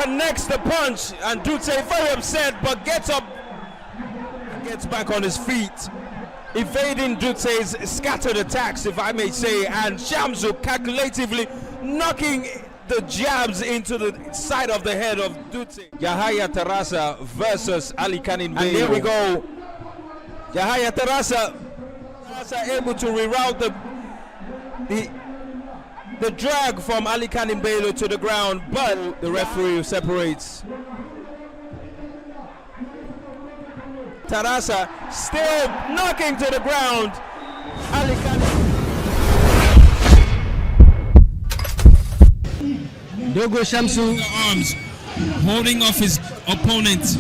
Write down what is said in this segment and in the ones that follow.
connects the punch, and Dute very upset, but gets up, gets back on his feet, evading Dute's scattered attacks, if I may say, and Shamsu calculatively knocking the jabs into the side of the head of Dute. Yahaya Tarasa versus Ali Kanin Bey. And here we go. Yahaya Tarasa able to reroute the drag from Ali Kanin Bey to the ground, but the referee separates. Tarasa still knocking to the ground. Ali Kanin. Dogo Shamsu arms, holding off his opponent,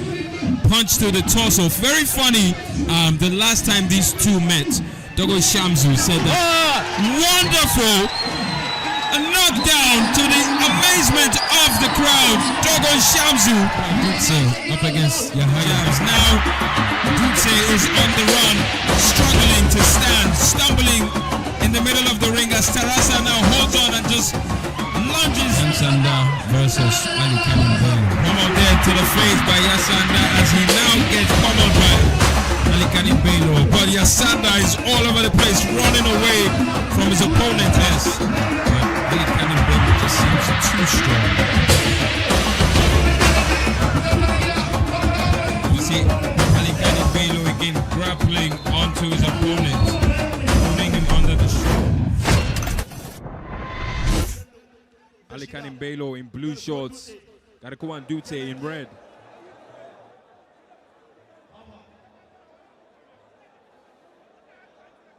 punch to the torso. Very funny. The last time these two met, Dogo Shamsu said that wonderful, a knockdown to the amazement of the crowd. Dogo Shamsu up against Yahaya. Now Dutse is on the run, struggling to stand, stumbling in the middle of the ring as Tarasa now holds on and just lunges. Yansanda versus Ali Kanin Bey. Pummeled there to the face by Yansanda as he now gets pummeled by Ali Kanin Bey. But Yansanda is all over the place, running away from his opponent. Yes. But Ali Kanin Bey just seems too strong. You see Ali Kanin Bey again grappling onto his opponent, pulling him under the shoulder. Ali Kanin Bey in blue shorts, Garikuwan Dute in red.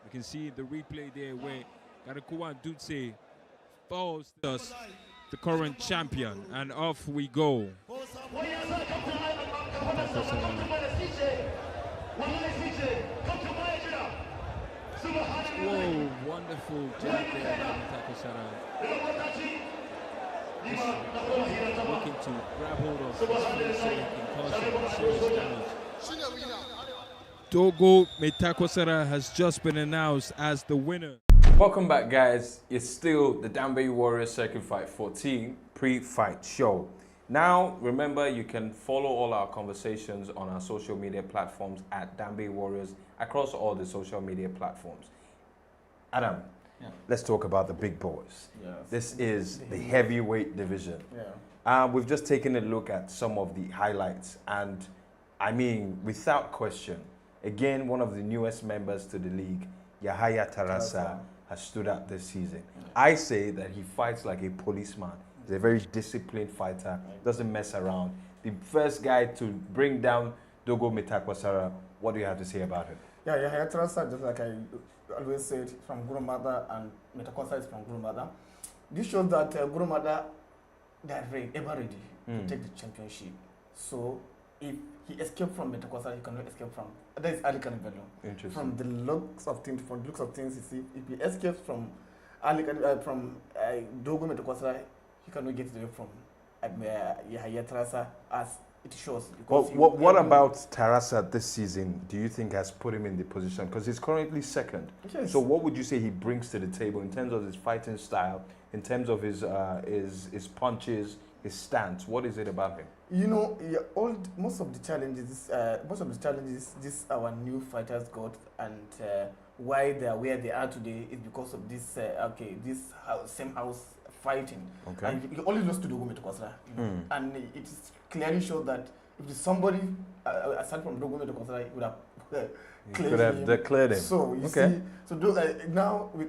You can see the replay there where Garikuwan Dute falls us, the current champion, and off we go. Whoa, wonderful jab there by Matasar. Looking to grab hold of his face so he can cause some serious damage. Dogo Metakosara has just been announced as the winner. Welcome back, guys. It's still the Dwl Circuit Fight 14 pre-fight show. Now, remember, you can follow all our conversations on our social media platforms at Dwl Warriors across all the social media platforms. Adam, let's talk about the big boys. Yes. This is the heavyweight division. We've just taken a look at some of the highlights, and I mean, without question, again, one of the newest members to the league, Yahaya Tarasa, has stood out this season. I say that he fights like a policeman. He's a very disciplined fighter, doesn't mess around. The first guy to bring down Dogo Metakwasara, what do you have to say about him? Yeah, Yahaya Tarasa, just like I always said, from Kuruma and Metakwasara is from Kuruma. This shows that Kuruma, they are ever ready to take the championship. So if he escaped from Metakwasara, he cannot escape from. That is Ali Kanin Bey. Interesting. From the looks of things, you see, if he escapes from from Dogo Metakwasara, he cannot get away from Yahaya Tarasa, as it shows. Well, what about Tarasa this season do you think has put him in the position? Because he's currently second. Yes. So what would you say he brings to the table in terms of his fighting style, in terms of his punches, his stance? What is it about him? You know, most of the challenges this our new fighters got, and why they are where they are today is because of this same house fighting. Okay. And you only lost to Dogo Metakwasara, and it is clearly shows that if somebody aside from Dogo Metakwasara, he would have declared him. So you see, so now we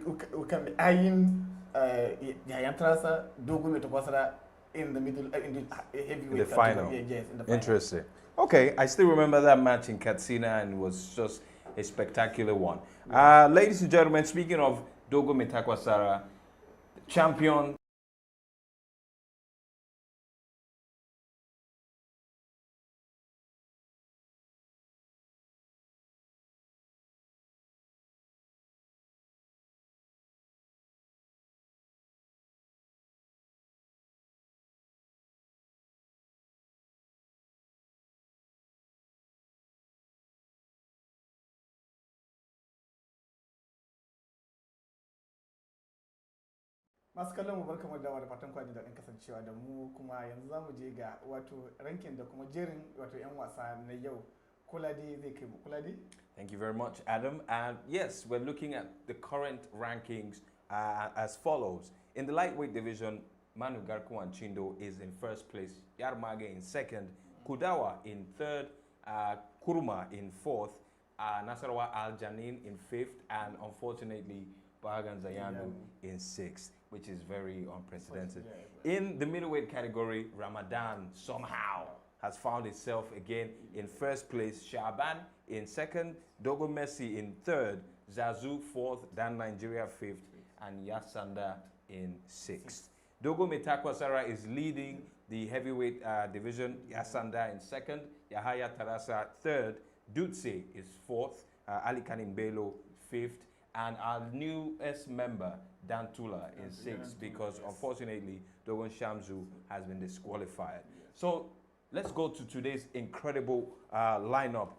can be eyeing Yahaya Tarasa, Dogo Metakwasara in the middle, in the heavyweight. In the final. Yes, in the final. Interesting. Okay, I still remember that match in Katsina, and it was just a spectacular one. Ladies and gentlemen, speaking of Dogo Metakwasara, champion. Masu kallon mu barkamu da fatan kwaji daɗin kasancewa da mu kuma yanzu za mu je ga wato rankin da kuma jerin wato 'yan wasa na yau. Kulade zai kai mu. Kulade? Thank you very much, Adam. And yes, we're looking at the current rankings as follows. In the lightweight division, Manu Garku and Chindo is in first place, Yarmage in second, Kudawa in third, Kuruma in fourth, Nasarawa Al Janin in fifth, and unfortunately, Bahagan Zayanu in sixth, which is very unprecedented. In the middleweight category, Ramadan somehow has found itself again in first place, Shaban in second, Dogo Messi in third, Zazu fourth, Dan Nigeria fifth, and Yansanda in sixth. Dogo Metakwasara is leading the heavyweight division, Yansanda in second, Yahaya Tarasa third, Dutse is fourth, Ali Kanimbelo fifth, and our newest member, Dan Tula, is sixth because unfortunately, Dogon Shamsu has been disqualified. So let's go to today's incredible lineup.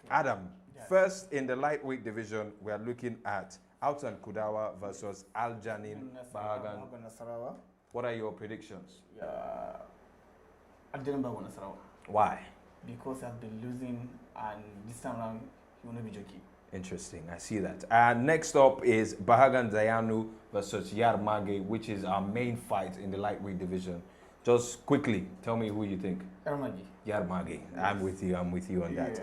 Adam, first in the lightweight division, we are looking at Altan Kudawa versus Al Janin Bahagan. Nasarawa. What are your predictions? Al Janin Bahagan Nasarawa. Why? Because I've been losing and this time around he will not be joking. Interesting, I see that. And next up is Bahagan Zayanu versus Yarmage, which is our main fight in the lightweight division. Just quickly, tell me who you think. Yarmage. Yarmage. Yes. I'm with you on that.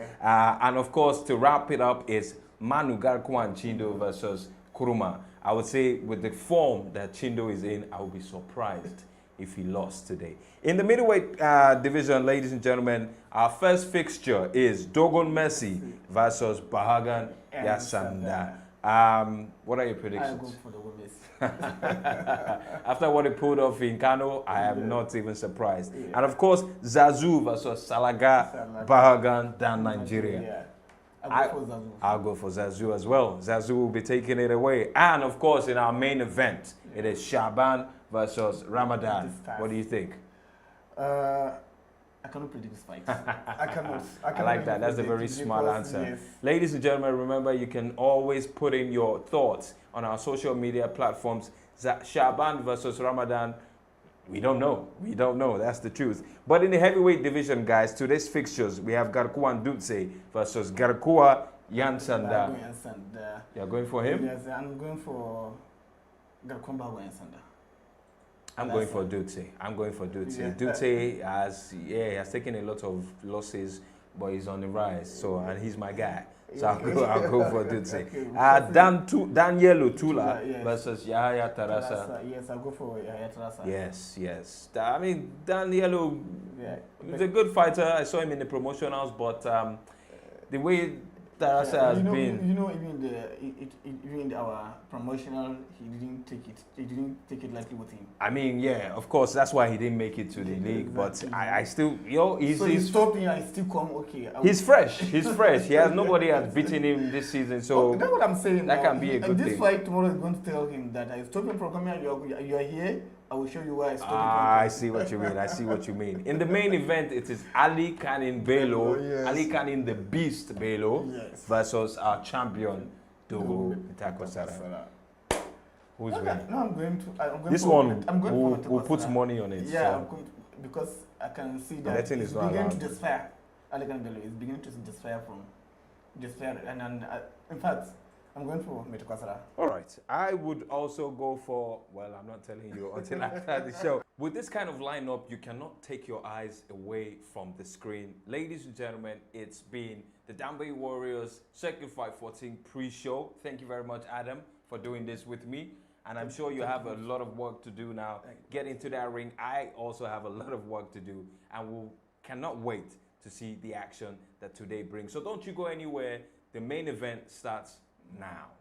And of course, to wrap it up is Manu Garku and Chindo versus Kuruma. I would say with the form that Chindo is in, I would be surprised if he lost today. In the middleweight division, ladies and gentlemen, our first fixture is Dogon Messi versus Bahagan Yansanda. What are your predictions? I go for Dogon Messi. After what he pulled off in Kano, I am not even surprised. And of course, Zazu versus Salaga Bahagan Dan Nigeria. I'll go for Zazu as well. Zazu will be taking it away. And of course, in our main event, it is Shaban versus Ramadan. What do you think? I cannot predict this fight. I cannot I like that. That's a very smart answer. Yes. Ladies and gentlemen, remember you can always put in your thoughts on our social media platforms. Shaban versus Ramadan, we don't know. We don't know. That's the truth. But in the heavyweight division, guys, today's fixtures, we have Garkuwa and Dutse versus Garkuwa Yansanda. You're going for him? Yes, I'm going for Garkuwa Yansanda. I'm going for Dutse. I'm going for Dutse. Yeah. Dutse has taken a lot of losses, but he's on the rise. So, and he's my guy. So I'll go for Dutse. Daniel Tula versus Yahaya Tarasa. Yes, I'll go for Yahaya Tarasa. Yes. I mean, Daniel is a good fighter. I saw him in the promotionals, but the way Tarasa has been. Even in our promotional, he didn't take it lightly with him. I mean, yeah, of course, that's why he didn't make it to the league. But I still, he's stopping and still come okay. He's fresh. He has nobody has beaten him this season, so that's what I'm saying. That can be a good thing. This fight tomorrow is going to tell him that I stopped him from coming and you are here. I will show you why I stopped him. I see what you mean. In the main event, it is Ali Kanin Bello, Ali Kanin the Beast Bello versus our champion Dogo Metakwasara. Who's winning? No, I'm going this for, one. We'll put money on it. Yeah, so. Because I can see that it's beginning to despair. Ali Kanin Bello is beginning to despair from despair, and in fact, I'm going for Metakwasara. All right. I would also go for, well, I'm not telling you until after the show. With this kind of lineup, you cannot take your eyes away from the screen. Ladies and gentlemen, it's been the Dwl Warriors Circuit Fight 14 pre-show. Thank you very much, Adam, for doing this with me. And I'm sure you have a lot of work to do now. Get into that ring. I also have a lot of work to do. And we cannot wait to see the action that today brings. So don't you go anywhere. The main event starts now.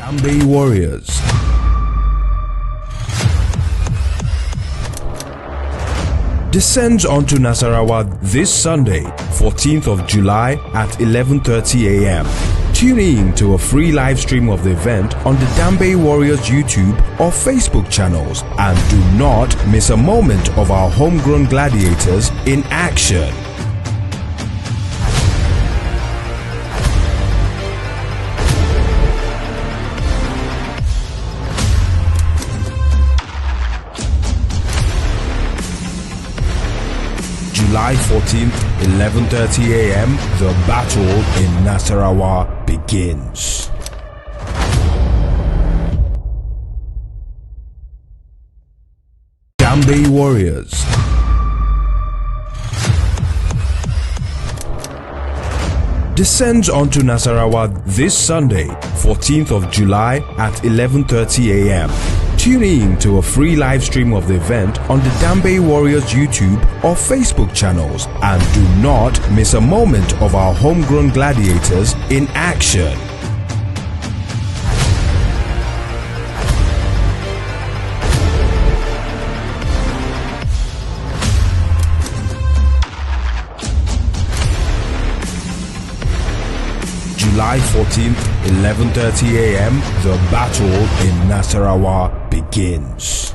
Dambe Warriors. Descends onto Nasarawa this Sunday, 14th of July at 11:30 a.m. Tune in to a free live stream of the event on the Dambe Warriors YouTube or Facebook channels and do not miss a moment of our homegrown gladiators in action. July 14th, 11:30 a.m., the battle in Nasarawa begins. Dambe Warriors. Descends onto Nasarawa this Sunday, 14th of July at 11:30 a.m. Tune in to a free live stream of the event on the Dambe Warriors YouTube or Facebook channels and do not miss a moment of our homegrown gladiators in action. July 14th, 11:30 a.m., the battle in Nasarawa begins.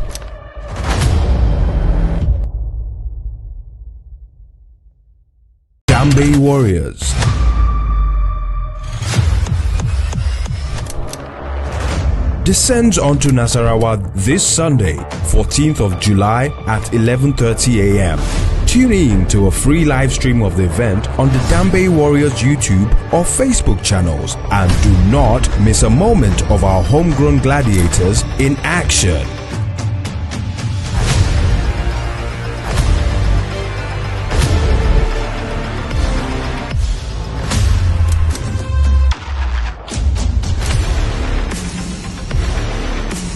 Dambe Warriors. Descends onto Nasarawa this Sunday, 14th of July at 11:30 a.m. Tune in to a free live stream of the event on the Dambe Warriors YouTube or Facebook channels and do not miss a moment of our homegrown gladiators in action.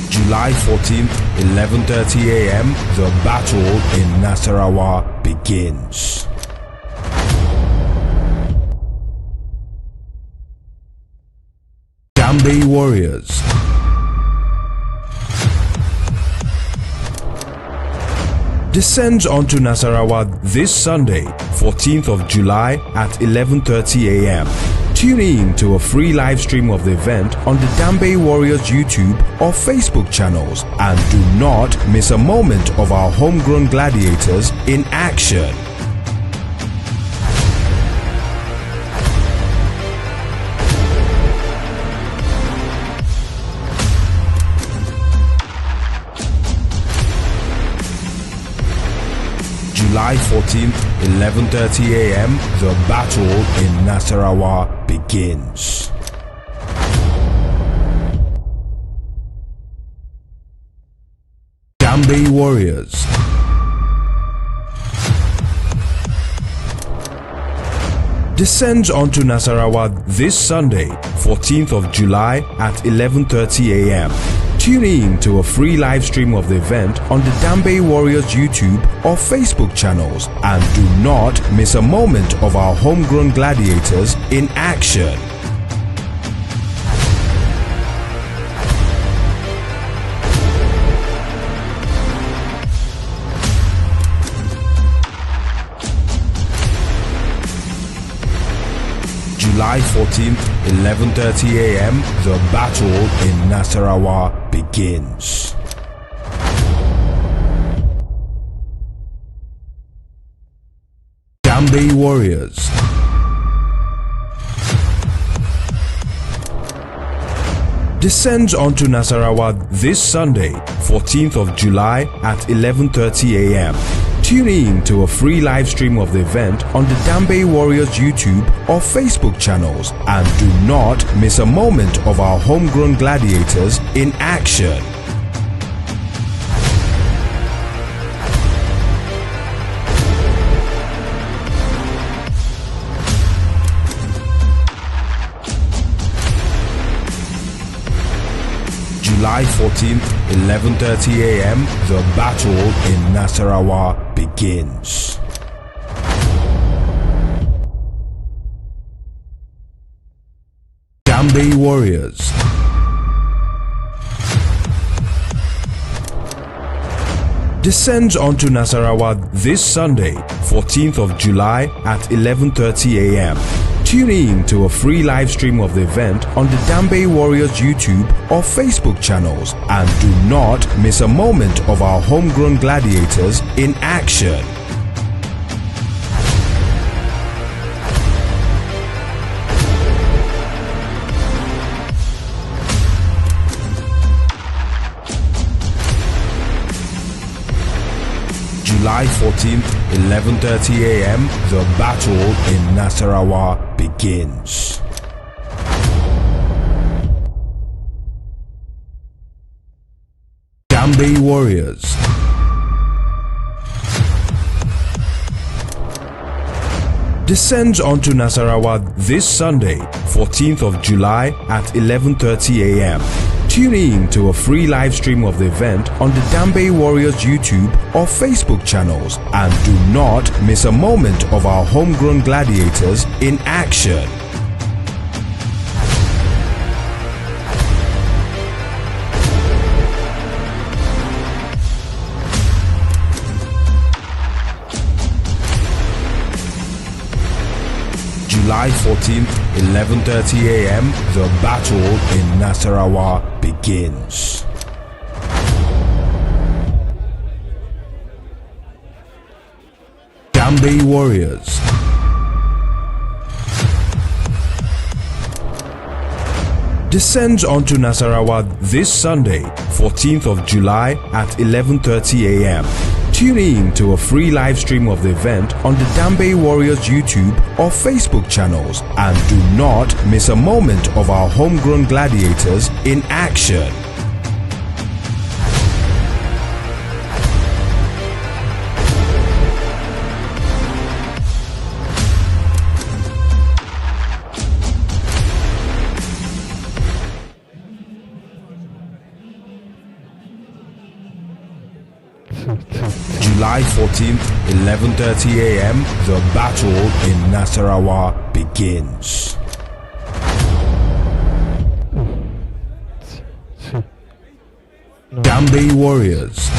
July 14th, 11:30 a.m., the battle in Nasarawa begins. Dambe Warriors. Descends onto Nasarawa this Sunday, 14th of July at 11:30 a.m. Tune in to a free live stream of the event on the Dambe Warriors YouTube or Facebook channels and do not miss a moment of our homegrown gladiators in action. July 14th, 11:30 a.m., the battle in Nasarawa begins. Dambe Warriors. Descends onto Nasarawa this Sunday, 14th of July at 11:30 a.m. Tune in to a free live stream of the event on the Dambe Warriors YouTube or Facebook channels and do not miss a moment of our homegrown gladiators in action. July 14th, 11:30 a.m., the battle in Nasarawa begins. Dambe Warriors. Descends onto Nasarawa this Sunday, 14th of July at 11:30 a.m. Tune in to a free live stream of the event on the Dambe Warriors YouTube or Facebook channels and do not miss a moment of our homegrown gladiators in action. July 14th, 11:30 a.m., the battle in Nasarawa begins. Dambe Warriors. descends onto Nasarawa this Sunday, 14th of July at 11:30 a.m. Tune in to a free live stream of the event on the Dambay Warriors YouTube or Facebook channels and do not miss a moment of our homegrown gladiators in action. July 14th, 11:30 a.m., the battle in Nasarawa begins. Dambay Warriors. Descends onto Nasarawa this Sunday, 14th of July at 11:30 a.m. Tune in to a free live stream of the event on the Dambay Warriors YouTube or Facebook channels and do not miss a moment of our homegrown gladiators in action. July 14th, 11:30 a.m., the battle in Nasarawa begins. Dambay Warriors. Descends onto Nasarawa this Sunday, 14th of July at 11:30 a.m. Tune in to a free live stream of the event on the Dambay Warriors YouTube or Facebook channels and do not miss a moment of our homegrown gladiators in action. July 14th, 11:30 a.m., the battle in Nasarawa begins. Dambay Warriors.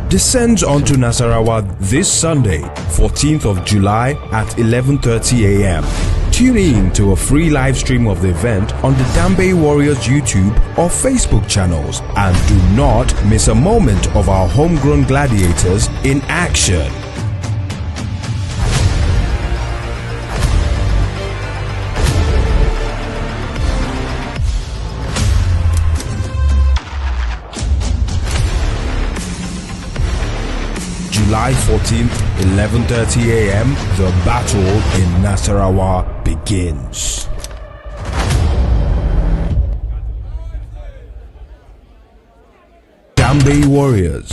Descends onto Nasarawa this Sunday, 14th of July at 11:30 a.m. Tune in to a free live stream of the event on the Dambay Warriors YouTube or Facebook channels and do not miss a moment of our homegrown gladiators in action. July 14th, 11:30 a.m., the battle in Nasarawa begins. Dambay Warriors.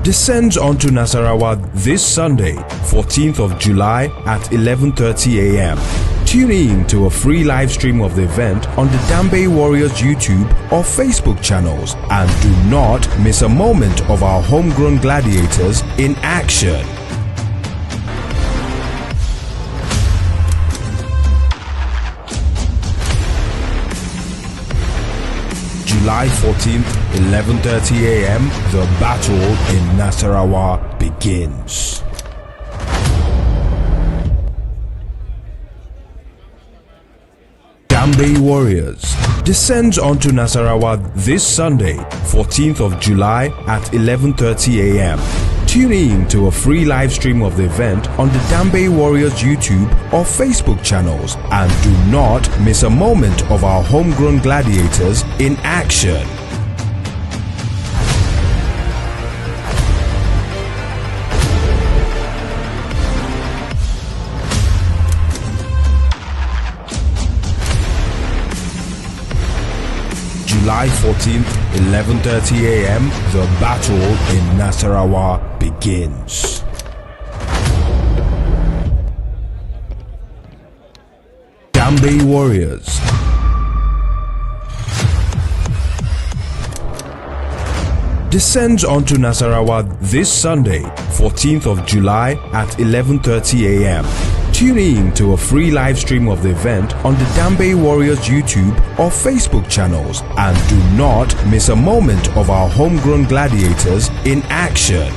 Descends onto Nasarawa this Sunday, 14th of July at 11:30 a.m. Tune in to a free live stream of the event on the Dambay Warriors YouTube or Facebook channels and do not miss a moment of our homegrown gladiators in action. July 14th, 11:30 a.m., the battle in Nasarawa begins. Dambay Warriors. Descends onto Nasarawa this Sunday, 14th of July at 11:30 a.m. Tune in to a free live stream of the event on the Dambay Warriors YouTube or Facebook channels and do not miss a moment of our homegrown gladiators in action. July 14th, 11:30 a.m., the battle in Nasarawa begins. Dambay Warriors. Descends onto Nasarawa this Sunday, 14th of July at 11:30 a.m. Tune in to a free live stream of the event on the Dambe Warriors YouTube or Facebook channels, and do not miss a moment of our homegrown gladiators in action.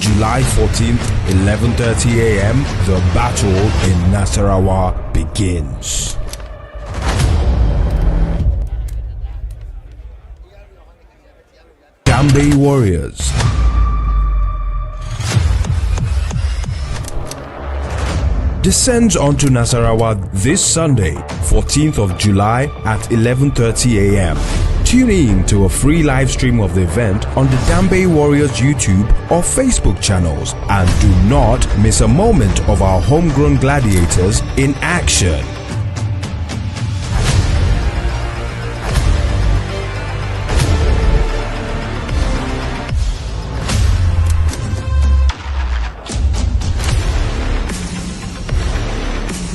July 14th, 11:30 a.m., the battle in Nasarawa begins. Dambe Warriors. Descends onto Nasarawa this Sunday, 14th of July at 11:30 a.m. Tune in to a free live stream of the event on the Dambe Warriors YouTube or Facebook channels, and do not miss a moment of our homegrown gladiators in action.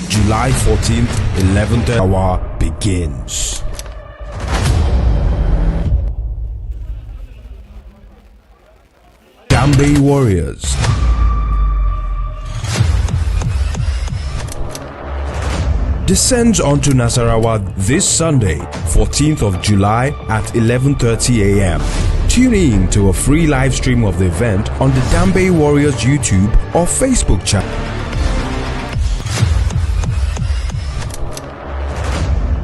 July 14th, 11:30 begins. Dambe Warriors. Descends onto Nasarawa this Sunday, 14th of July at 11:30 a.m. Tune in to a free live stream of the event on the Dambe Warriors YouTube or Facebook channel.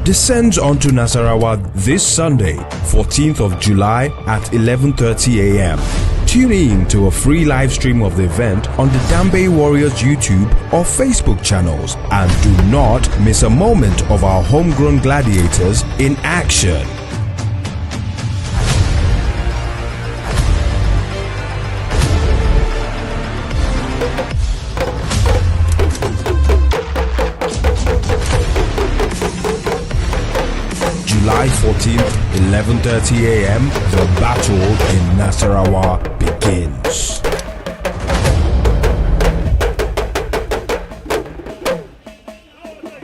Descends onto Nasarawa this Sunday, 14th of July at 11:30 a.m. Tune in to a free live stream of the event on the Dambe Warriors YouTube or Facebook channels, and do not miss a moment of our homegrown gladiators in action. July 14th, 11:30 a.m., the battle in Nasarawa begins.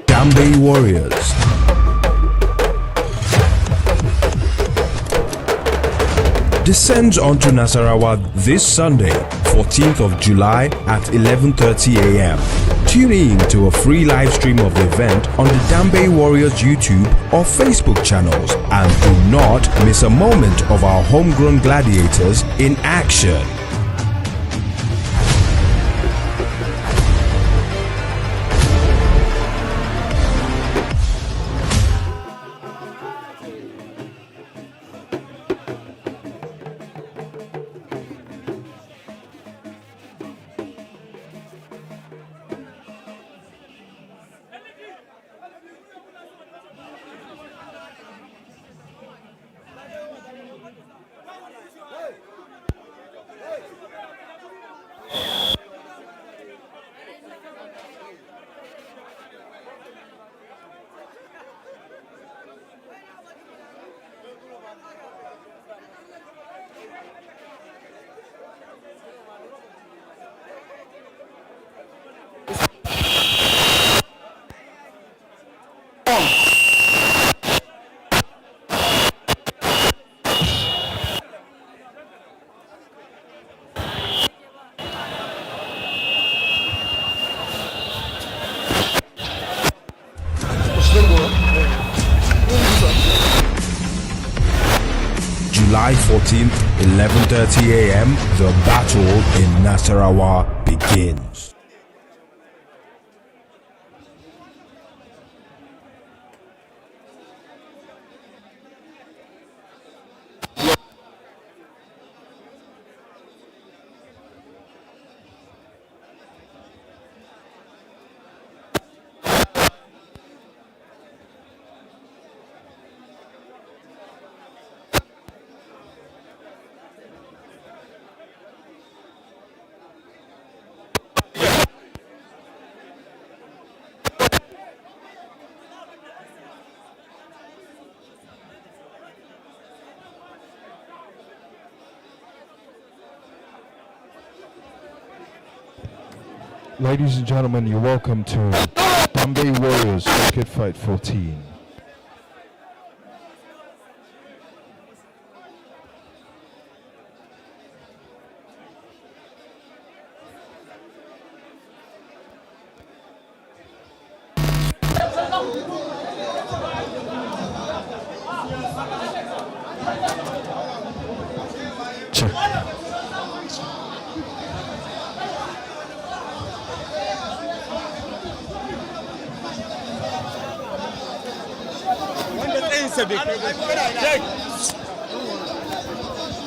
Dambe Warriors. Descends onto Nasarawa this Sunday, 14th of July at 11:30 a.m. Tune in to a free live stream of the event on the Dambe Warriors YouTube or Facebook channels, and do not miss a moment of our homegrown gladiators in action. July 14th, 11:30 a.m., the battle in Nasarawa begins. Ladies and gentlemen, you're welcome to Dambe Warriors Circuit Fight 14.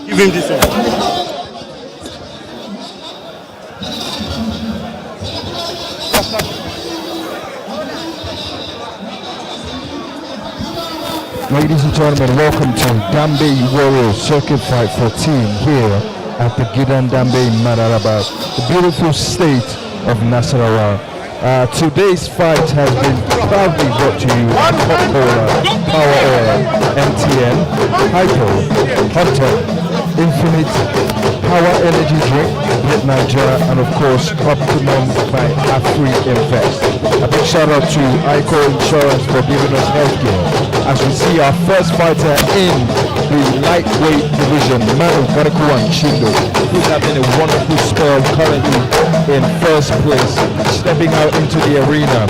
Give him this one. Ladies and gentlemen, welcome to Dambe Warriors Circuit Fight 14 here at the Gidan Dambe Madaraba, the beautiful state of Nasarawa. Today's fight has been proudly brought to you by Coca-Cola, Power Oil, MTN, Hypo, Hunter, Infinite, Power Energy Drink, Brit Nigeria, and of course Optimum by Afri Invest. A big shout out to ICO Insurance for giving us healthcare. As we see our first fighter in the lightweight division, Manu and Chindo, who's having a wonderful spell currently in first place, stepping out into the arena.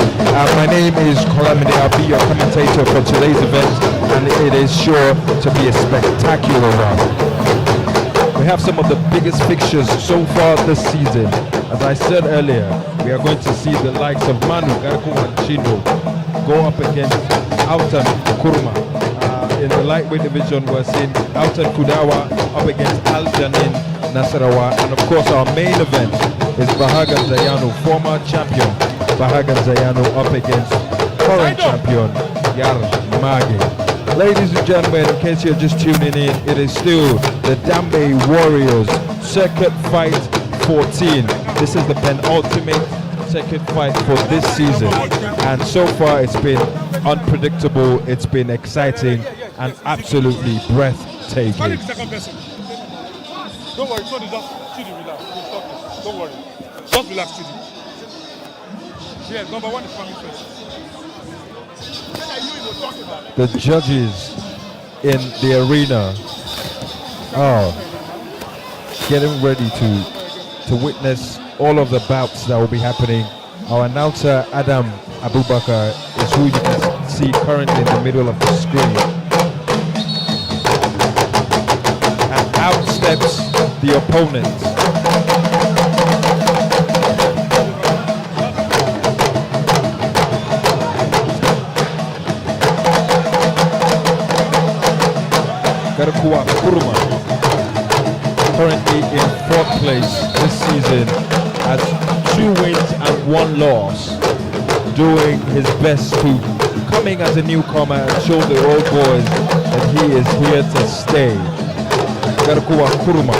My name is Kolamide. I'll be your commentator for today's event, and it is sure to be a spectacular one. We have some of the biggest fixtures so far this season. As I said earlier, we are going to see the likes of Manu and Chindo go up against Autan Kuruma. In the lightweight division, we're seeing Autan Kudawa up against Aljanin Nasarawa, and of course our main event is Bahagan Zayano, former champion Bahagan Zayano up against current champion Yar Mage. Ladies and gentlemen, in case you're just tuning in, it is still the Dambe Warriors Circuit Fight 14. This is the penultimate circuit fight for this season, and so far it's been unpredictable, it's been exciting, and absolutely breathtaking. Don't worry, it's not enough. Chidi, relax. Don't worry. Just relax, Chidi. Yes, number one is coming first. The judges in the arena are getting ready to witness all of the bouts that will be happening. Our announcer Adam Abubakar is who you can see currently in the middle of the screen. And out steps the opponent. Kuruma, currently in 4th place this season, has 2 wins and 1 loss, doing his best to coming as a newcomer and show the old boys that he is here to stay. Kuruma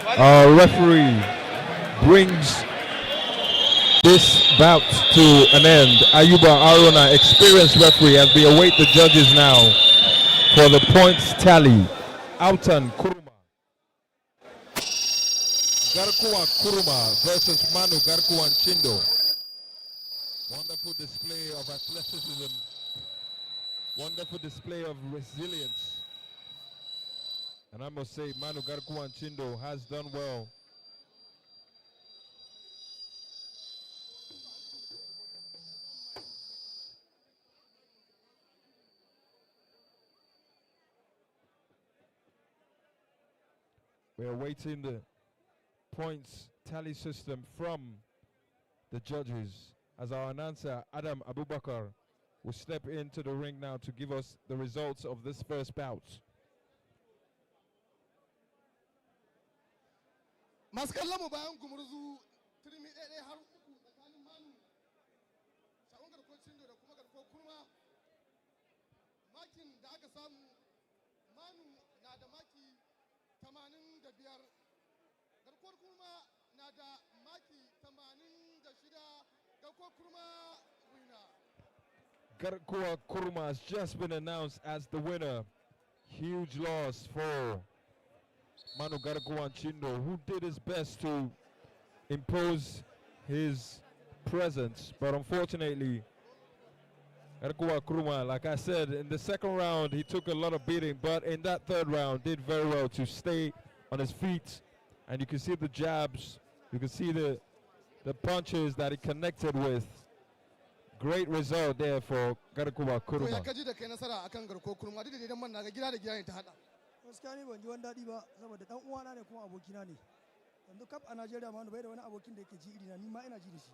Referee brings this bout to an end. Ayuba Aruna, experienced referee, as we await the judges now for the points tally. Autan Kuruma. Garkuwa Kuruma versus Manu Garkuwa Chindo. Wonderful display of athleticism. Wonderful display of resilience. And I must say, Manu Garkuwa Chindo has done well. We're awaiting the points tally system from the judges as our announcer Adam Abubakar will step into the ring now to give us the results of this first bout. Maskallamu bayan gumurzu turmi ɗaya har uku tsakanin Manu Shaban garkuwar Chindo da kuma garkuwar Kurma. Makin da aka samu Manu na da maki 85, garkuwar Kurma na da maki 86, garkuwar Kurma winner. Garkuwa Kuruma has just been announced as the winner. Huge loss for Manu Garkuwa Chindo, who did his best to impose his presence, but unfortunately, Garkuwa Kuruma, like I said, in the second round he took a lot of beating, but in that third round did very well to stay on his feet, and you can see the jabs, you can see the punches that he connected with. Great result there for Garkuwa Kuruma. Ya kaji da kai nasara akan garkuwar Kurma, duk da idan man na ga gida da gida ne ta hada. Gaskiya ni ban ji wani daɗi ba saboda dan uwana ne kuma abokina ne. Yanzu kaf a Najeriya ma bai da wani abokin da yake ji irina, ni ma ina ji da shi.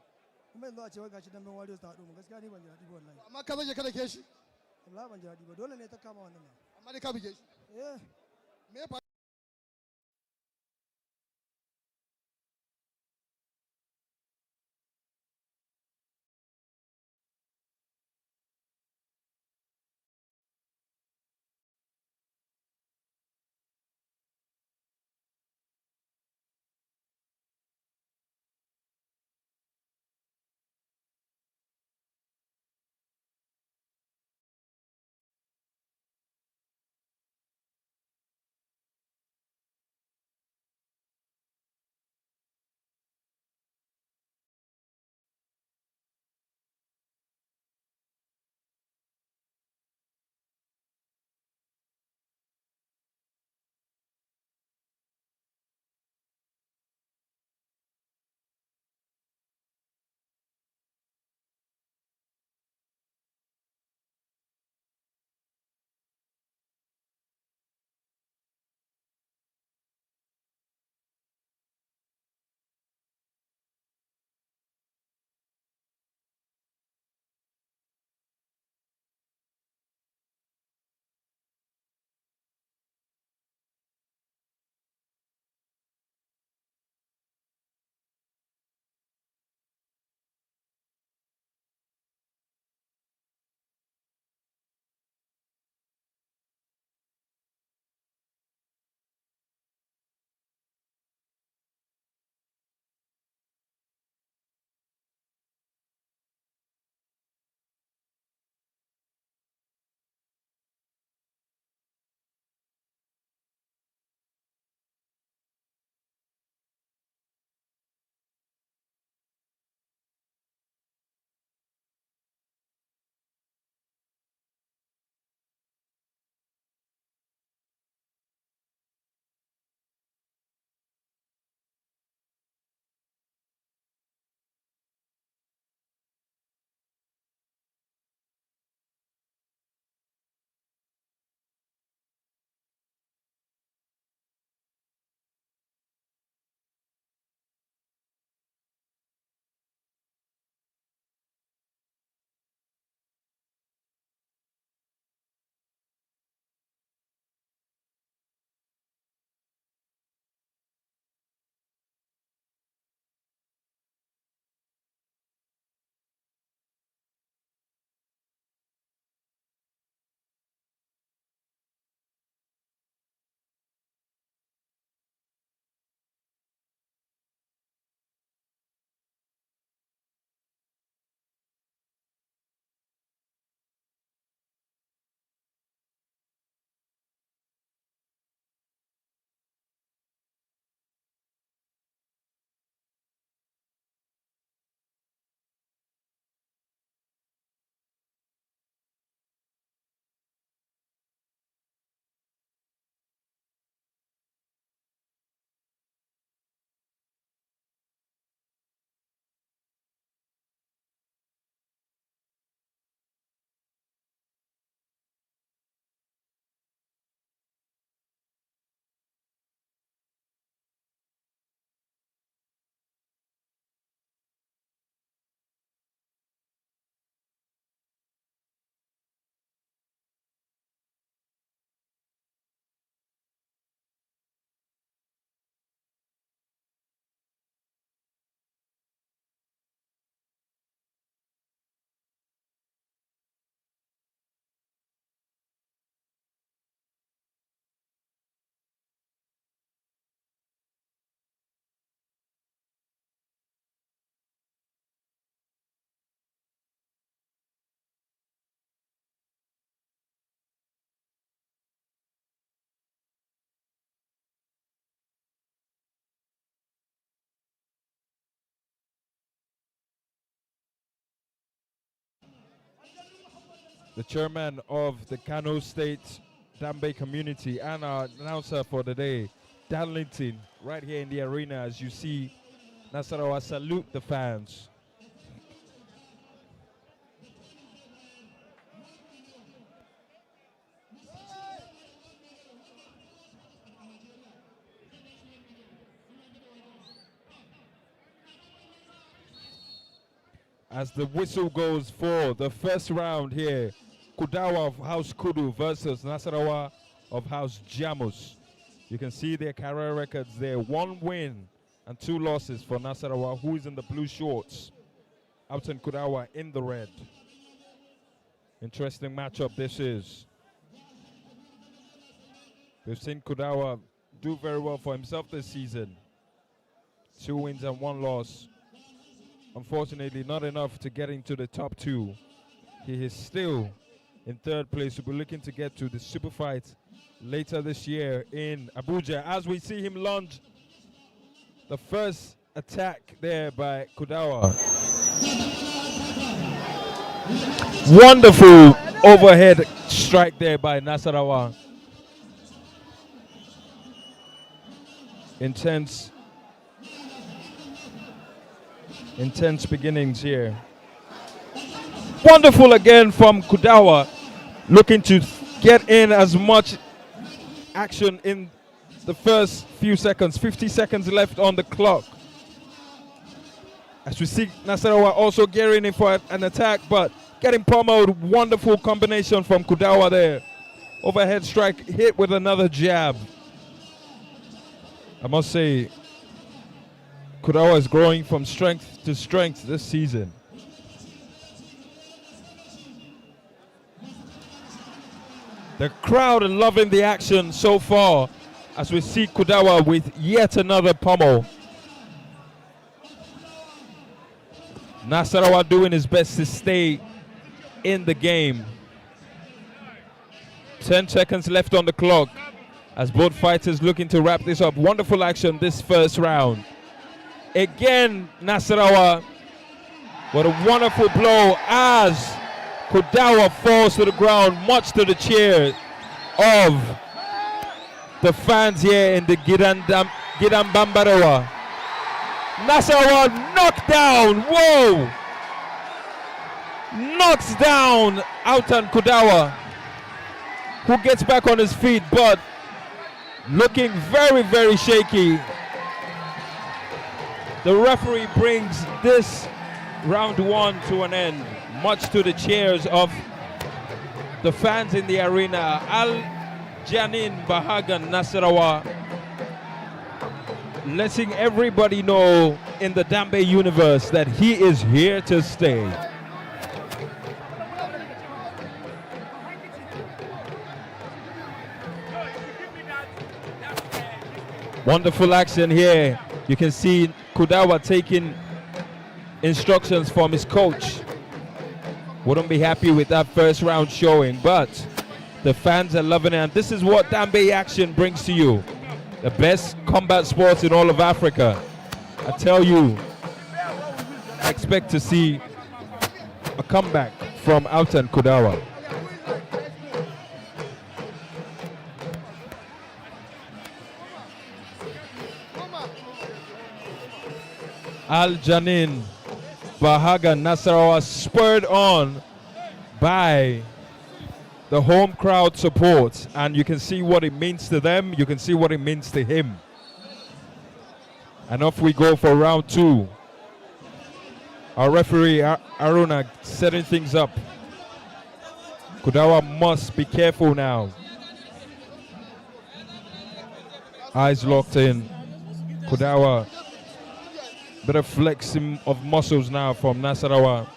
Kuma yanzu a ce wai gashi damben Warriors ta haɗu mu, gaskiya ni ban ji daɗi ba wallahi. Amma ka zage kada ke shi? Wallahi ban ji daɗi ba, dole ne ta kama wannan. Amma dai ka buge shi. Me ya the chairman of the Kano State Dambe community and our announcer for the day, Darlington, right here in the arena as you see Nasarawa salute the fans. As the whistle goes for the first round here, Kudawa of House Kudu versus Nasarawa of House Jamus. You can see their career records there. 1 win and 2 losses for Nasarawa, who is in the blue shorts. Outen Kudawa in the red. Interesting matchup this is. We've seen Kudawa do very well for himself this season. 2 wins and 1 loss. Unfortunately, not enough to get into the top 2. He is still in 3rd place. We'll be looking to get to the super fight later this year in Abuja. As we see him launch the first attack there by Kudawa. Wonderful overhead strike there by Nasarawa. Intense beginnings here. Wonderful again from Kudawa, looking to get in as much action in the first few seconds. 50 seconds left on the clock. As we see Nasarawa also gearing in for an attack, but getting pummeled. Wonderful combination from Kudawa there. Overhead strike hit with another jab. I must say, Kudawa is growing from strength to strength this season. The crowd are loving the action so far as we see Kudawa with yet another pummel. Nasarawa doing his best to stay in the game. 10 seconds left on the clock as both fighters looking to wrap this up. Wonderful action this first round. Again, Nasarawa, what a wonderful blow as Kudawa falls to the ground, much to the cheer of the fans here in the Gidambambarawa. Nasarawa knocked down, whoa! Knocks down Outen Kudawa, who gets back on his feet, but looking very, very shaky. The referee brings this round 1 to an end, much to the cheers of the fans in the arena. Al-Janin Bahagan Nasarawa, letting everybody know in the Dambe universe that he is here to stay. Wonderful action here. You can see Kudawa taking instructions from his coach. Wouldn't be happy with that first round showing, but the fans are loving it, and this is what Dambe action brings to you. The best combat sports in all of Africa. I tell you, I expect to see a comeback from Outen Kudawa. Al-Janin Bahaga Nasarawa, spurred on by the home crowd support, and you can see what it means to them, you can see what it means to him. And off we go for round 2. Our referee Aruna setting things up. Kudawa must be careful now. Eyes locked in. Kudawa, bit of flexing of muscles now from Nasarawa.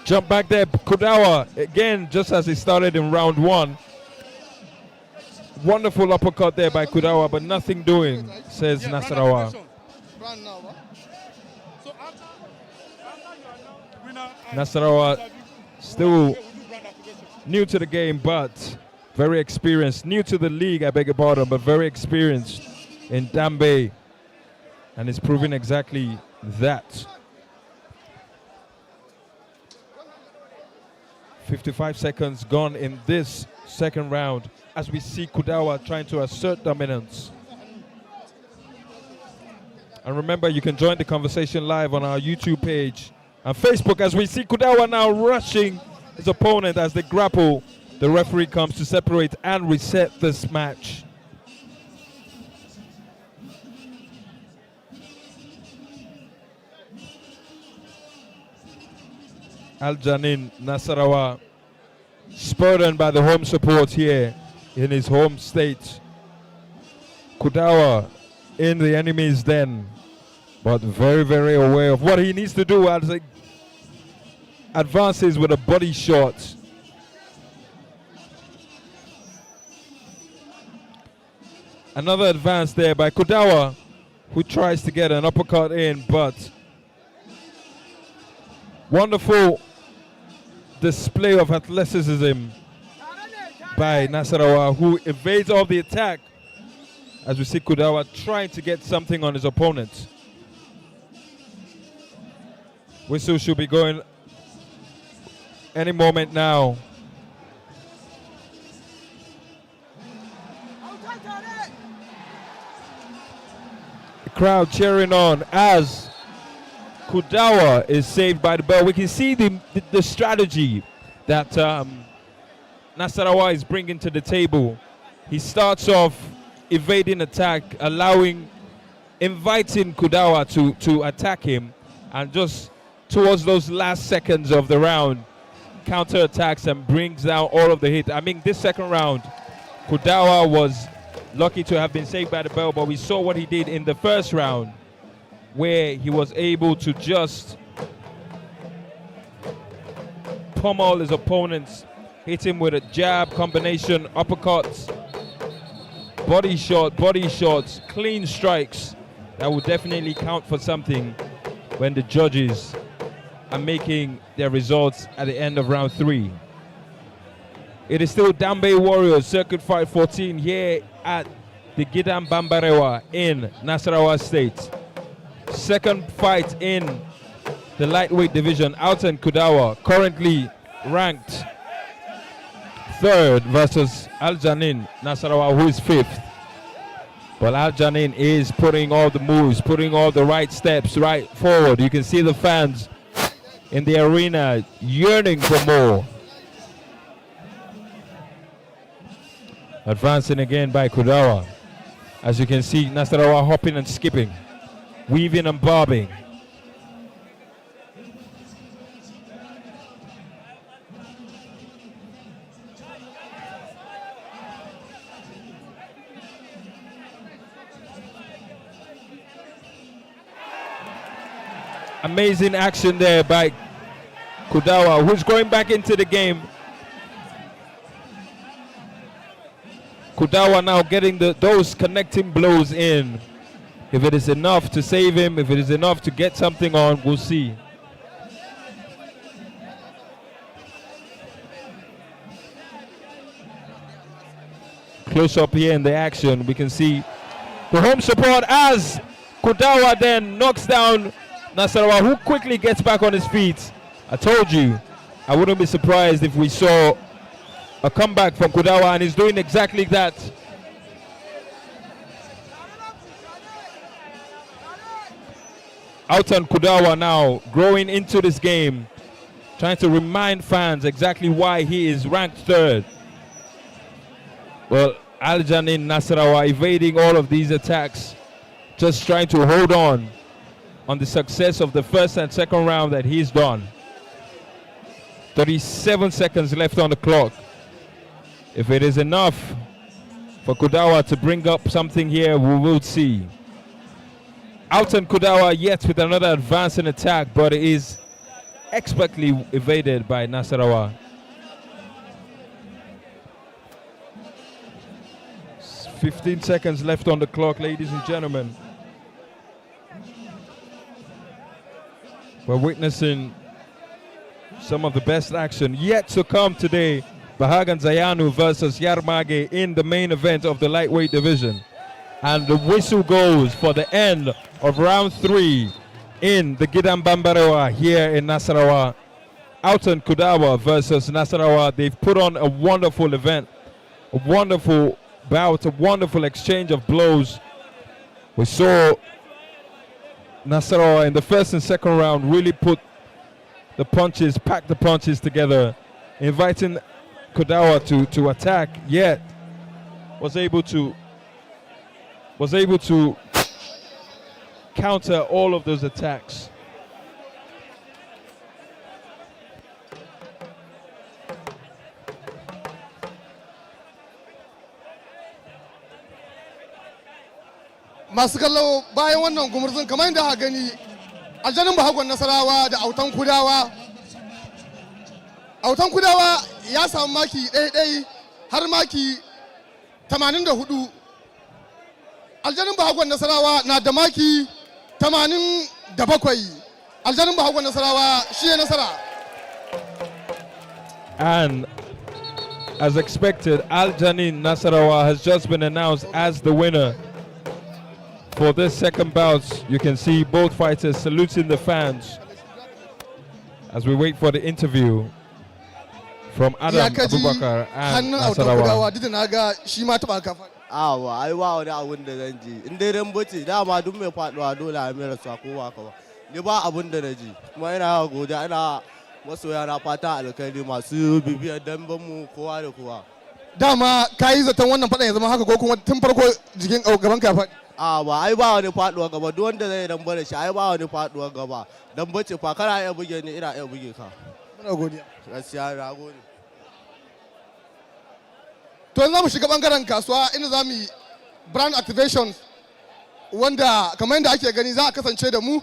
Jump back there, Kudawa, again, just as he started in round 1. Wonderful uppercut there by Kudawa, but nothing doing, says Nasarawa. Nasarawa still new to the game, but very experienced. New to the league, I beg your pardon, but very experienced in Dambe. And it's proving exactly that. 55 seconds gone in this second round as we see Kudawa trying to assert dominance. And remember, you can join the conversation live on our YouTube page and Facebook as we see Kudawa now rushing his opponent as they grapple. The referee comes to separate and reset this match. Al-Janin Nasarawa, spurred on by the home support here in his home state. Kudawa in the enemy's den, but very, very aware of what he needs to do as he advances with a body shot. Another advance there by Kudawa, who tries to get an uppercut in, but wonderful display of athleticism by Nasarawa, who evades all the attack as we see Kudawa trying to get something on his opponent. Whistle should be going any moment now. The crowd cheering on as Kudawa is saved by the bell. We can see the strategy that Nasarawa is bringing to the table. He starts off evading attack, inviting Kudawa to attack him, and just towards those last seconds of the round, counter attacks and brings down all of the hit. I mean, this second round, Kudawa was lucky to have been saved by the bell, but we saw what he did in the first round, where he was able to just pummel his opponents, hit him with a jab, combination, uppercuts, body shots, clean strikes that will definitely count for something when the judges are making their results at the end of round 3. It is still Dambe Warriors Circuit Fight 14 here at the Gidan Bambarewa in Nasarawa State. Second fight in the lightweight division. Alton Kudawa, currently ranked 3rd, versus Al-Janin Nasarawa, who is 5th. But Al-Janin is putting all the moves, putting all the right steps right forward. You can see the fans in the arena yearning for more. Advancing again by Kudawa. As you can see, Nasarawa hopping and skipping, weaving and bobbing. Amazing action there by Kudawa, who's going back into the game. Kudawa now getting those connecting blows in. If it is enough to save him, if it is enough to get something on, we'll see. Close up here in the action, we can see the home support as Kudawa then knocks down Nasarawa, who quickly gets back on his feet. I told you, I wouldn't be surprised if we saw a comeback from Kudawa, and he's doing exactly that. Alton Kudawa now growing into this game, trying to remind fans exactly why he is ranked 3rd. Well, Al-Janin Nasarawa evading all of these attacks, just trying to hold on the success of the first and second round that he's done. 37 seconds left on the clock. If it is enough for Kudawa to bring up something here, we will see. Alton Kudawa yet with another advancing attack, but it is expertly evaded by Nasarawa. 15 seconds left on the clock, ladies and gentlemen. We're witnessing some of the best action yet to come today. Bahagan Zayanu versus Yarmage in the main event of the lightweight division. And the whistle goes for the end of round 3 in the Gidan Bambarewa here in Nasarawa. Alton Kudawa versus Nasarawa. They've put on a wonderful event, a wonderful bout, a wonderful exchange of blows. We saw Nasarawa in the first and second round really put the punches, pack the punches together, inviting Kudawa to attack, yet was able to counter all of those attacks. masu kallo bayan wannan gumurzun kamar yadda aka gani aljanin bahagon Nasarawa da autan kudawa ya samu maki ɗaiɗai har maki 84. aljanin bahagon Nasarawa na da maki 87. aljanin bahagon Nasarawa shi ya nasara. And as expected, Aljanin Nasarawa has just been announced as the winner. For this second bout, you can see both fighters saluting the fans as we wait for the interview from Adam Abubakar and Nasarawa. Awa, ai ba wani abun da zan ji. In dai rambo ce dama duk mai faduwa dole a mera sa kowa kawa. Ni ba abun da na ji. Kuma ina godiya ina masoya na fata alkhairi masu bibiyar damben mu kowa da kowa. Dama kayi zaton wannan fadan ya zama haka ko kuma tun farko jikin gaban ka faɗi? Ba ai ba wani faduwa gaba duk wanda zai damba da shi ai ba wani faduwa gaba. Damba ce fa kana iya buge ni ina iya buge ka. Muna godiya. Gaskiya na gode. To yanzu za mu shiga bangaren kasuwa inda za mu yi brand activation wanda kamar yadda ake gani za a kasance da mu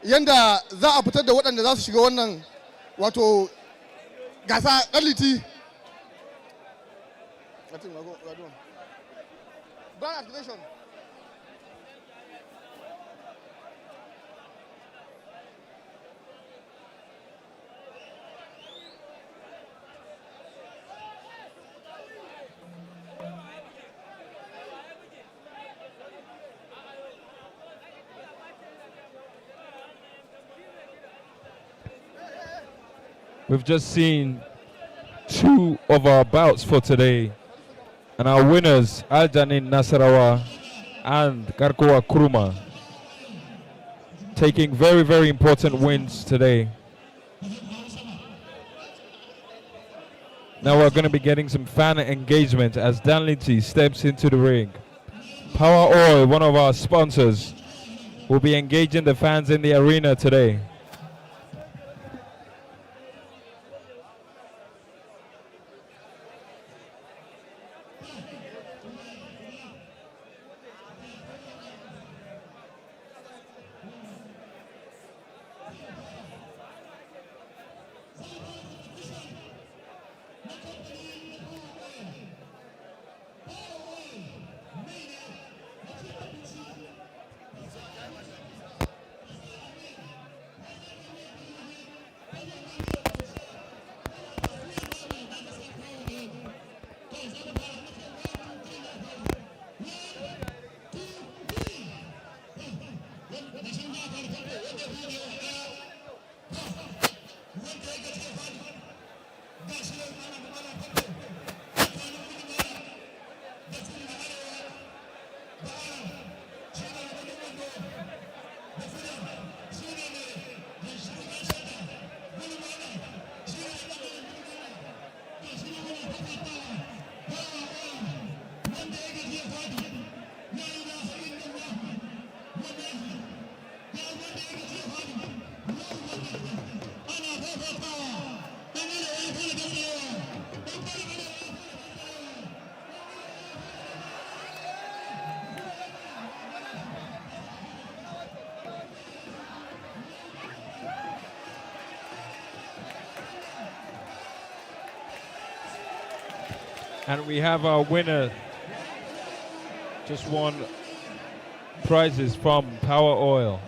yanda za a fitar da waɗanda za su shiga wannan wato gasa ɗan brand activation. We've just seen 2 of our bouts for today. And our winners, Aljanin Nasarawa and Karkowa Kuruma, taking very, very important wins today. Now we're going to be getting some fan engagement as Dan Lindsay steps into the ring. Power Oil, one of our sponsors, will be engaging the fans in the arena today. And we have our winner, just won prizes from Power Oil.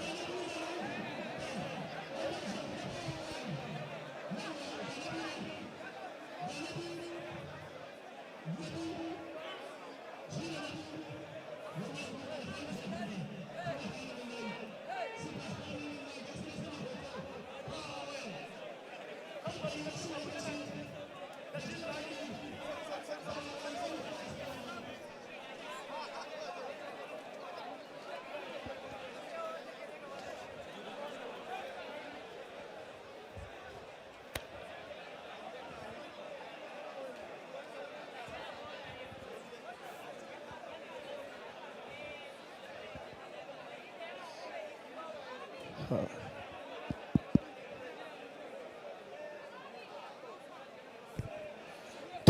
To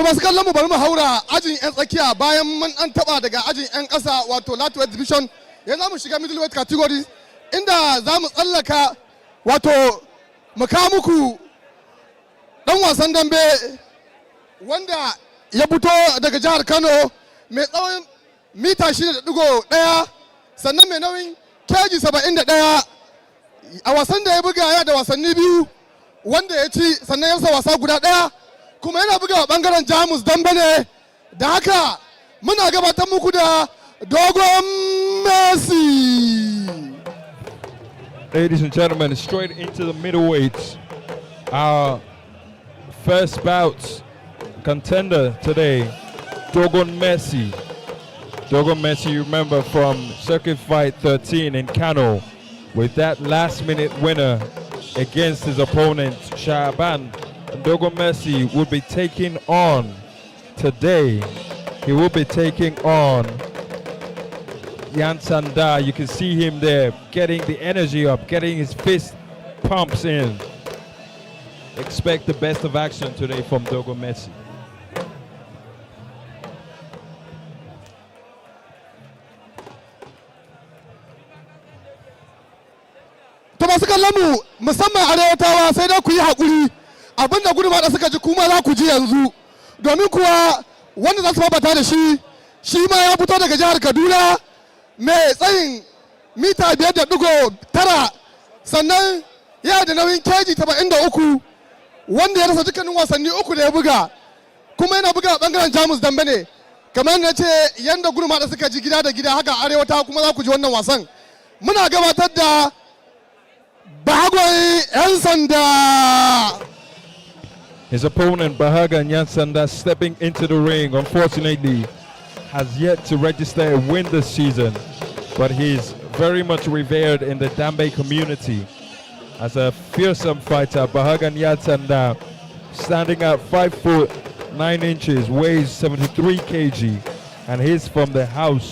masu kallon mu bari mu haura ajin 'yan tsakiya bayan mun an taba daga ajin 'yan ƙasa wato lightweight division yanzu mu shiga middleweight category inda za mu tsallaka wato mu kawo muku dan wasan dambe wanda ya fito daga jihar Kano mai tsawon mita 6.1 sannan mai nauyin keji 71 a wasan da ya buga ya da wasanni biyu wanda ya ci sannan ya rasa wasa guda ɗaya kuma yana buga bangaren Jamus dambe ne da haka muna gabatar muku da dogon Messi. Ladies and gentlemen, straight into the middleweight. Our first bout contender today, Dogon Messi. Dogon Messi, you remember from Circuit Fight 13 in Kano with that last-minute winner against his opponent, Shaban. And Dogon Messi will be taking on today. He will be taking on Yansanda. You can see him there getting the energy up, getting his fist pumps in. Expect the best of action today from Dogon Messi. To masu kallon mu musamman arewatawa sai dai ku yi haƙuri abinda guduma da suka ji kuma za ku ji yanzu domin kuwa wanda za su fafata da shi ma ya fito daga jihar Kaduna mai tsayin mita 5.9 sannan ya da nauyin keji 73 wanda ya rasa dukkanin wasanni uku da ya buga kuma yana buga a bangaren Jamus dambe ne kamar na ce yanda guduma da suka ji gida da gida haka arewata kuma za ku ji wannan wasan muna gabatar da Bahagon Yansanda. His opponent, Bahagan Yansanda, stepping into the ring, unfortunately, has yet to register a win this season, but he's very much revered in the Dambe community. As a fearsome fighter, Bahagan Yansanda, standing at 5 foot 9 inches, weighs 73 kg, and he's from the house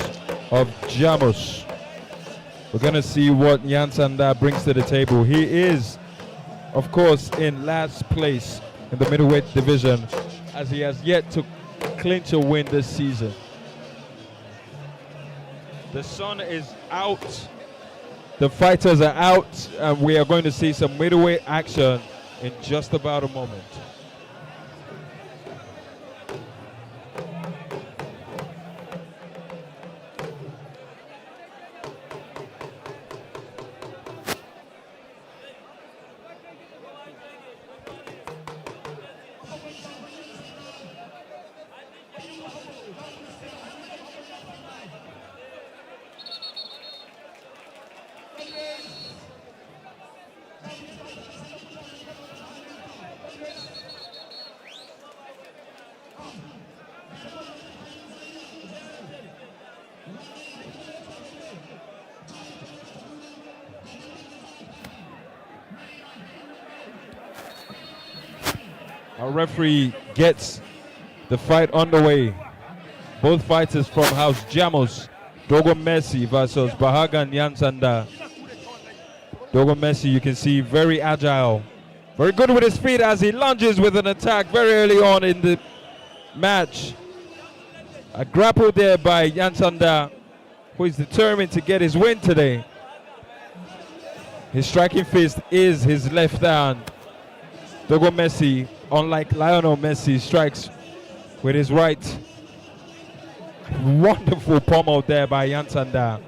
of Jamus. We're going to see what Yansanda brings to the table. He is, of course, in last place in the middleweight division, as he has yet to clinch a win this season. The sun is out, the fighters are out, and we are going to see some middleweight action in just about a moment. Our referee gets the fight underway. Both fighters from House Jamos, Dogo Messi versus Bahagan Yansanda. Dogo Messi, you can see, very agile. Very good with his feet as he lunges with an attack very early on in the match. A grapple there by Yansanda, who is determined to get his win today. His striking fist is his left hand. Dogo Messi, unlike Lionel Messi, strikes with his right. Wonderful pommel there by Yansanda.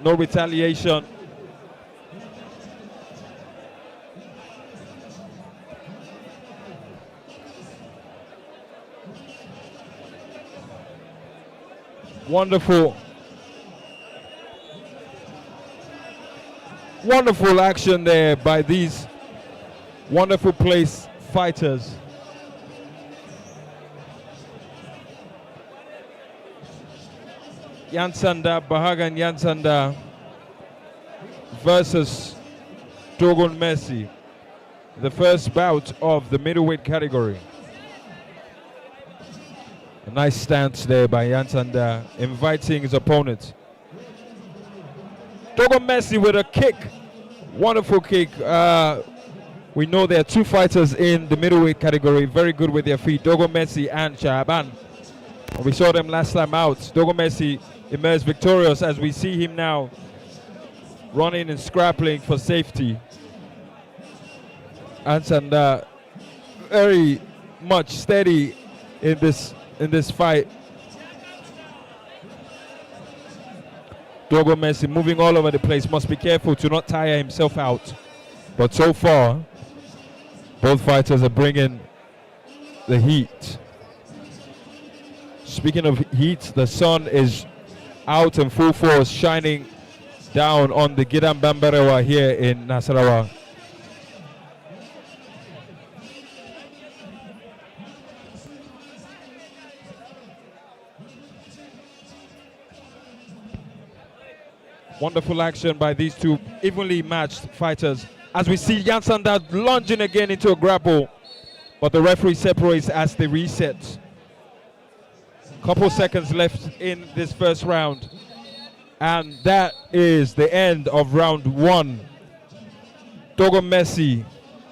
No retaliation. Wonderful. Wonderful action there by these wonderful place fighters. Yansanda, Bahagan Yansanda versus Dogon Messi. The first bout of the middleweight category. A nice stance there by Yansanda, inviting his opponent. Dogo Messi with a kick. Wonderful kick. We know there are two fighters in the middleweight category, very good with their feet, Dogo Messi and Shaban. We saw them last time out. Dogo Messi emerged victorious as we see him now running and scrapping for safety. Yansanda very much steady in this fight. Dogo Messi moving all over the place, must be careful to not tire himself out. But so far, both fighters are bringing the heat. Speaking of heat, the sun is out in full force, shining down on the Gidan Bambarewa here in Nasarawa. Wonderful action by these two evenly matched fighters. As we see Yansanda lunging again into a grapple, but the referee separates as they reset. Couple seconds left in this first round, and that is the end of round one. Dogo Messi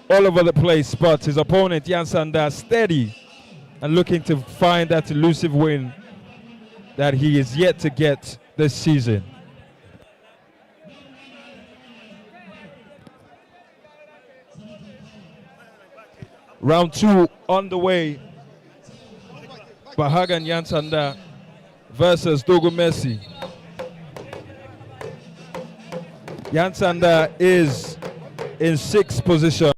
all over the place, but his opponent Yansanda steady and looking to find that elusive win that he is yet to get this season. Round two on the way. Bahagan Yansanda versus Dogo Messi. Yansanda is in sixth position.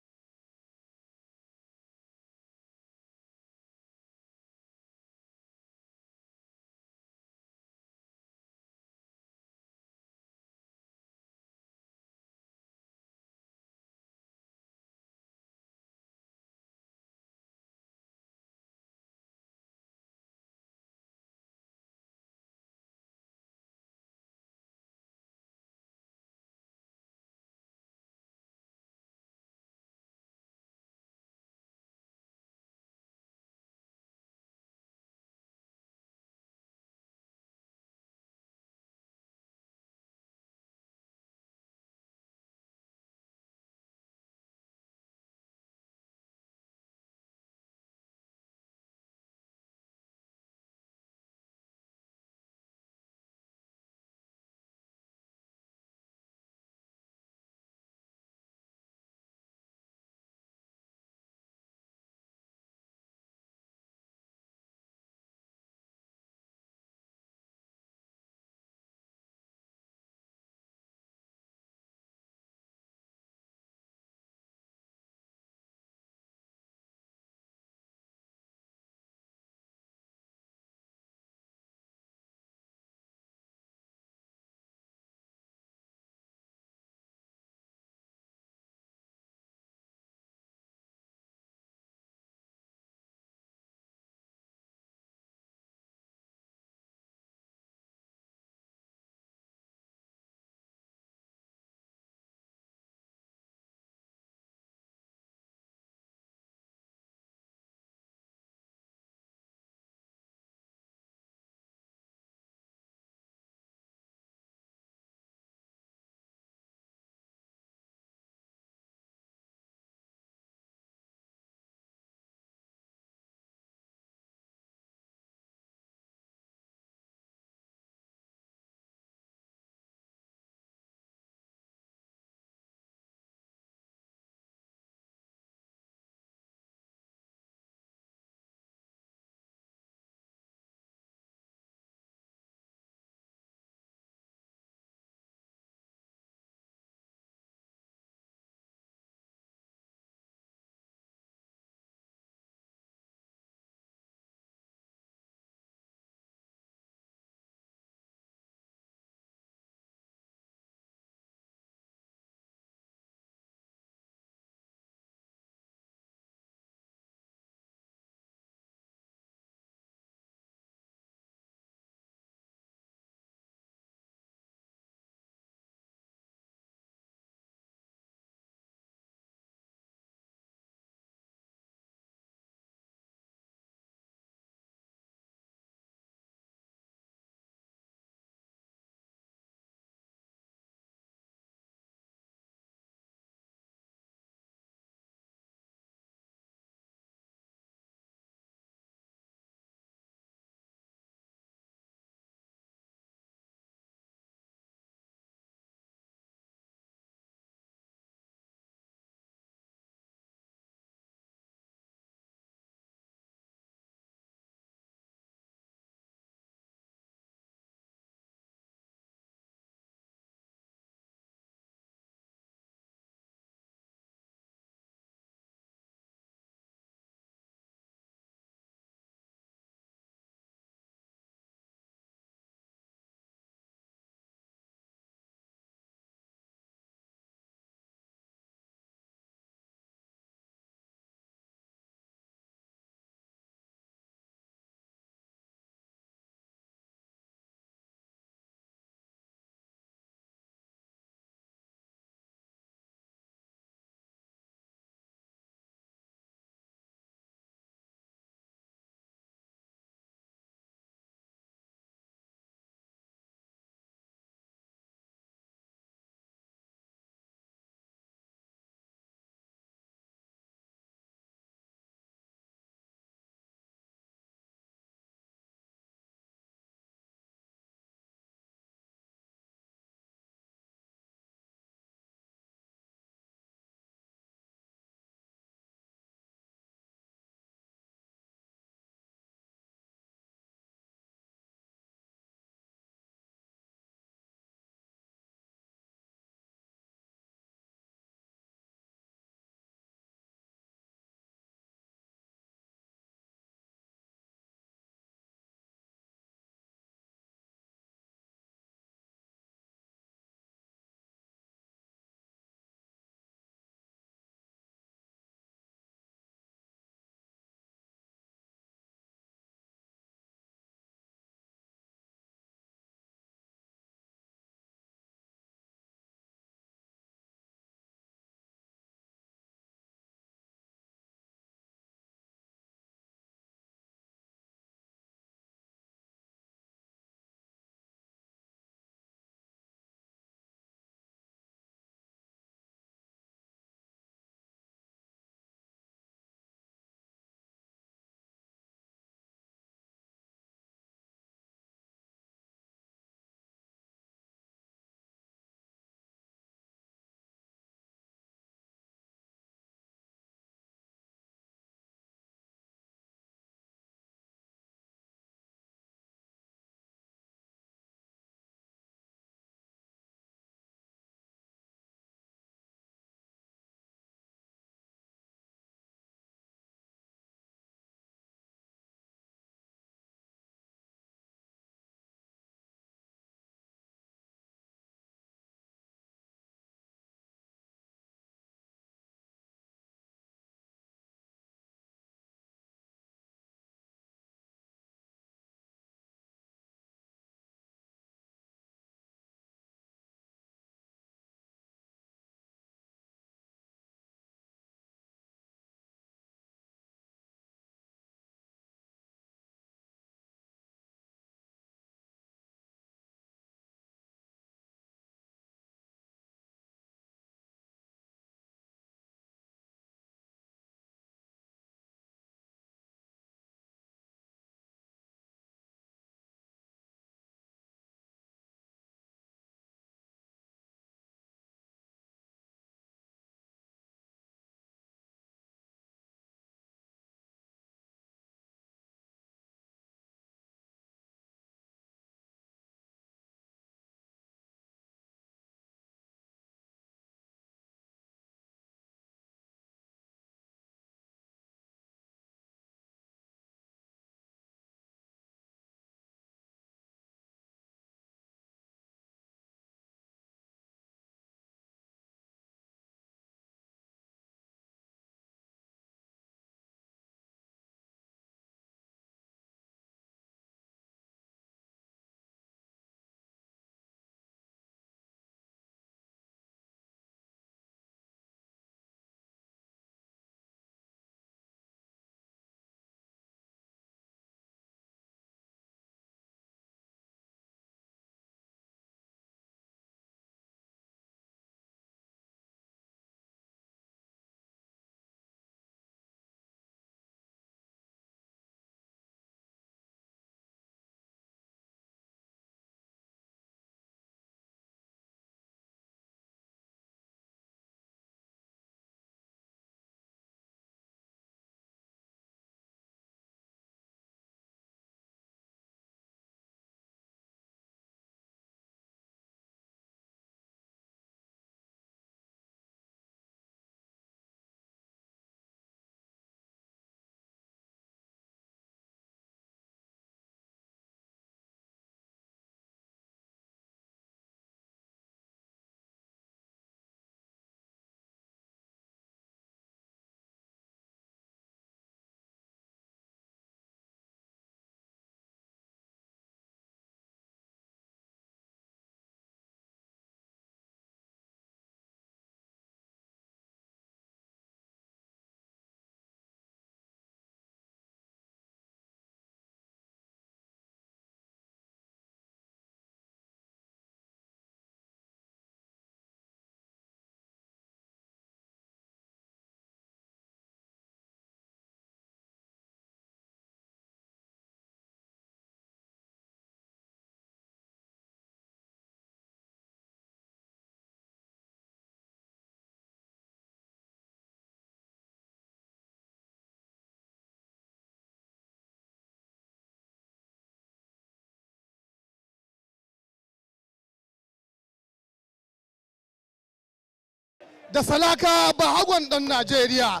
da Salaka Bahagon ɗan Najeriya.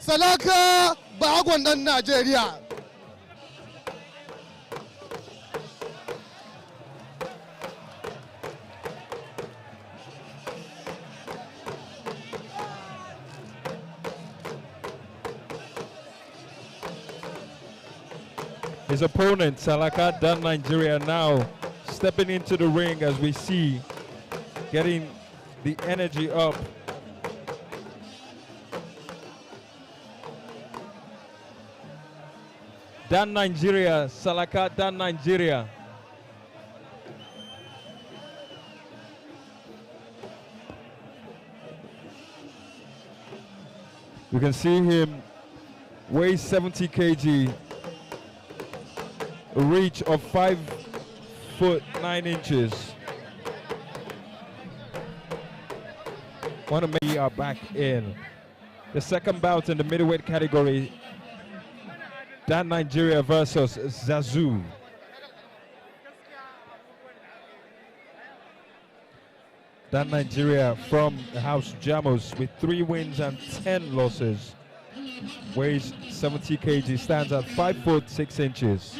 Salaka Bahagon ɗan Najeriya. His opponent, Salaka Dan Nigeria, now stepping into the ring as we see, getting the energy up. Dan Nigeria, Salaka Dan Nigeria. You can see him weighs 70 kg, a reach of 5'9". Want to make our back in. The second bout in the middleweight category, Dan Nigeria versus Zazu. Dan Nigeria from the House Jamos with 3 wins and 10 losses. Weighs 70 kg, stands at 5'6".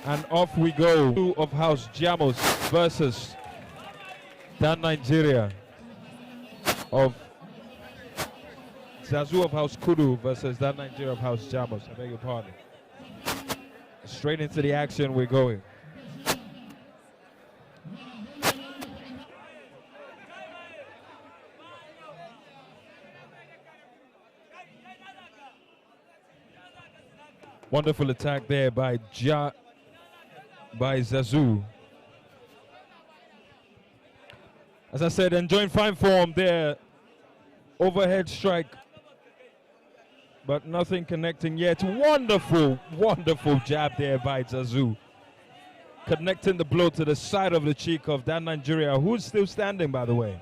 And off we go. Two of House Jamos versus Dan Nigeria of Zazu of House Kudu versus Dan Nigeria of House Jamos. I beg your pardon. Straight into the action we're going. Wonderful attack there by Zazu. As I said, enjoying fine form there. Overhead strike, but nothing connecting yet. Wonderful, wonderful jab there by Zazu. Connecting the blow to the side of the cheek of Dan Nigeria, who's still standing, by the way.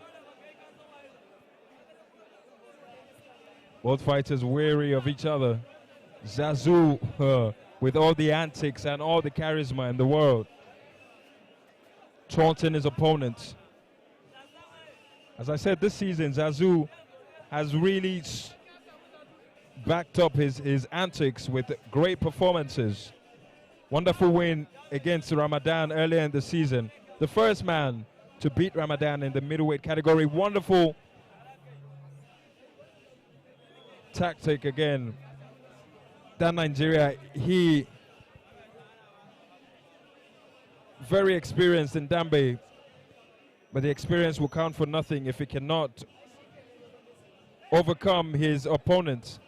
Both fighters wary of each other. Zazu with all the antics and all the charisma in the world, taunting his opponents. As I said, this season, Zazu has really backed up his antics with great performances. Wonderful win against Ramadan earlier in the season. The first man to beat Ramadan in the middleweight category. Wonderful tactic again. Dan Nigeria, he very experienced in Dambe, but the experience will count for nothing if he cannot overcome his opponent.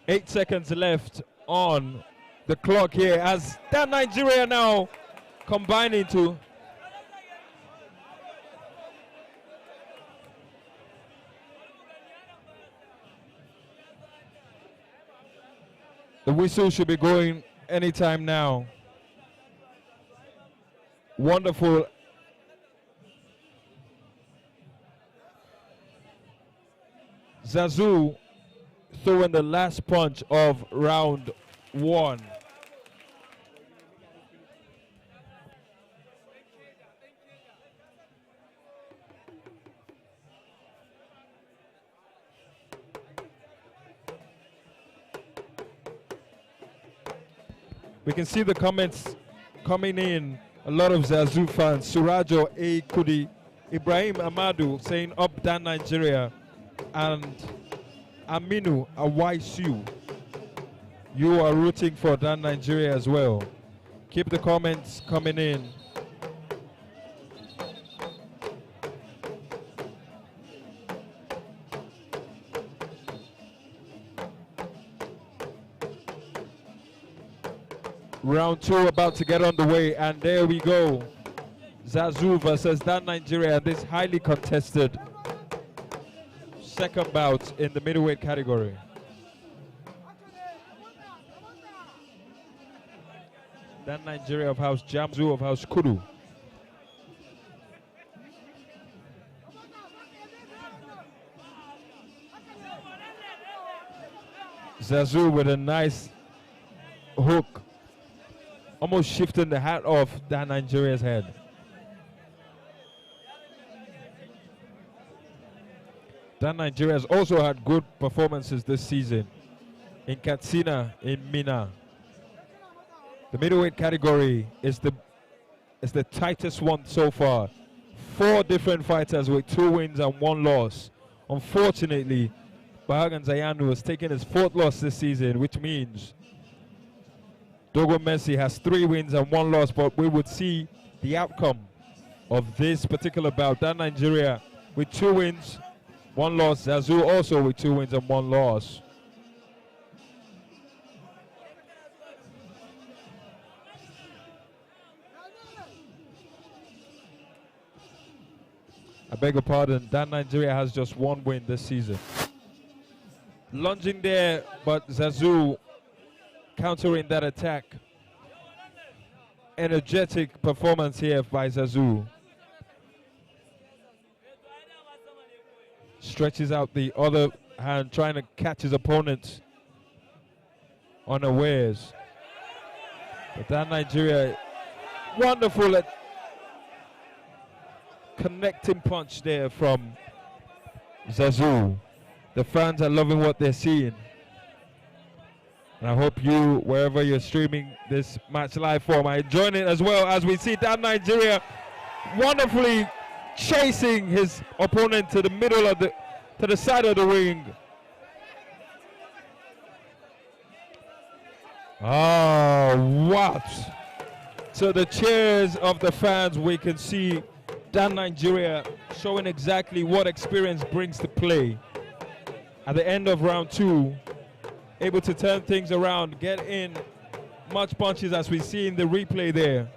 Eight seconds left on the clock here as Dan Nigeria now combining to the whistle should be going anytime now. Wonderful. Zazu throwing the last punch of round 1. We can see the comments coming in. A lot of Zazu fans. Surajo A. Kudi, Ibrahim Amadu saying up Dan Nigeria, and Aminu Awaisu. You are rooting for Dan Nigeria as well. Keep the comments coming in. Round 2 about to get on the way, and there we go. Zazu versus Dan Nigeria, this highly contested second bout in the middleweight category. Dan Nigeria of House Jamzu of House Kudu. Zazu with a nice hook, almost shifting the hat off Dan Nigeria's head. Dan Nigeria has also had good performances this season in Katsina, in Mina. The middleweight category is the tightest one so far. 4 different fighters with 2 wins and 1 loss. Unfortunately, Bahagan Zayanu has taken his 4th loss this season, which means Dogo Messi has 3 wins and 1 loss, but we would see the outcome of this particular bout. Dan Nigeria with 2 wins, 1 loss. Zazu also with 2 wins and 1 loss. I beg your pardon, Dan Nigeria has just 1 win this season. Lunging there, but Zazu countering that attack. Energetic performance here by Zazu. Stretches out the other hand, trying to catch his opponent unawares. But that Nigeria, wonderful connecting punch there from Zazu. The fans are loving what they're seeing. And I hope you, wherever you're streaming this match live from, are enjoying it as well, as we see Dan Nigeria wonderfully chasing his opponent to the middle of to the side of the ring. Oh, what? So the cheers of the fans, we can see Dan Nigeria showing exactly what experience brings to play. At the end of round 2, able to turn things around, get in much punches as we see in the replay there.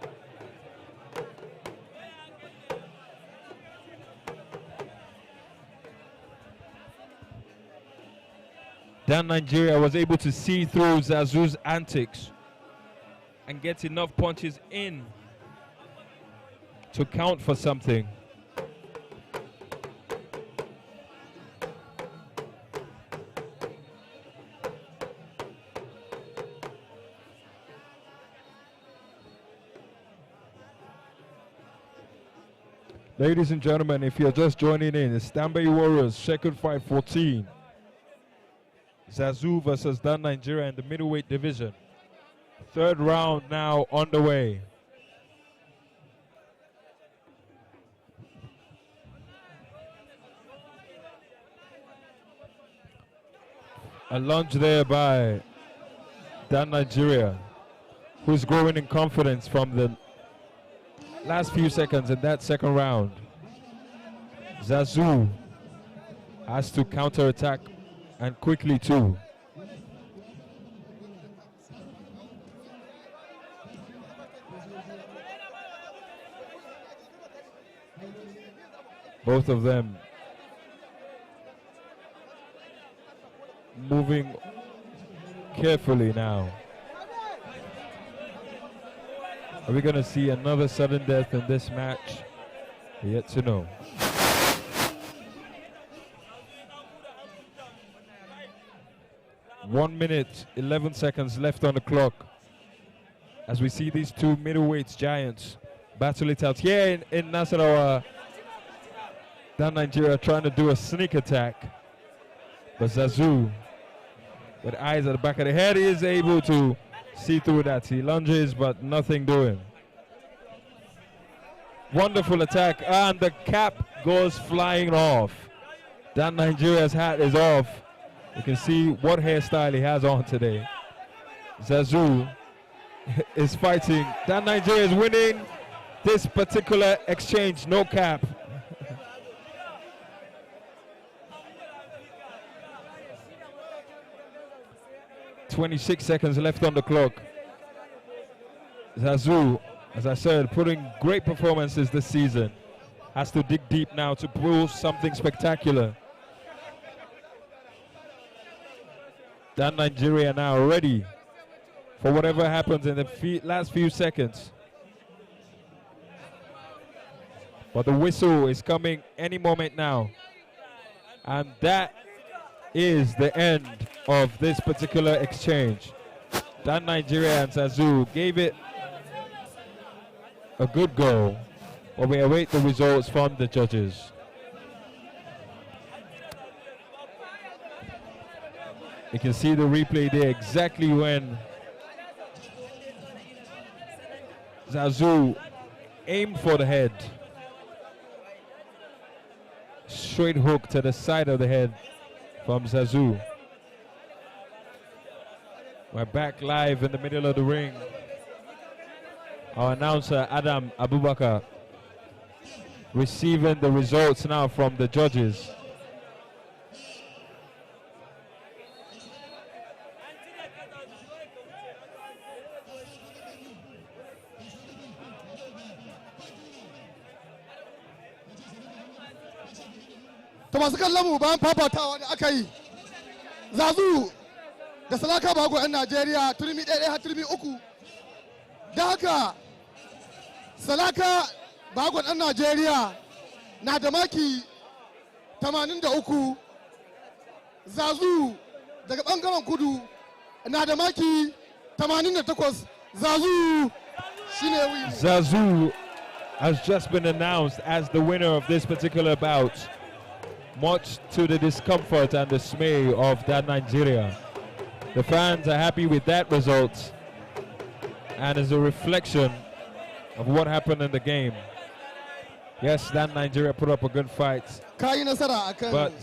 Dan Nigeria was able to see through Zazu's antics and get enough punches in to count for something. Ladies and gentlemen, if you're just joining in, it's Dambay Warriors Circuit Fight 14. Zazu versus Dan Nigeria in the middleweight division. 3rd round now underway. A lunge there by Dan Nigeria, who's growing in confidence from the last few seconds in that 2nd round. Zazu has to counter-attack, and quickly too. Both of them moving carefully now. Are we going to see another sudden death in this match? Yet to know. One minute, 11 seconds left on the clock as we see these two middleweight giants battle it out here in Nasarawa. Dan Nigeria trying to do a sneak attack, but Zazu, with eyes at the back of the head, is able to see through that. He lunges, but nothing doing. Wonderful attack, and the cap goes flying off. Dan Nigeria's hat is off. You can see what hairstyle he has on today. Zazu is fighting. Dan Nigeria is winning this particular exchange, no cap. .26 seconds left on the clock. Zazu as I said, putting great performances this season. Has to dig deep now to pull something spectacular. That Nigeria now ready for whatever happens in the last few seconds. But the whistle is coming any moment now. And that is the end of this particular exchange. That Nigeria and Zazu gave it a good go, but we await the results from the judges. You can see the replay there exactly when Zazu aimed for the head. Straight hook to the side of the head from Zazu. We're back live in the middle of the ring. Our announcer Adam Abubakar receiving the results now from the judges. To masu kallon mu bayan fafatawa da aka yi, Zazu da Salaka Bago 'yan Najeriya turmi ɗaya har turmi uku. Da haka Salaka Bago ɗan Najeriya na da maki 83, Zazu daga ɓangaren kudu na da maki 88. Zazu shine win. Zazu has just been announced as the winner of this particular bout, much to the discomfort and dismay of that Nigeria. The fans are happy with that result and is a reflection of what happened in the game. Yes, that Nigeria put up a good fight, but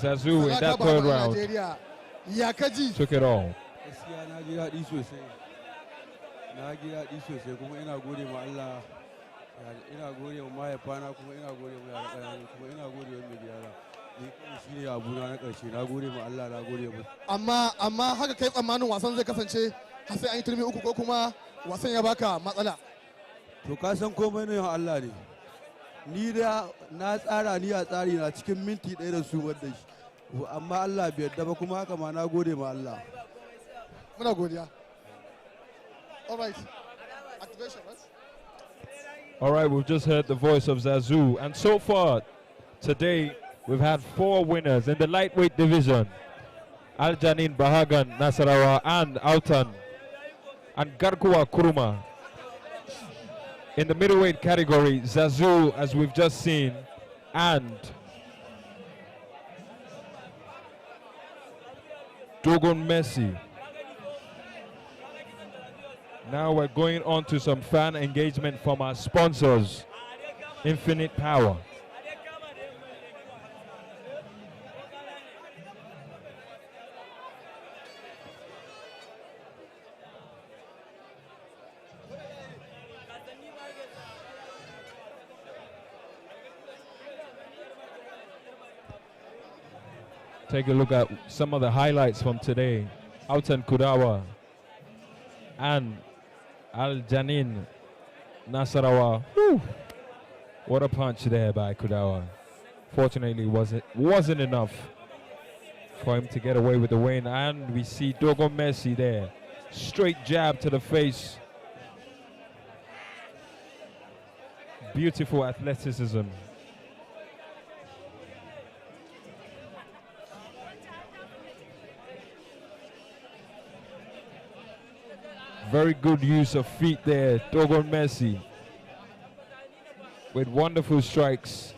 Zazu in that third round took it all. Amma haka kai tsammanin wasan zai kasance har sai an yi turmi uku ko kuma wasan ya baka matsala. To ka san komai ne Allah ne. Ni da na tsara ni a tsari na cikin minti ɗaya da su wanda shi. Amma Allah bai yarda ba kuma haka ma na gode ma Allah. Muna godiya. All right. Activation, right? All right, we've just heard the voice of Zazu, and so far today we've had 4 winners in the lightweight division. Aljanin Bahagan Nasarawa and Autan and Garkuwa Kuruma. In the middleweight category, Zazu, as we've just seen, and Dogo Messi. Now we're going on to some fan engagement from our sponsors, Infinite Power. Take a look at some of the highlights from today. Autan Kudawa and Al Janin Nasarawa. Whew. What a punch there by Kudawa. Fortunately, wasn't enough for him to get away with the win. And we see Dogo Messi there. Straight jab to the face. Beautiful athleticism. Very good use of feet there, Dogo Messi, with wonderful strikes.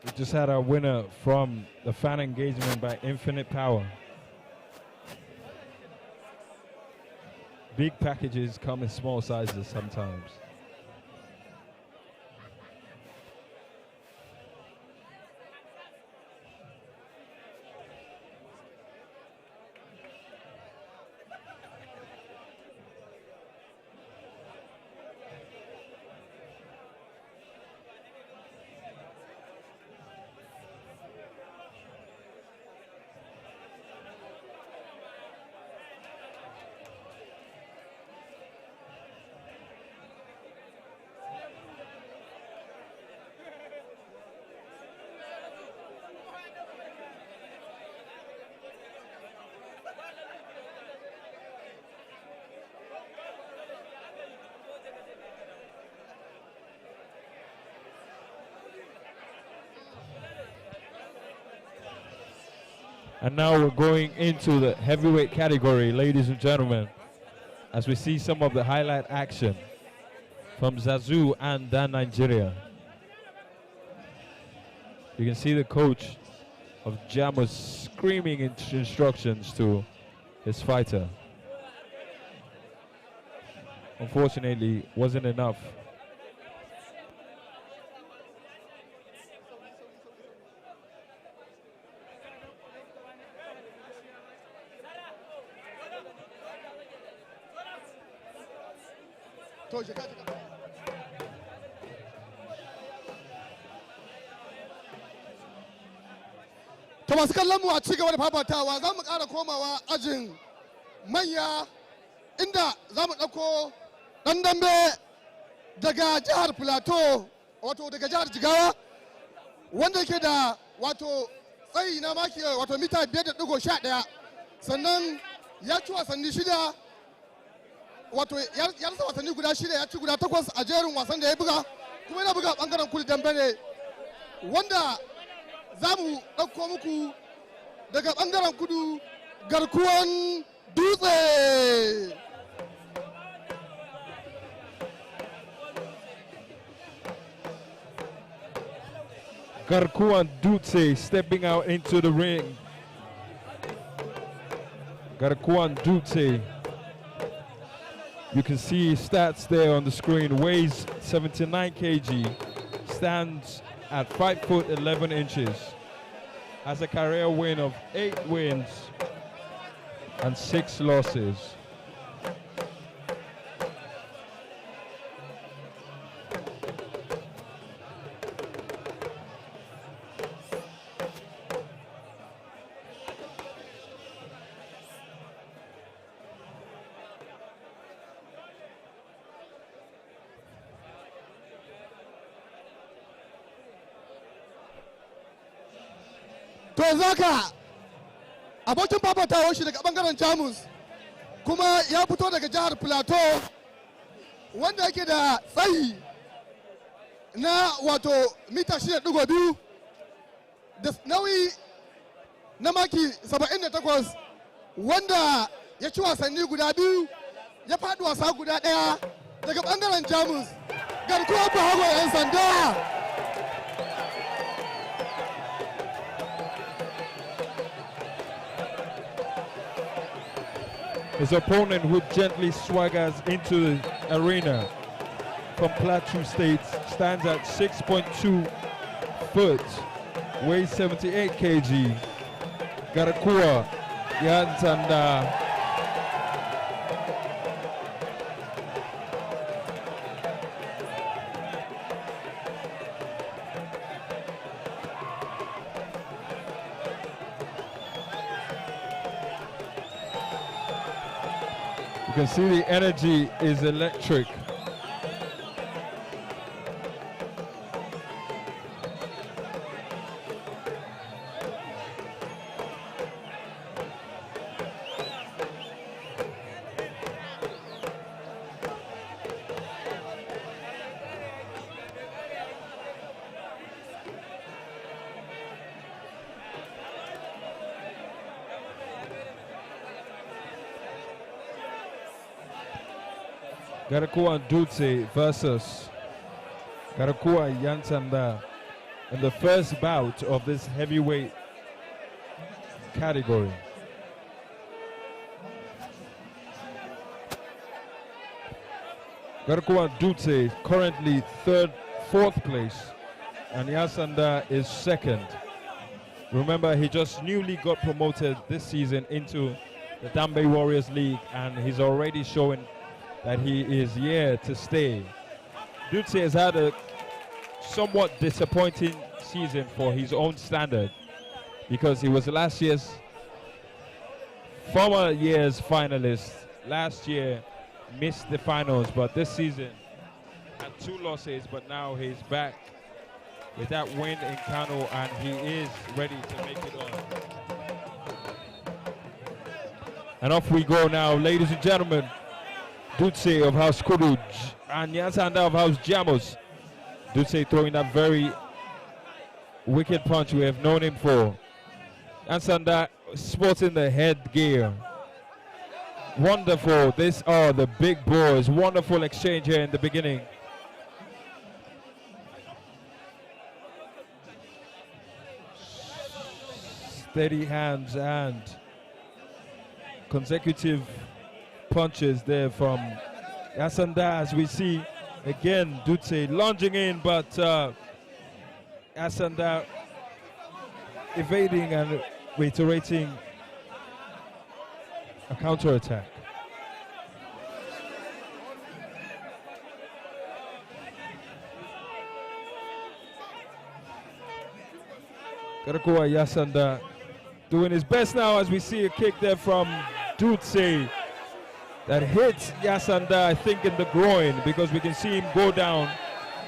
We just had our winner from the fan engagement by Infinite Power. Big packages come in small sizes sometimes. And now we're going into the heavyweight category, ladies and gentlemen, as we see some of the highlight action from Zazu and Dan Nigeria. You can see the coach of Jamus screaming instructions to his fighter. Unfortunately, wasn't enough. To masu kallon mu a ci gaba da fafatawa za mu ƙara komawa ajin manya inda za mu ɗauko ɗan dambe daga jihar Plateau wato daga jihar Jigawa wanda yake da wato tsayi na maki wato mita 5.11 sannan ya ci wasanni shida wato ya rasa wasanni guda shida ya ci guda 8 a jerin wasan da ya buga kuma yana buga bangaren kudu dambe ne wanda za mu ɗauko muku daga ɓangaren kudu garkuwan dutse. Garkuwan Dutse stepping out into the ring. Garkuwan Dutse. You can see his stats there on the screen. Weighs 79 kg. Stands at 5 foot 11 inches. Has a career win of 8 wins and 6 losses. To yanzu haka abokin fafatawar shi daga bangaren Jamus kuma ya fito daga jihar Plateau wanda yake da tsayi na wato mita 6.2 da nauyi na maki 78 wanda ya ci wasanni guda 2 ya faɗi wasa guda 1 daga bangaren Jamus garkuwar Bahago Yansanda. His opponent, who gently swaggers into the arena from Plateau State, stands at 6.2 foot, weighs 78 kg. Garakua Yansanda. You can see the energy is electric. Garkuwan Dutse versus Garkuwa Yansanda. in the first bout of this heavyweight category. Garkuwa Dutse currently fourth place, and Yansanda is second. Remember, he just newly got promoted this season into the Dambe Warriors League, and he's already showing that he is here to stay. Dutse has had a somewhat disappointing season for his own standard, because he was last year's former year's finalist. Last year missed the finals, but this season had 2 losses, but now he's back with that win in Kano, and he is ready to make it on. And off we go now, ladies and gentlemen. Dutse of House Kuruj and Yansanda of House Jamos. Dutse throwing that very wicked punch we have known him for. Yansanda sporting the headgear. Wonderful. These are the big boys. Wonderful exchange here in the beginning. Steady hands and consecutive punches there from Yansanda, as we see again Dutse lunging in, but Yansanda evading and reiterating a counter-attack. Garkuwa Yansanda doing his best now, as we see a kick there from Dutse that hits Yansanda, I think, in the groin, because we can see him go down,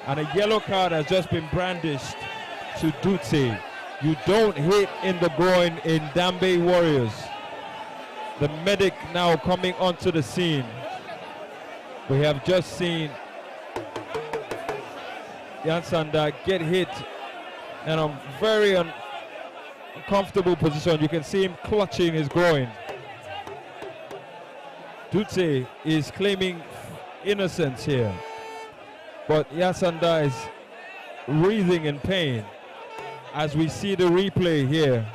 and a yellow card has just been brandished to Dutse. You don't hit in the groin in Dambe Warriors. The medic now coming onto the scene. We have just seen Yansanda get hit in a very uncomfortable position. You can see him clutching his groin. Dutse is claiming innocence here, but Yansanda is writhing in pain as we see the replay here.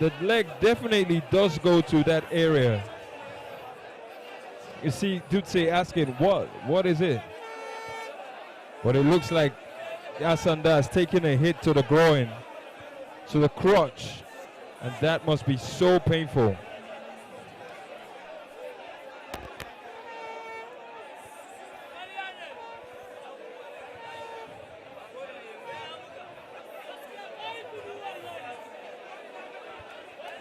The leg definitely does go to that area. You see Dutse asking, what is it? But it looks like Yansanda has taken a hit to the groin, to the crotch, and that must be so painful.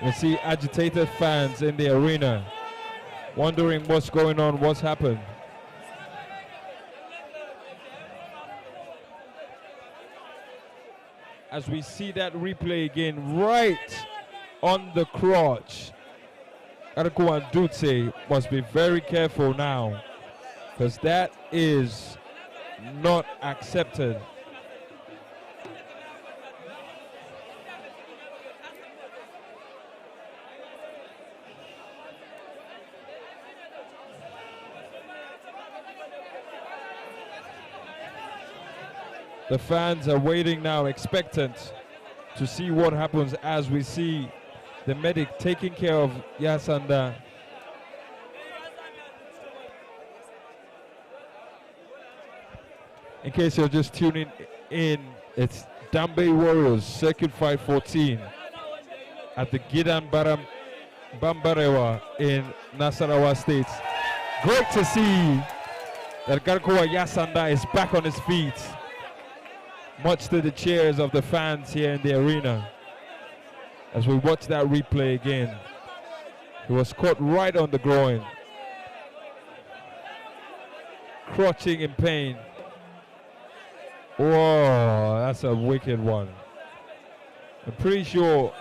You see agitated fans in the arena wondering what's going on, what's happened. As we see that replay again, right on the crotch. Garkuwa Dutse must be very careful now, because that is not accepted. The fans are waiting now, expectant to see what happens, as we see the medic taking care of Yansanda. In case you're just tuning in, it's Dambe Warriors Circuit Fight 14 at the Gidan Bambarewa in Nasarawa State. Great to see that Garkuwa Yansanda is back on his feet, much to the cheers of the fans here in the arena. As we watch that replay again, he was caught right on the groin, crotching in pain. Whoa, that's a wicked one. I'm pretty sure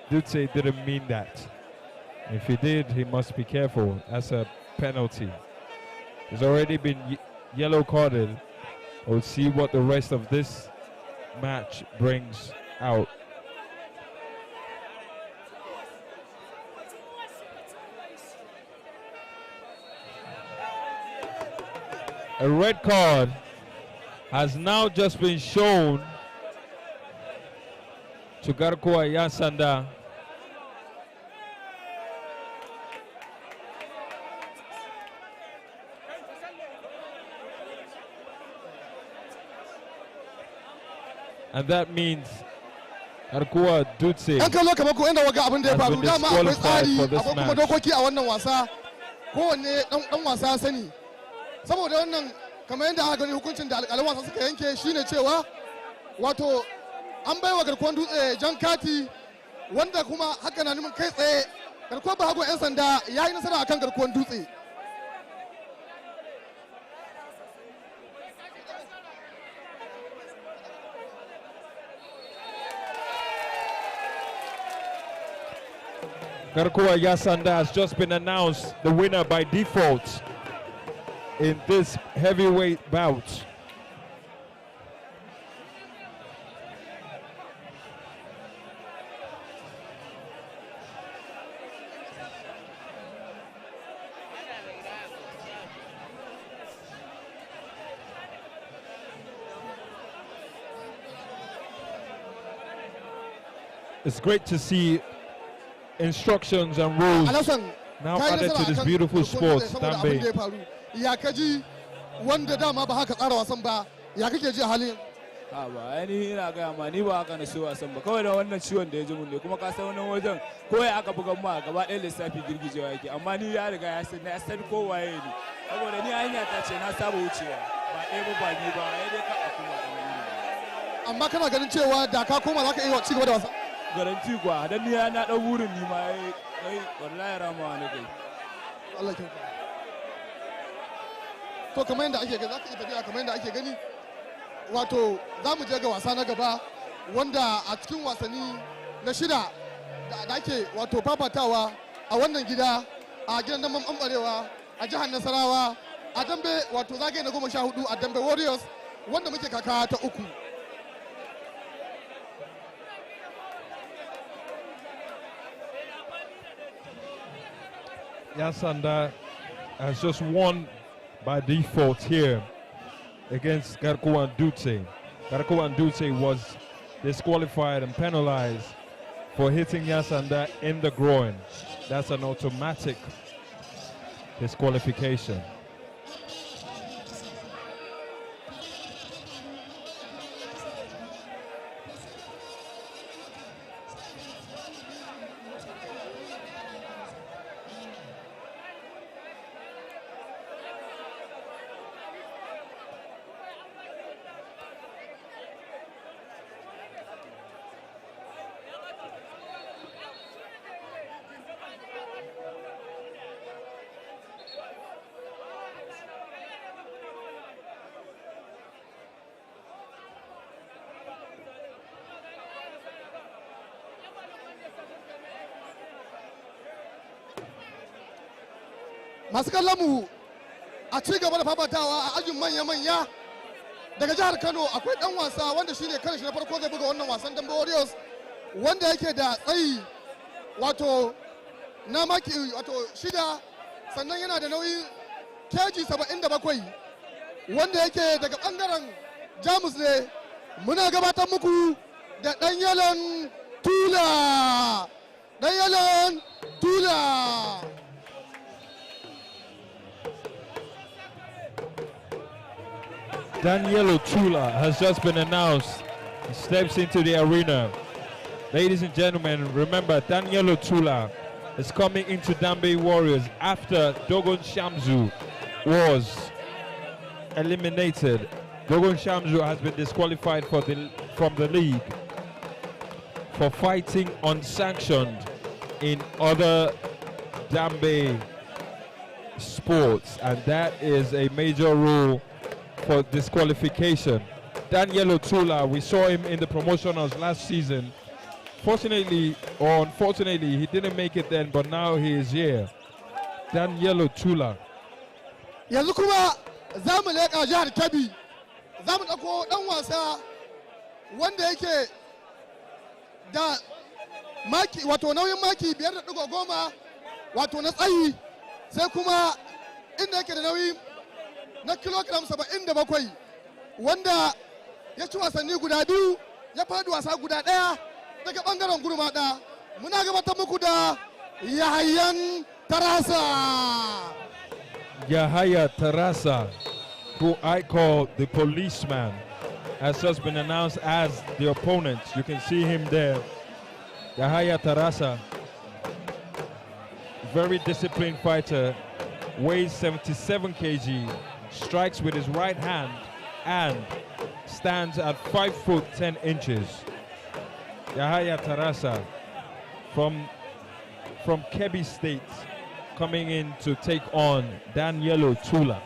Dutse didn't mean that. If he did, he must be careful. That's a penalty. He's already been yellow carded. We'll see what the rest of this match brings out. A red card has now just been shown to Garkuwa Yansanda. And that means Garkuwa Dutse an kallo kamar ko inda waga abin da ya faru dama akwai tsari for this akwai kuma match. dokoki a wannan wasa kowanne dan wasa sani saboda wannan kamar yadda aka gani hukuncin da alƙalan wasa suka yanke shine cewa wato an baiwa garkuwan dutse jan kati wanda kuma haka na nufin kai tsaye garkuwan bahago 'yan sanda ya yi nasara akan garkuwan dutse. Garkuwa Yansanda has just been announced the winner by default in this heavyweight bout. It's great to see instructions and rules now added to this beautiful sport, Dambe. Ya kaji wanda dama ba haka tsara wasan ba, ya kake ji a halin? A ba, ainihin ina gaya ma ni ba haka na so wasan ba, kawai da wannan ciwon da ya ji mun ne kuma ka san wannan wajen ko ya aka buga ma gaba ɗaya lissafi girgijewa yake, amma ni ya riga ya san ko waye ne, saboda ni hanya ta ce na saba wucewa ba ɗaya ba ni ba, ya dai ka a kuma. Amma kana ganin cewa da ka koma za ka iya ci gaba da wasa? Garanti kuwa, dan ni na ɗan wurin ni ma yayi wallahi ramawa ne kai. Allah kyauta. To kamar yadda ake gani za ka iya tafiya kamar yadda ake gani wato za mu je ga wasa na gaba wanda a cikin wasanni na shida da ake wato fafatawa a wannan gida a gidan nan ɓamɓarewa a jihar Nasarawa a dambe wato zagaye na 14 a dambe Warriors wanda muke kaka ta uku. Yansanda has just won by default here against Garkuwa Dutse. Garkuwa Dutse was disqualified and penalized for hitting Yansanda in the groin. That's an automatic disqualification. Masu kallon mu a ci gaba da fafatawa a ajin manya-manya daga jihar Kano akwai dan wasa wanda shine kan shi na farko zai buga wannan wasan Dambe Warriors wanda yake da tsayi wato na maki wato 6 sannan yana da nauyi keji 77 wanda yake daga bangaren Jamus ne. Muna gabatar muku da dan yalan Tula. Dan yalan Tula. Danielo Tula has just been announced. He steps into the arena. Ladies and gentlemen, remember Danielo Tula is coming into Dambe Warriors after Dogo Shamzu was eliminated. Dogo Shamzu has been disqualified from the league for fighting unsanctioned in other Dambe sports, and that is a major rule for disqualification. Danielo Tula, we saw him in the promotionals last season. Fortunately or unfortunately, he didn't make it then, but now he is here. Danielo Tula. Yanzu kuma za mu leƙa jihar Kebbi, za mu ɗauko ɗan wasa wanda yake da maki wato nauyin maki 5.10 wato na tsayi, sai kuma inda yake da nauyi na kilogram 77 wanda ya ci wasanni guda biyu ya faɗi wasa guda ɗaya daga ɓangaren Gurmada. Muna gabatar muku da Yahayan Tarasa. Yahaya Tarasa, who I call the policeman, has just been announced as the opponent. You can see him there. Yahaya Tarasa, very disciplined fighter, weighs 77 kg, strikes with his right hand, and stands at 5 foot 10 inches. Yahaya Tarasa from Kebbi State, coming in to take on Danielo Tula.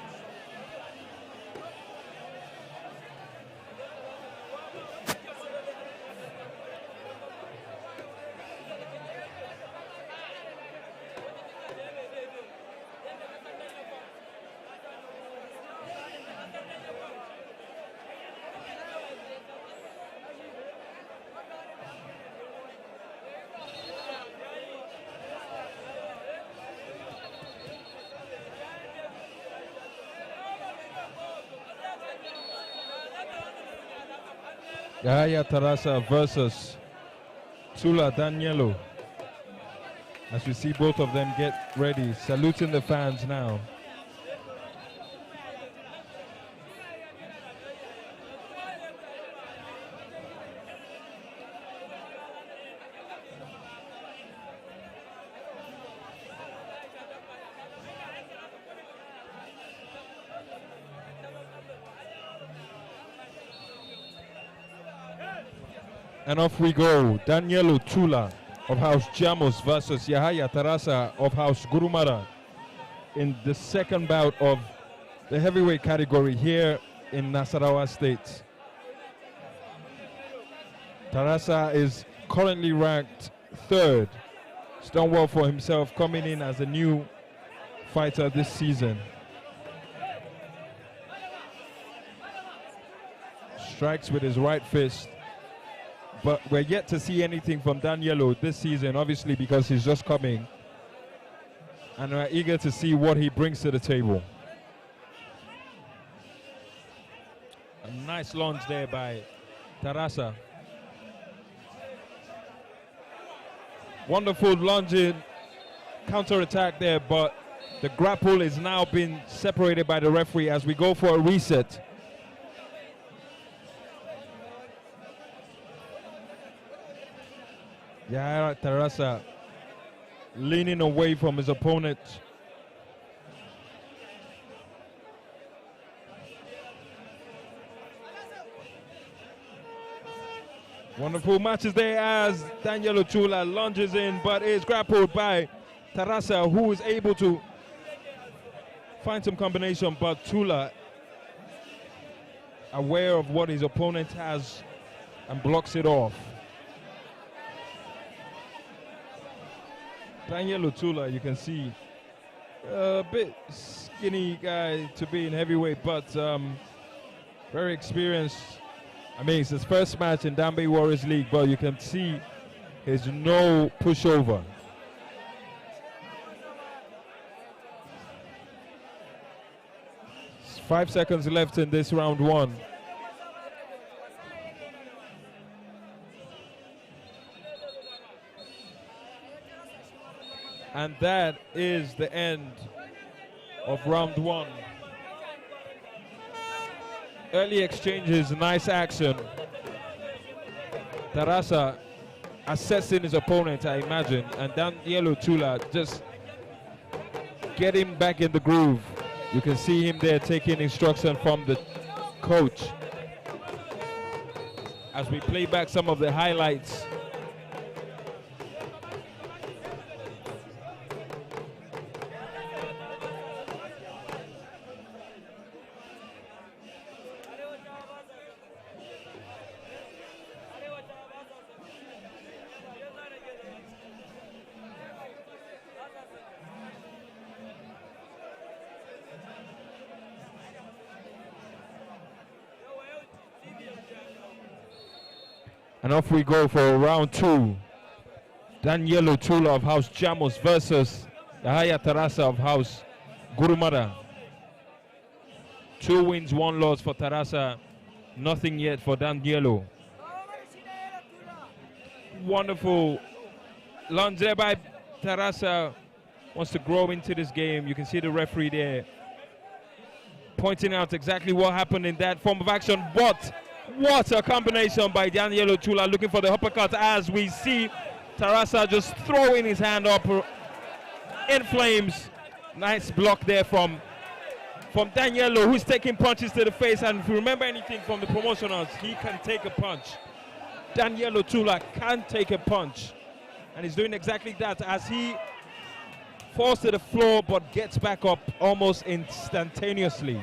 Yahaya Tarasa versus Tula Danielo. As we see both of them get ready, saluting the fans now. And off we go. Danielo Tula of House Jamos versus Yahaya Tarasa of House Gurumara in the second bout of the heavyweight category here in Nasarawa State. Tarasa is currently ranked 3rd. He's done well for himself, coming in as a new fighter this season. Strikes with his right fist. But we're yet to see anything from Danielo this season, obviously, because he's just coming. And we're eager to see what he brings to the table. A nice lunge there by Tarasa. Wonderful lunging counter-attack there, but the grapple is now being separated by the referee as we go for a reset. Yeah, Tarasa leaning away from his opponent. Wonderful matches there as Danielo Tula lunges in, but is grappled by Tarasa, who is able to find some combination, but Tula, aware of what his opponent has, and blocks it off. Danielo Tula, you can see, a bit skinny guy to be in heavyweight, but very experienced. I mean, it's his first match in Dambe Warriors League, but you can see there's no pushover. It's 5 seconds left in this round 1. And that is the end of round 1. Early exchanges, nice action. Tarasa assessing his opponent, I imagine, and Danielo Tula just getting back in the groove. You can see him there taking instruction from the coach. As we play back some of the highlights. And off we go for round 2. Danielo Tula of House Jamos versus Yahaya Tarasa of House Gurumara. 2 wins, 1 loss for Tarasa Nothing yet for Danielo. Wonderful lunge there by Tarasa. Wants to grow into this game. You can see the referee there pointing out exactly what happened in that form of action. But what a combination by Danielo Tula, looking for the uppercut as we see Tarasa just throwing his hand up in flames. Nice block there from Danielo, who's taking punches to the face. And if you remember anything from the promotionals, he can take a punch. Danielo Tula can take a punch. And he's doing exactly that as he falls to the floor but gets back up almost instantaneously.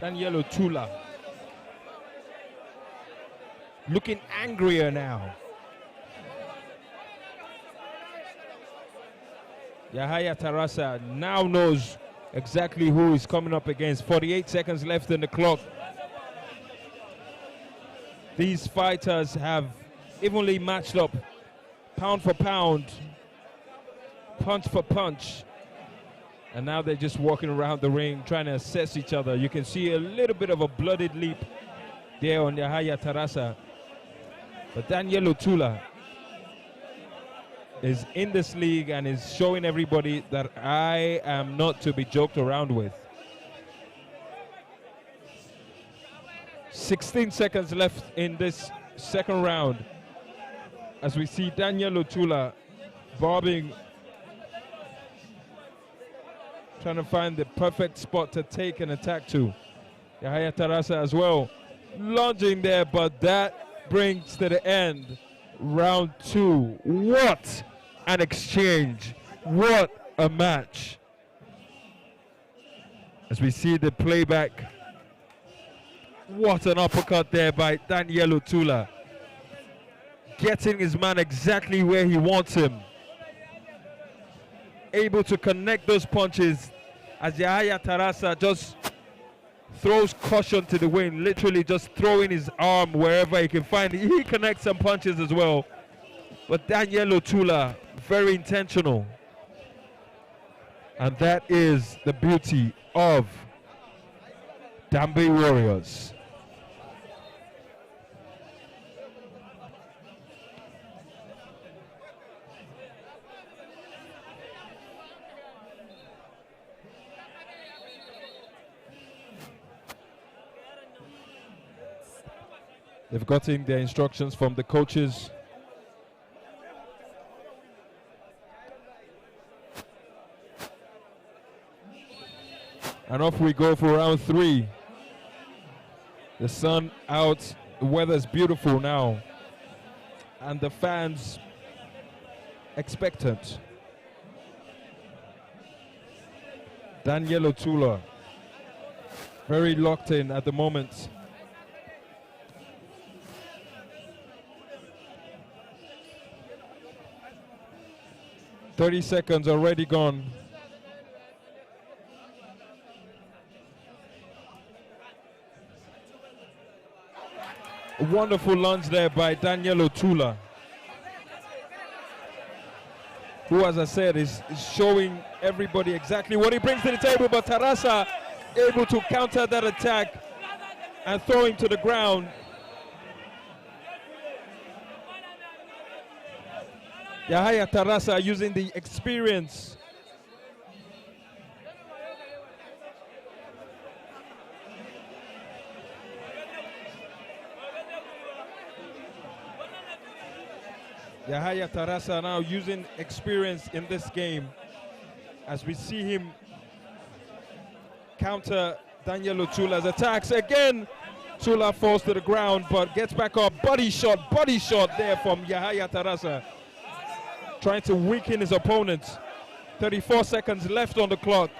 Danielo Tula looking angrier now. Yahaya Tarasa now knows exactly who he's coming up against. 48 seconds left in the clock. These fighters have evenly matched up, pound for pound, punch for punch. And now they're just walking around the ring trying to assess each other. You can see a little bit of a blooded leap there on Yahaya Tarasa. But Danielo Tula is in this league and is showing everybody that I am not to be joked around with. 16 seconds left in this second round as we see Danielo Tula bobbing, trying to find the perfect spot to take an attack to. Yahaya Tarasa as well lunging there, but that brings to the end round 2. What an exchange, what a match. As we see the playback, what an uppercut there by Danielo Tula, getting his man exactly where he wants him, able to connect those punches as Yahaya Tarasa just throws caution to the wind, literally just throwing his arm wherever he can find it. He connects some punches as well, but Danielo Tula, very intentional. And that is the beauty of Dambe Warriors. They've gotten their instructions from the coaches. And off we go for round 3. The sun out, the weather's beautiful now, and the fans expectant. Danielo Tula, very locked in at the moment. "30 seconds already gone. A wonderful lunge there by Danielo Tula, who, as I said, is showing everybody exactly what he brings to the table. But Tarasa able to counter that attack and throw him to the ground. Yahaya Tarasa using the experience. Yahaya Tarasa now using experience in this game as we see him counter Danielo Tula's attacks. Again, Tula falls to the ground but gets back up. Body shot there from Yahaya Tarasa, trying to weaken his opponent. 34 seconds left on the clock.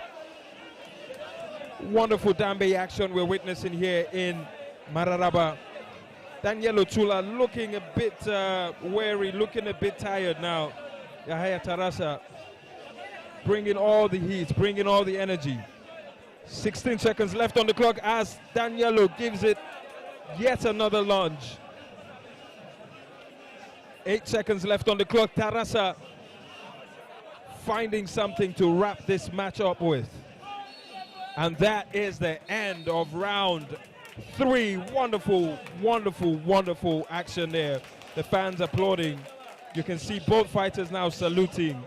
Wonderful Dambe action we're witnessing here in Mararaba. Danielo Tula looking a bit wary, looking a bit tired now. Yahaya Tarasa bringing all the heat, bringing all the energy. 16 seconds left on the clock as Danielo gives it yet another lunge. 8 seconds left on the clock. Tarasa finding something to wrap this match up with. And that is the end of round 3. Wonderful, wonderful, wonderful action there. The fans applauding. You can see both fighters now saluting.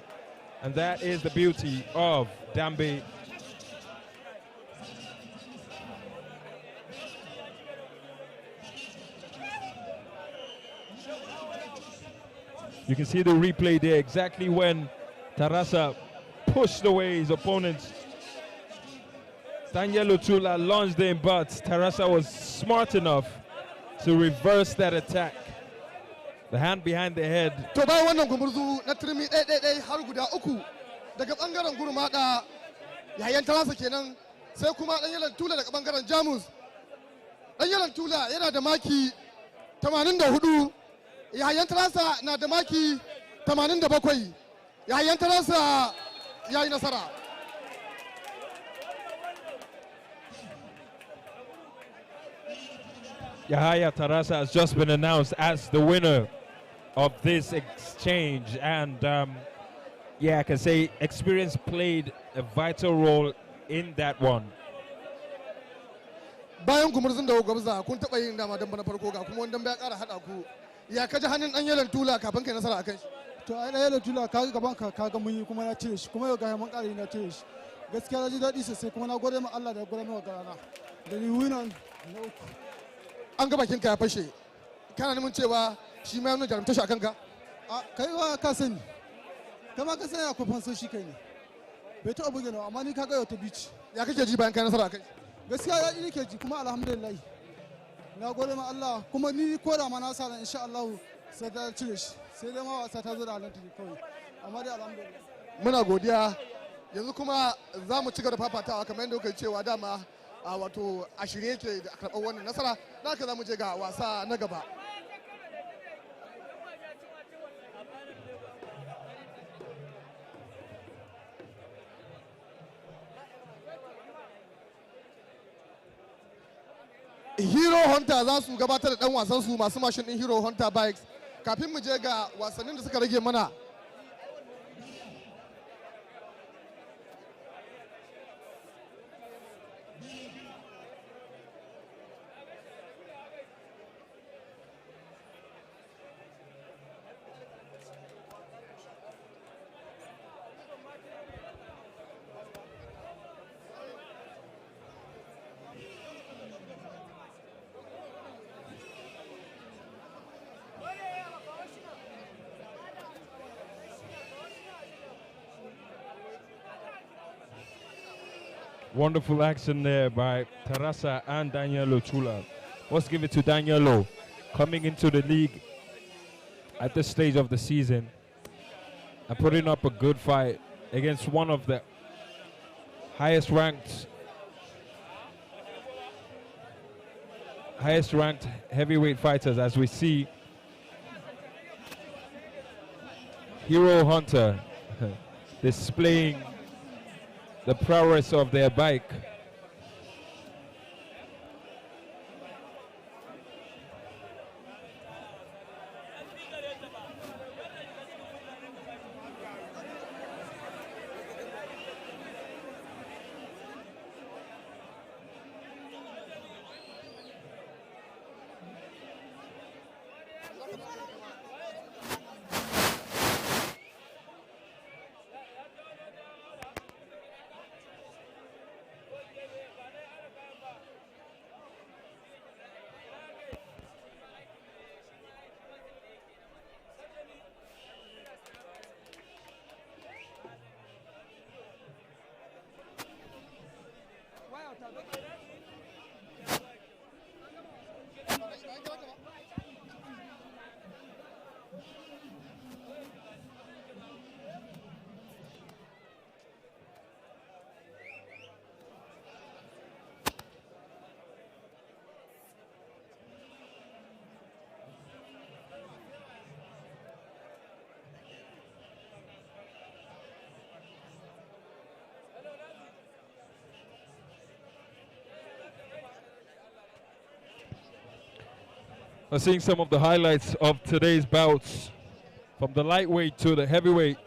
And that is the beauty of Dambe. You can see the replay there, exactly when Tarasa pushed away his opponents. Tula launched in, but Tarasa was smart enough to reverse that attack. The hand behind the head. To bayan wannan gumurzu na turmi ɗaya har guda uku daga ɓangaren Kuruma da yayan Tarasa kenan, sai kuma ɗan Tula daga ɓangaren Jamus. Ɗan Tula yana da maki 84, yayan Tarasa na da maki 87. Yayan Tarasa ya yi nasara. Yahaya Tarasa has just been announced as the winner of this exchange, and yeah, I can say experience played a vital role in that one. Bayan gumurzun da gwabza kun taɓa yin dama dan bana farko ga kuma wannan bai ƙara haɗa ku, ya kaji hannun ɗan Tula kafin kai nasara akan shi? To ai ɗan Tula kaga gaban ka ga mun yi kuma na cire shi, kuma yau ga mun ƙara na cire shi. Gaskiya na ji daɗi sosai, kuma na gode ma Allah da ya gode min wa rana da ni winan na uku. An ga bakin ka ya fashe, kana neman cewa shi ma yana jarumta shi akan ka? A kai wa ka sani, kama ka sani akwai fansoshi kai ne, bai taɓa buge nawa, amma ni ka ga yau ta bici. Ya kake ji bayan kai nasara akai? Gaskiya ya nake ji, kuma alhamdulillah na gode ma Allah, kuma ni ko da ma na sa ran insha Allah sai ta cire shi, sai dai ma wasa ta zo da halin ta kawai, amma dai alhamdulillah. Muna godiya, yanzu kuma za mu ci gaba da fafatawa kamar yadda kuka cewa dama a wato a shirye yake da karɓar wannan nasara, da haka za mu je ga wasa na gaba. Hero Hunter za su gabatar da ɗan wasan su masu mashin ɗin Hero Hunter Bikes kafin mu je ga wasannin da suka rage mana. Wonderful action there by Tarasa and Tula. Let's give it to Danielo, coming into the league at this stage of the season and putting up a good fight against one of the highest ranked heavyweight fighters, as we see Hero Hunter displaying the prowess of their bike. We're seeing some of the highlights of today's bouts, from the lightweight to the heavyweight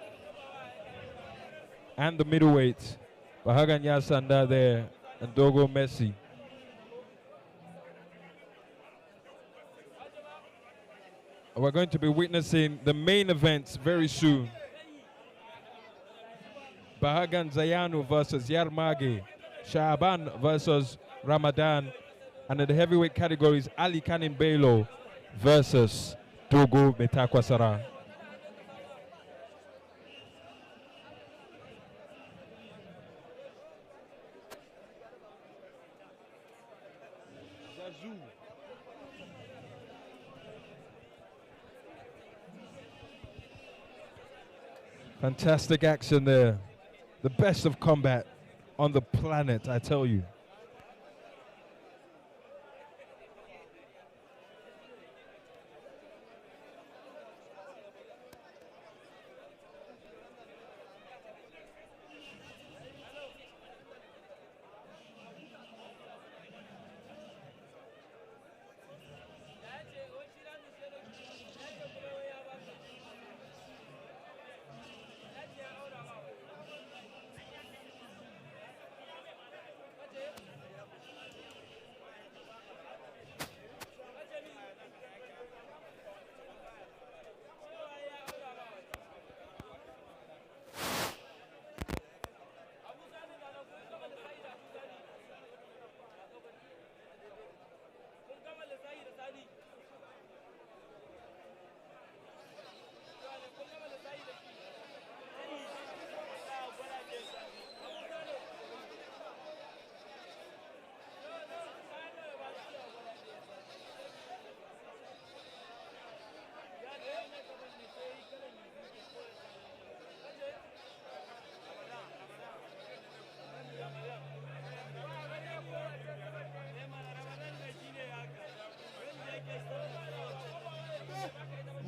and the middleweight. Bahagan Yansanda there and Dogo Messi. We're going to be witnessing the main events very soon. Bahagan Zayanu versus Yarmage, Shaban versus Ramadan, and in the heavyweight categories, Ali Kanim Belo versus Dogo Metakwasara. Zazu. Fantastic action there. The best of combat on the planet, I tell you.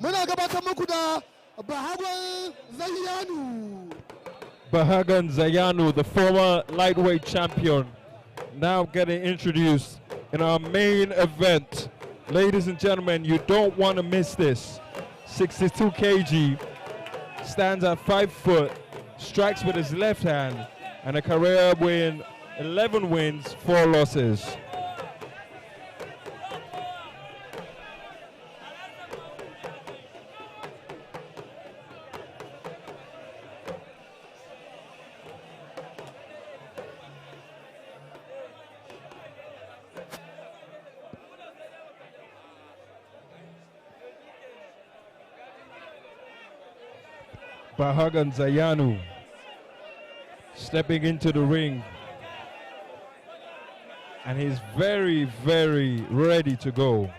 Muna gabatar muku da Bahagan Zayanu. Bahagan Zayanu, the former lightweight champion, now getting introduced in our main event. Ladies and gentlemen, you don't want to miss this. 62 kg, stands at 5 foot, strikes with his left hand, and a career win, 11 wins, 4 losses. Bahagan Zayanu stepping into the ring, and he's very, very ready to go.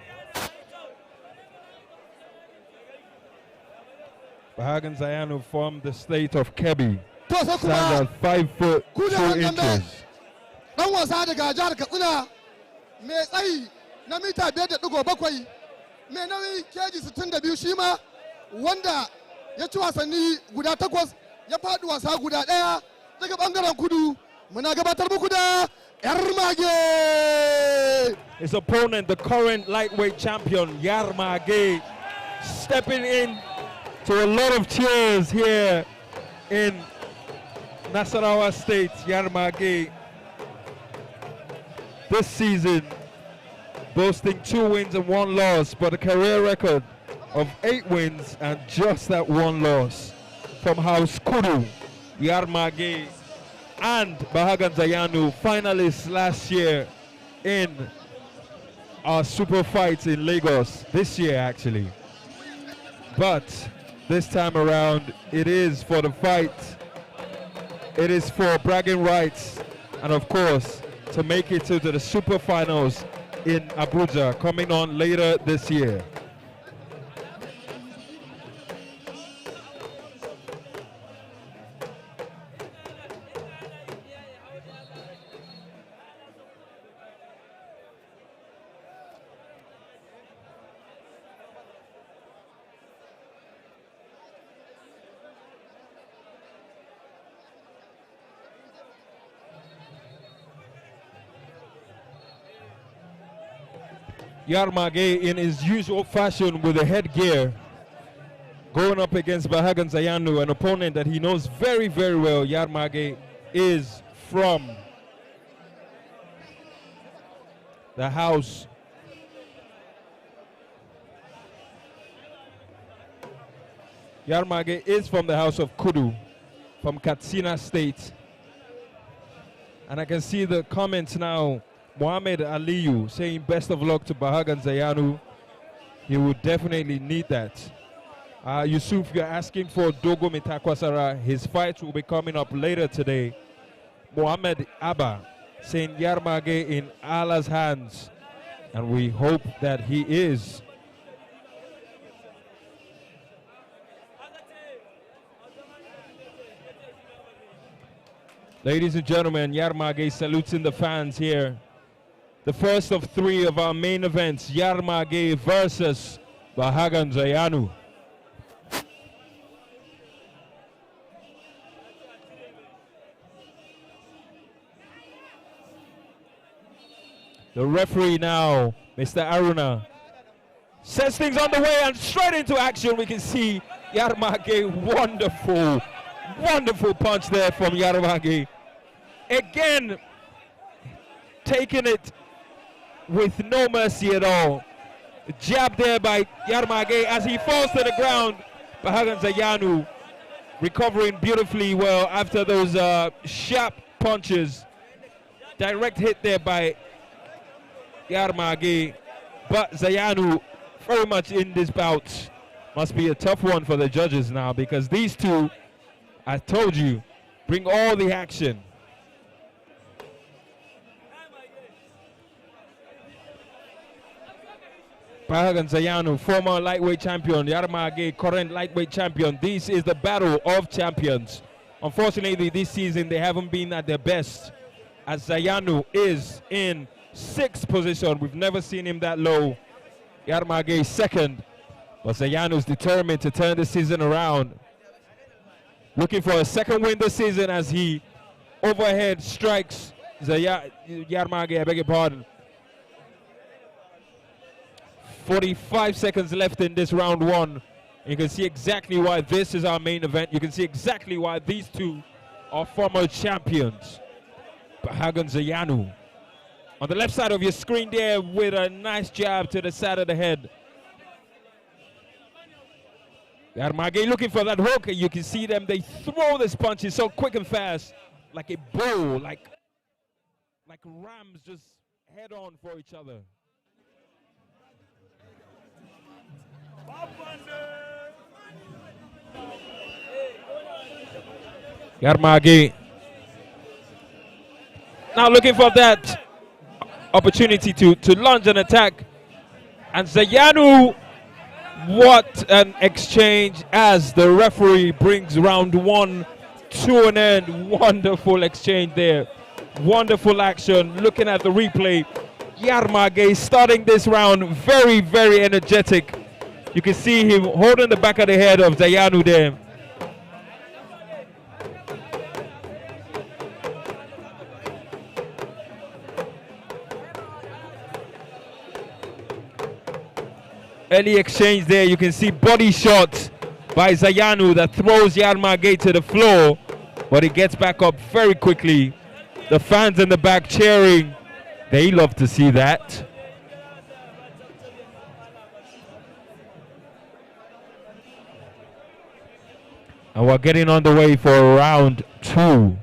Bahagan Zayanu from the state of Kebbi, stands at 5 foot 2 inches. Dan wasa daga jihar Katsina mai tsayi na mita 5.7, mai nauyi keji 62 shi ma, wanda ya ci wasanni guda 8, ya faɗi wasa guda 1 daga ɓangaren kudu. Muna gabatar muku da Yarmage. His opponent, the current lightweight champion, Yarmage, stepping in to a lot of cheers here in Nasarawa State. Yarmage this season boasting 2 wins and 1 loss, but a career record of 8 wins and just that 1 loss from House Kudu. Yarmage and Bahagan Zayanu, finalists last year in our super fights in Lagos, this year actually. But this time around, it is for the fight, it is for bragging rights, and of course, to make it to the super finals in Abuja, coming on later this year. Yarmage in his usual fashion with the headgear, going up against Bahagan Zayanu, an opponent that he knows very, very well. Yarmage is from the house. Yarmage is from the house of Kudu, from Katsina State. And I can see the comments now. Mohamed Aliyu saying best of luck to Bahagan Zayanu. He would definitely need that. Yusuf, you're asking for Dogo Mitakwasara. His fight will be coming up later today. Mohamed Abba saying Yarmage in Allah's hands. And we hope that he is. Ladies and gentlemen, Yarmage saluting the fans here. The first of 3 of our main events, Yarmage versus Bahagan Zayanu. The referee now, Mr. Aruna, sets things on the way and straight into action. We can see Yarmage, wonderful punch there from Yarmage. Again, taking it with no mercy at all. Jab there by Yarmage as he falls to the ground. Bahagan Zayanu recovering beautifully well after those sharp punches. Direct hit there by Yarmage. But Zayanu very much in this bout. Must be a tough one for the judges now, because these two, I told you, bring all the action. Bahagan Zayanu, former lightweight champion. Yarmage, current lightweight champion. This is the battle of champions. Unfortunately, this season they haven't been at their best, as Zayanu is in 6th position. We've never seen him that low. Yarmage second, but Zayanu is determined to turn the season around. Looking for a second win this season as he overhead strikes Yarmage, I beg your pardon. 45 seconds left in this round 1. You can see exactly why this is our main event. You can see exactly why these two are former champions. Bahagan Zayanu on the left side of your screen there with a nice jab to the side of the head. Yarmage looking for that hook. You can see them, they throw this punches so quick and fast, like a bull, like rams just head on for each other. Yarmage now looking for that opportunity to launch an attack. And Zayanu, what an exchange as the referee brings round 1 to an end. Wonderful exchange there. Wonderful action. Looking at the replay, Yarmage starting this round very, very energetic. You can see him holding the back of the head of Zayanu there. Early exchange there. You can see body shot by Zayanu that throws Yarmage to the floor, but he gets back up very quickly. The fans in the back cheering. They love to see that. And we're getting on the way for round 2.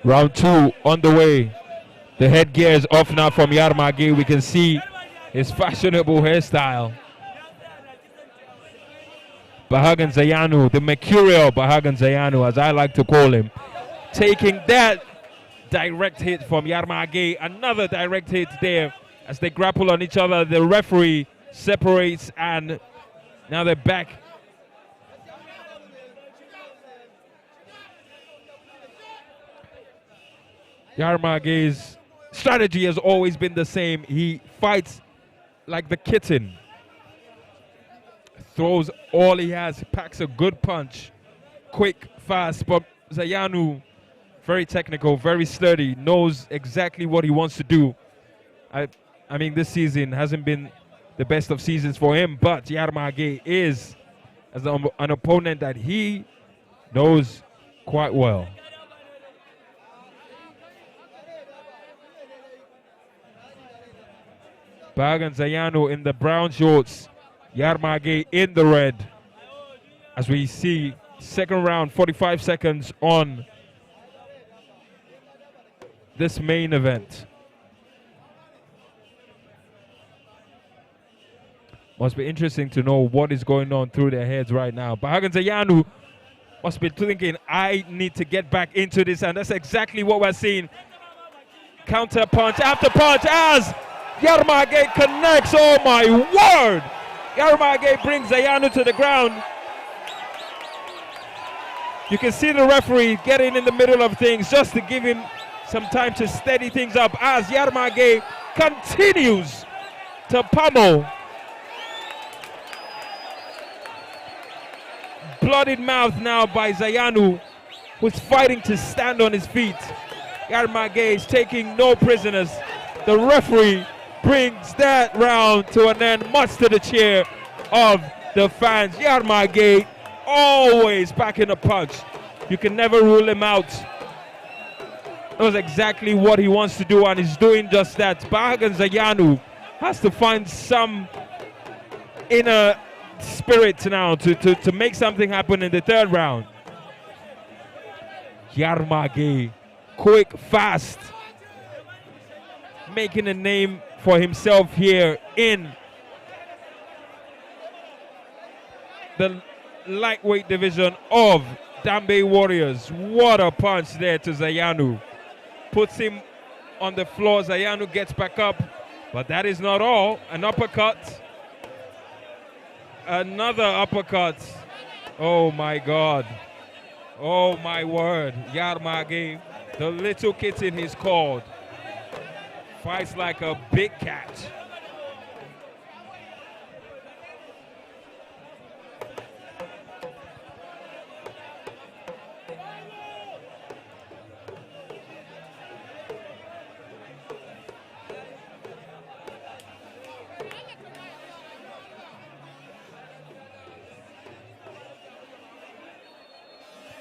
Round 2 on the way. The headgear is off now from Yarmage. We can see his fashionable hairstyle. Bahagan Zayanu, the mercurial Bahagan Zayanu, as I like to call him, taking that direct hit from Yarmage. Another direct hit there as they grapple on each other. The referee separates and now they're back. Yarmage's strategy has always been the same. He fights like the kitten. Throws all he has, packs a good punch. Quick, fast, but Zayanu, very technical, very sturdy, knows exactly what he wants to do. I mean, this season hasn't been the best of seasons for him, but Yarmage is as an opponent that he knows quite well. Bagan Zayanu in the brown shorts, Yarmage in the red. As we see second round, 45 seconds on this main event. Must be interesting to know what is going on through their heads right now. Bagan Zayanu must be thinking, I need to get back into this, and that's exactly what we're seeing. Counter punch after punch as Yarmage connects. Oh my word! Yarmage brings Zayanu to the ground. You can see the referee getting in the middle of things just to give him some time to steady things up as Yarmage continues to pummel. Bloodied mouth now by Zayanu, who's fighting to stand on his feet. Yarmage is taking no prisoners. The referee brings that round to an end, much to the cheer of the fans. Yarmage always packing a punch. You can never rule him out. That was exactly what he wants to do, and he's doing just that. Bagan Zayanu has to find some inner spirit now to make something happen in the third round. Yarmage, quick, fast, making a name for himself here in the lightweight division of Dambe Warriors. What a punch there to Zayanu. Puts him on the floor. Zayanu gets back up, but that is not all. An uppercut. Another uppercut. Oh my God. Oh my word. Yarmage, the little kitten he's called, fights like a big cat.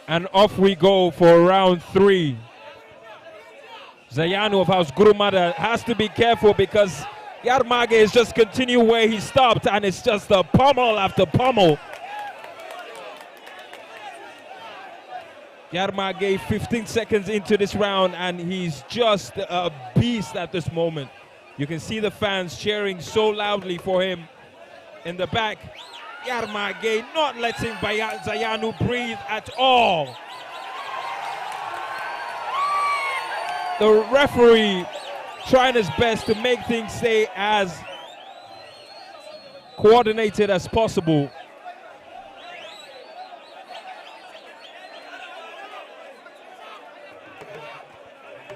And off we go for round 3. Zayanu of House Kuruma has to be careful because Yarmage is just continue where he stopped, and it's just a pummel after pummel. Yarmage 15 seconds into this round, and he's just a beast at this moment. You can see the fans cheering so loudly for him in the back. Yarmage not letting Zayanu breathe at all. The referee trying his best to make things stay as coordinated as possible.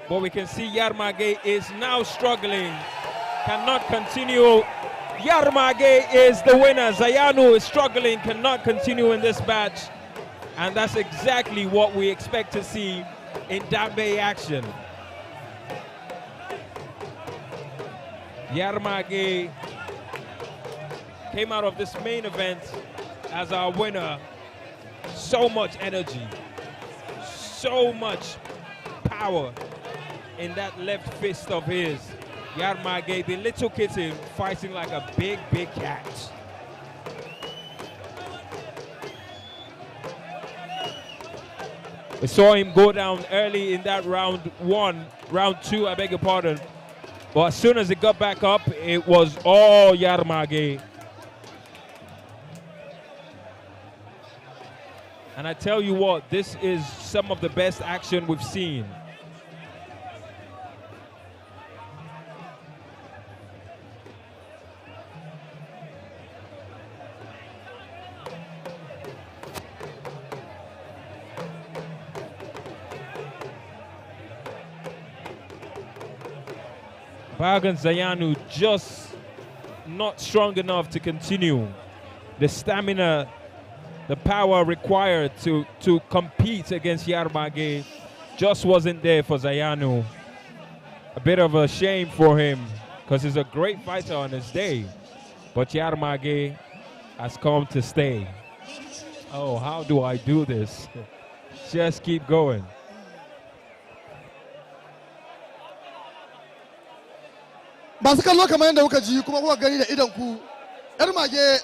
But we can see Yarmage is now struggling, cannot continue. Yarmage is the winner. Zayanu is struggling, cannot continue in this match. And that's exactly what we expect to see in Dambe action. Yarmage came out of this main event as our winner. So much energy, so much power in that left fist of his. Yarmage, the little kitten, fighting like a big, big cat. We saw him go down early in that round 2, I beg your pardon. But as soon as he got back up, it was all Yarmage. And I tell you what, this is some of the best action we've seen. Bagan Zayanu just not strong enough to continue. The stamina, the power required to compete against Yarmage just wasn't there for Zayanu. A bit of a shame for him because he's a great fighter on his day. But Yarmage has come to stay. Oh, how do I do this? Just keep going. Masu kallo kamar yadda kuka ji kuma kuka gani da idan ku, yar mage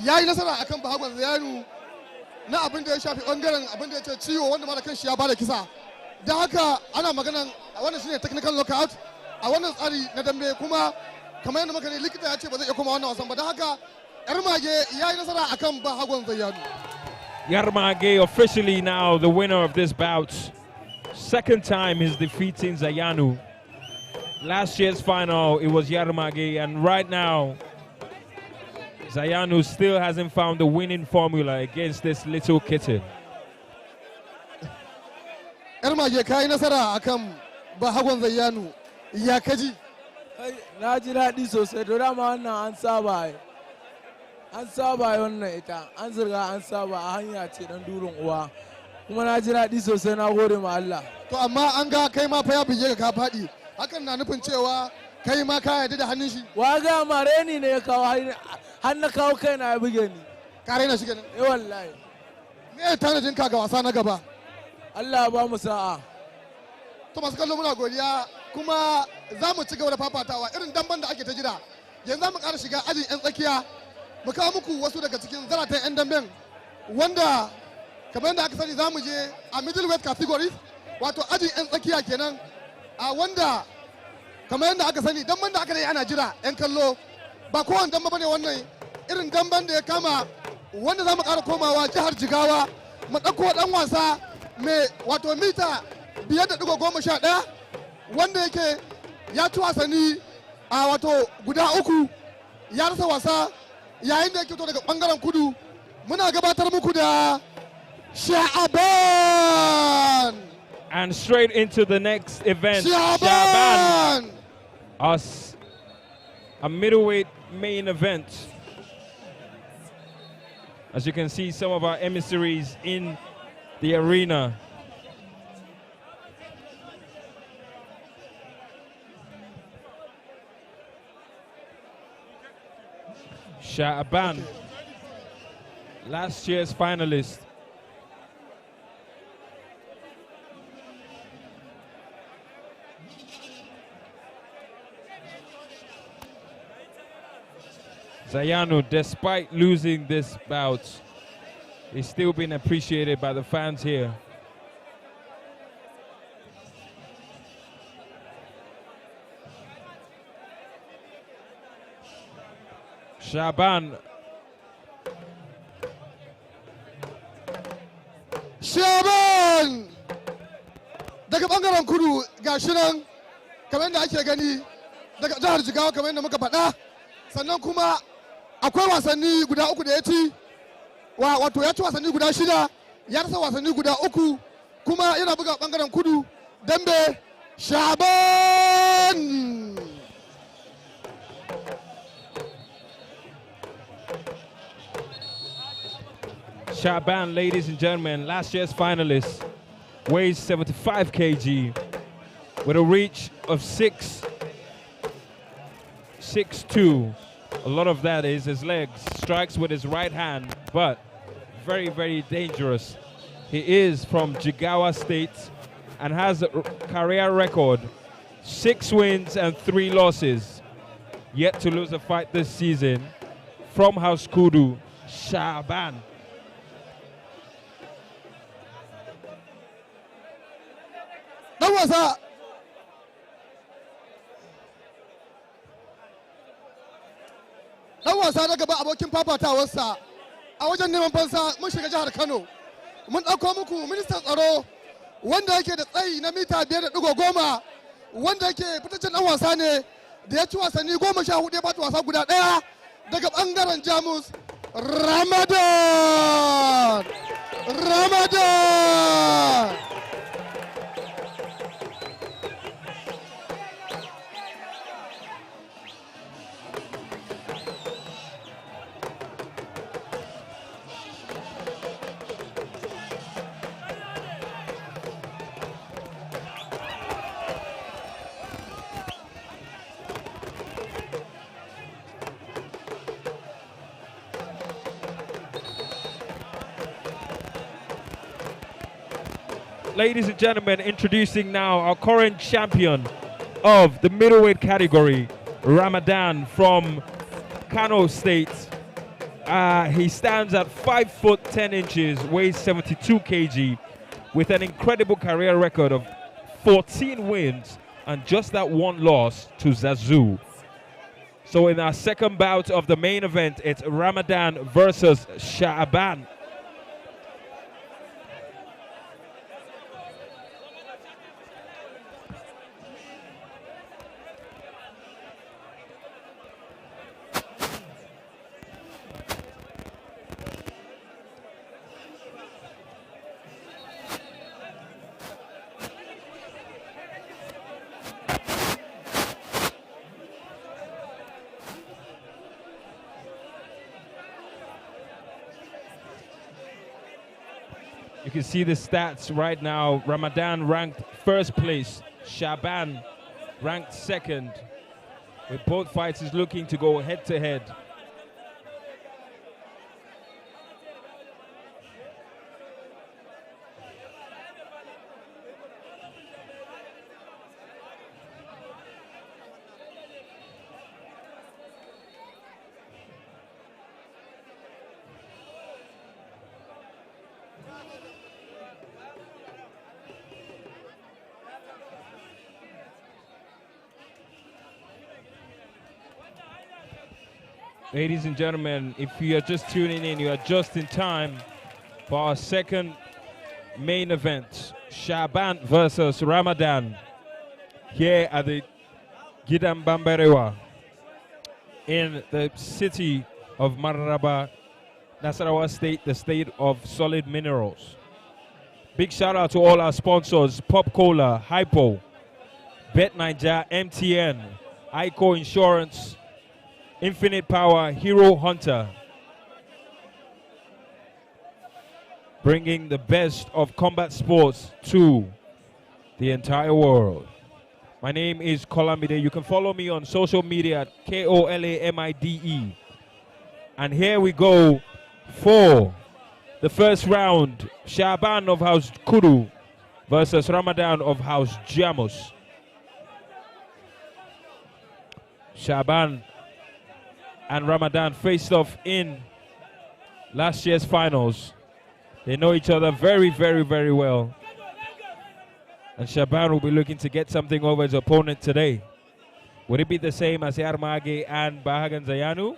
ya yi nasara akan bahagon Zanu na abin da ya shafi bangaren abin da ya ce ciwo wanda ma da kanshi ya bada kisa. Da haka ana maganan wannan shine technical knockout a wannan tsari na dambe, kuma kamar yadda muka ne likita ya ce ba zai iya koma wannan wasan ba. Da haka yar mage ya yi nasara akan bahagon Zanu. Yarmage officially now the winner of this bout. Second time he's defeating Zayanu. Last year's final, it was Yarmage, and right now, Zayanu still hasn't found the winning formula against this little kitten. Yarmage kai nasara akan bahagon Zayanu. Ya kaji? Na ji daɗi sosai, to dama wannan an saba. An saba wannan ita, an zirga an saba a hanya ce dan durin uwa. Kuma na ji daɗi sosai, na gode ma Allah. To amma an ga kai ma fa ya bige ka faɗi. Hakan na nufin cewa kai ma ka yarda da hannun shi. Wa ga mare ni ne ya kawo har na kawo kai na ya buge ni. Ka raina shi kenan. Wallahi. Me ya tanadin ka ga wasa na gaba? Allah ba mu sa'a. To masu kallo muna godiya, kuma za mu ci gaba da fafatawa irin damban da ake ta jira. Yanzu za mu ƙara shiga ajin 'yan tsakiya. Mu kawo muku wasu daga cikin zaratan 'yan damben wanda kamar yadda aka sani za mu je a middleweight categories, wato ajin 'yan tsakiya kenan, a wanda kamar yadda aka sani damban da aka dai ana jira 'yan kallo ba kowane damba bane wannan, irin damban da ya kama wanda za mu ƙara komawa jihar Jigawa mu ɗauko ɗan wasa mai wato mita 5.11 wanda yake ya ci wasanni a wato guda 3 ya rasa wasa yayin da yake to daga bangaren kudu. Muna gabatar muku da Shaban. And straight into the next event, Shaban. Us a middleweight main event. As you can see, some of our emissaries in the arena. Shaban, last year's finalist. Zayanu, despite losing this bout, is still being appreciated by the fans here. Shaban. Shaban! Daga bangaren kudu ga shi nan kamar yadda ake gani daga jihar Jigawa kamar yadda muka faɗa. Sannan kuma akwai wasanni guda 3 da ya ci, wato ya ci wasanni guda 6, ya rasa wasanni guda 3, kuma yana buga bangaren kudu dambe. Shaban! Shaban, ladies and gentlemen, last year's finalist, weighs 75 kg with a reach of 6'2". A lot of that is his legs, strikes with his right hand, but very, very dangerous. He is from Jigawa State and has a career record, 6 wins and 3 losses. Yet to lose a fight this season. From House Kudu, Shaban. Dan wasa na gaba abokin fafatawarsa a wajen neman fansa mun shiga jihar Kano. Mun ɗauko muku ministan tsaro wanda yake da tsayi na mita 5.10, wanda yake fitaccen ɗan wasa ne da ya ci wasanni 14 ya bata wasa guda ɗaya daga ɓangaren Jamus. Ramadan! ladies and gentlemen, introducing now our current champion of the middleweight category, Ramadan from Kano State. He stands at 5 foot 10 inches, weighs 72 kg, with an incredible career record of 14 wins and just that one loss to Zazu. So in our second bout of the main event, it's Ramadan versus Shaban. You can see the stats right now. Ramadan ranked first place. Shaban ranked second. With both fighters looking to go head to head. Ladies and gentlemen, if you are just tuning in, you are just in time for our second main event, Shaban versus Ramadan, here at the Gidam Bambarewa in the city of Mararaba, Nasarawa State, the state of solid minerals. Big shout out to all our sponsors, Pop Cola, Hypo, Bet Niger, MTN, ICO Insurance, Infinite Power, Hero Hunter. Bringing the best of combat sports to the entire world. My name is Kolamide. You can follow me on social media at KOLAMIDE. And here we go for the first round. Shaban of House Kuru versus Ramadan of House Jamus. Shaban and Ramadan faced off in last year's finals. They know each other very, very, very well. And Shaban will be looking to get something over his opponent today. Would it be the same as Yarmage and Bahagan Zayanu?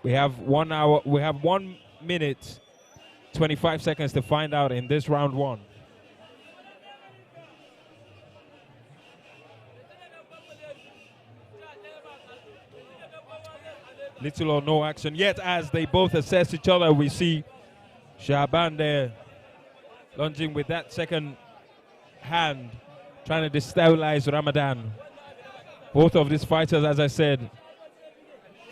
We have 1 minute, 25 seconds to find out in this round one. Little or no action yet as they both assess each other. We see Shaban there lunging with that second hand, trying to destabilize Ramadan. Both of these fighters, as I said,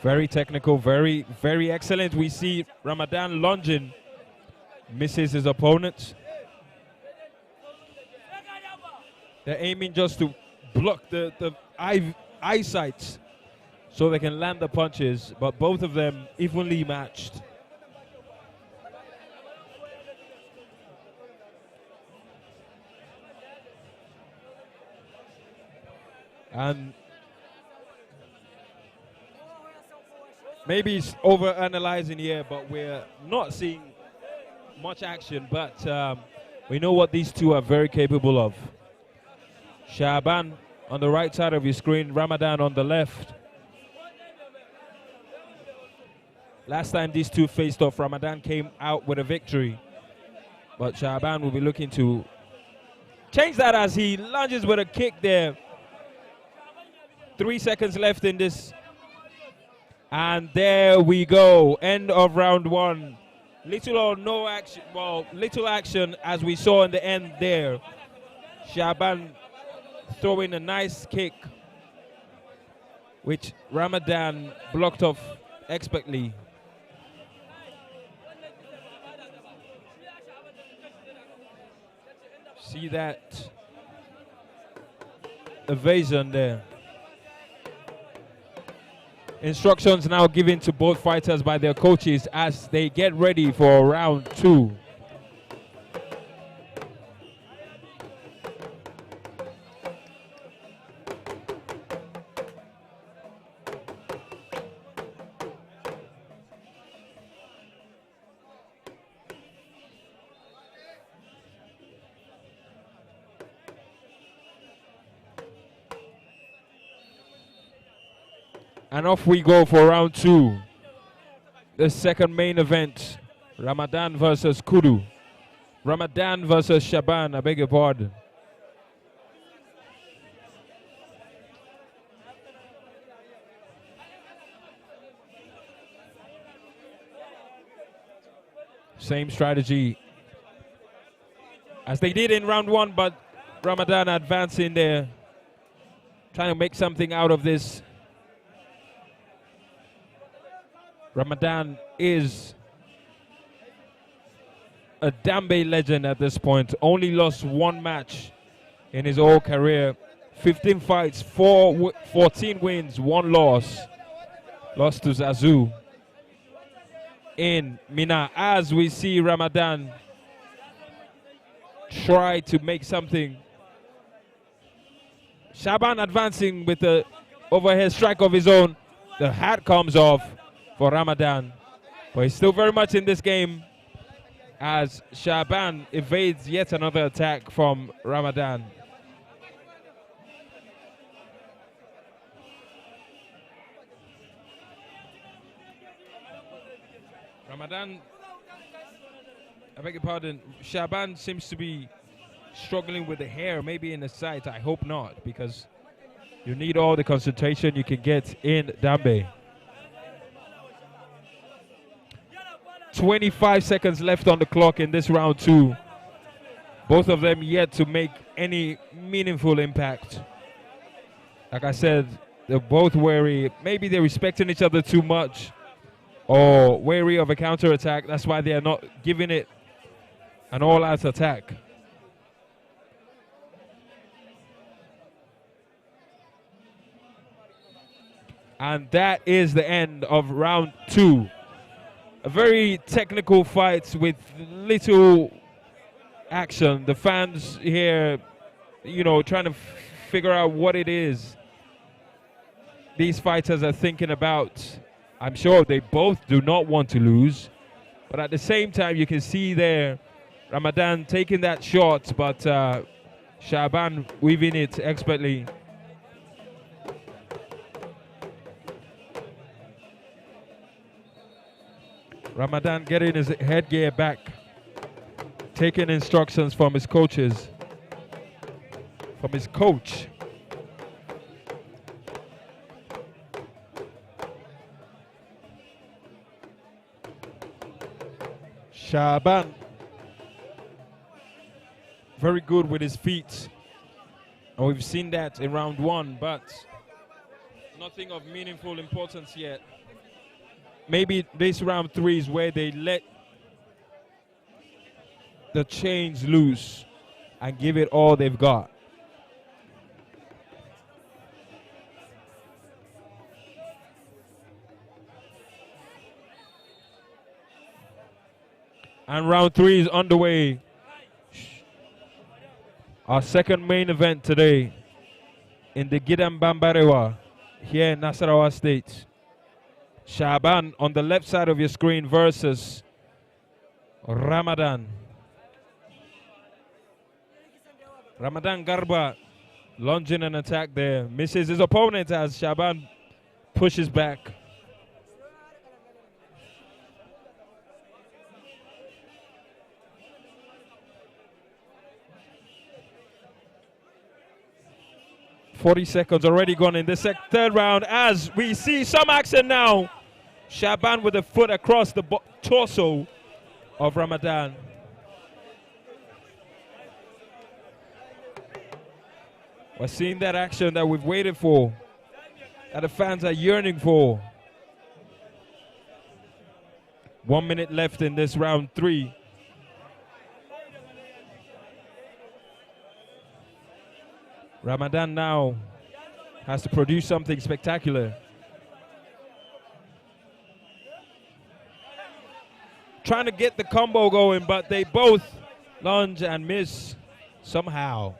very technical, very, very excellent. We see Ramadan lunging, misses his opponent. They're aiming just to block the eyesight so they can land the punches, but both of them evenly matched. And maybe it's over-analyzing here, but we're not seeing much action, but we know what these two are very capable of. Shaban on the right side of your screen, Ramadan on the left. Last time these two faced off, Ramadan came out with a victory. But Shaban will be looking to change that as he lunges with a kick there. 3 seconds left in this. And there we go. End of round one. Little or no action. Well, little action as we saw in the end there. Shaban throwing a nice kick, which Ramadan blocked off expertly. See that evasion there. Instructions now given to both fighters by their coaches as they get ready for round two. And off we go for round 2. The second main event. Ramadan versus Kudu. Ramadan versus Shaban, I beg your pardon. Same strategy as they did in round 1, but Ramadan advancing there, trying to make something out of this. Ramadan is a Dambe legend at this point. Only lost 1 match in his whole career. 15 fights, 14 wins, 1 loss. Lost to Zazu in Mina. As we see Ramadan try to make something. Shaban advancing with the overhead strike of his own. The hat comes off for Ramadan, but he's still very much in this game as Shaban evades yet another attack from Ramadan. Ramadan, I beg your pardon, Shaban seems to be struggling with the hair, maybe in the sight. I hope not, because you need all the concentration you can get in Dambe. 25 seconds left on the clock in this round 2. Both of them yet to make any meaningful impact. Like I said, they're both wary. Maybe they're respecting each other too much or wary of a counterattack. That's why they are not giving it an all-out attack. And that is the end of round 2. A very technical fight with little action. The fans here, you know, trying to figure out what it is these fighters are thinking about. I'm sure they both do not want to lose, but at the same time, you can see there Ramadan taking that shot, but Shaban weaving it expertly. Ramadan getting his headgear back, taking instructions from his coaches, from his coach. Shaban, very good with his feet. And we've seen that in round 1, but nothing of meaningful importance yet. Maybe this round 3 is where they let the chains loose and give it all they've got. And round 3 is underway. Our second main event today in the Gidan Bambarewa here in Nasarawa State. Shaban on the left side of your screen versus Ramadan. Ramadan Garba lunging an attack there. Misses his opponent as Shaban pushes back. .40 seconds already gone in the third round as we see some action now. Shaban with a foot across the torso of Ramadan. We're seeing that action that we've waited for, that the fans are yearning for. 1 minute left in this round 3. Ramadan now has to produce something spectacular. Trying to get the combo going, but they both lunge and miss somehow.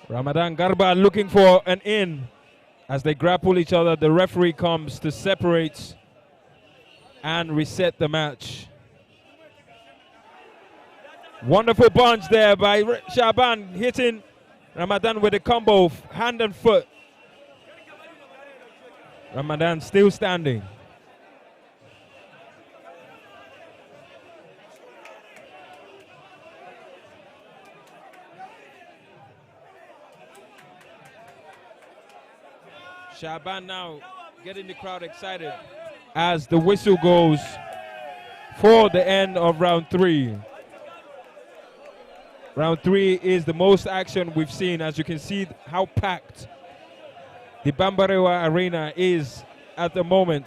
Ramadan Garba looking for an in as they grapple each other. The referee comes to separate and reset the match. Wonderful punch there by Shaban, hitting Ramadan with a combo of hand and foot. Ramadan still standing. Shaban now getting the crowd excited as the whistle goes for the end of round 3. Round 3 is the most action we've seen. As you can see how packed the Bambarewa Arena is at the moment.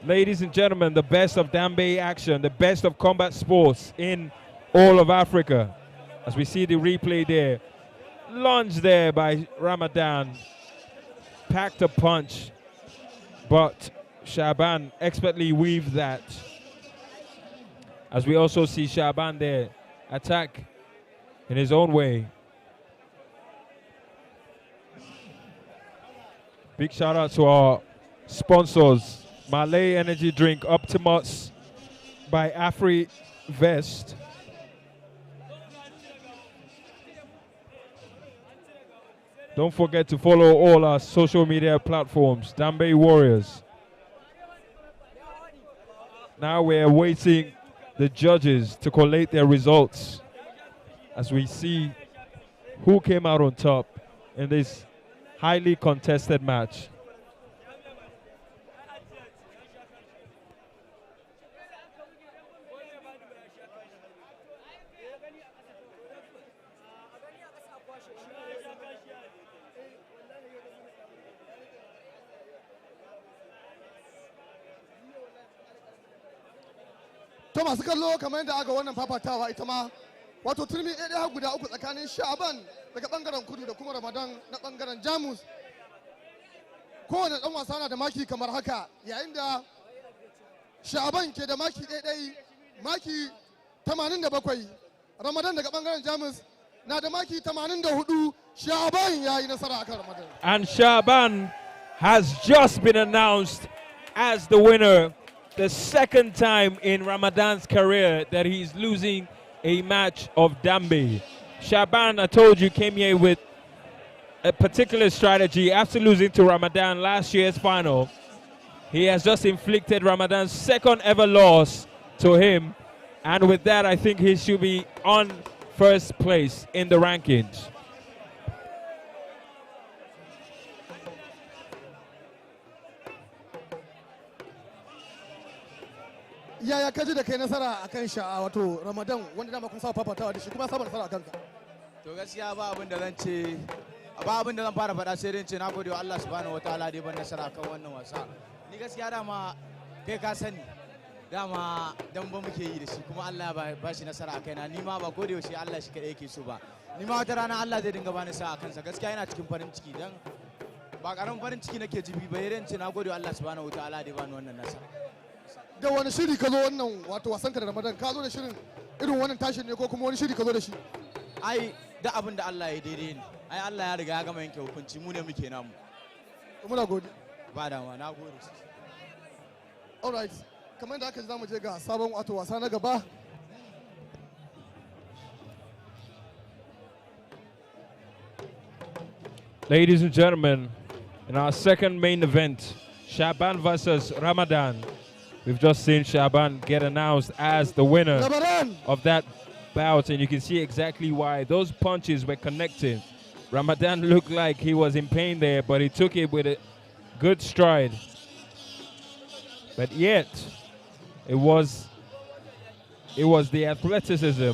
Ladies and gentlemen, the best of Dambe action, the best of combat sports in all of Africa. As we see the replay there. Lunge there by Ramadan. Packed a punch, but Shaban expertly weaved that. As we also see Shaban there attack in his own way. Big shout out to our sponsors, Malay Energy Drink Optimus by Afri Vest. Don't forget to follow all our social media platforms, Dambe Warriors. Now we're awaiting the judges to collate their results as we see who came out on top in this highly contested match. To masu kallo kamar yadda aka wannan fafatawa ita ma wato turmi ɗaya guda uku tsakanin Shaban daga bangaren kudu da kuma Ramadan na bangaren Jamus. Kowane ɗan wasa na da maki kamar haka yayin da Shaban ke da maki ɗaiɗai maki 87. Ramadan daga bangaren Jamus na da maki 84. Shaban ya yi nasara akan Ramadan. And Shaban has just been announced as the winner. The second time in Ramadan's career that he's losing a match of Dambe. Shaban, I told you, came here with a particular strategy. After losing to Ramadan last year's final, he has just inflicted Ramadan's second ever loss to him. And with that, I think he should be on first place in the rankings. Yaya kaji da kai nasara akan sha'a wato Ramadan wanda dama kun saba fafatawa da shi kuma saba nasara akan ka. To gaskiya ba abin da zan ce, ba abin da zan fara faɗa sai dai ce na gode wa Allah subhanahu wataala da ban nasara akan wannan wasa. Ni gaskiya dama kai ka sani dama dan ba muke yi da shi kuma Allah ba shi nasara akai na ni ma ba gode yaushe Allah shi kadai yake so ba. Ni ma wata rana Allah zai dinga bani sa'a kansa gaskiya ina cikin farin ciki dan ba karamin farin ciki nake jibi ba yayin ce na gode wa Allah subhanahu wataala da bani wannan nasara. Da wani shiri ka zo wannan wato wasan ka da Ramadan ka zo da shirin irin wannan tashin ne ko kuma wani shiri ka zo da shi? Ai da abin da Allah ya daidai ne. Ai Allah ya riga ya gama yanke hukunci mu ne muke namu. Muna gode. Ba dama na gode. All right. Kamar da haka za mu je ga sabon wato wasa na gaba. Ladies and gentlemen, in our second main event, Shaban versus Ramadan. We've just seen Shaban get announced as the winner of that bout, and you can see exactly why. Those punches were connecting. Ramadan looked like he was in pain there, but he took it with a good stride. But yet, it was the athleticism,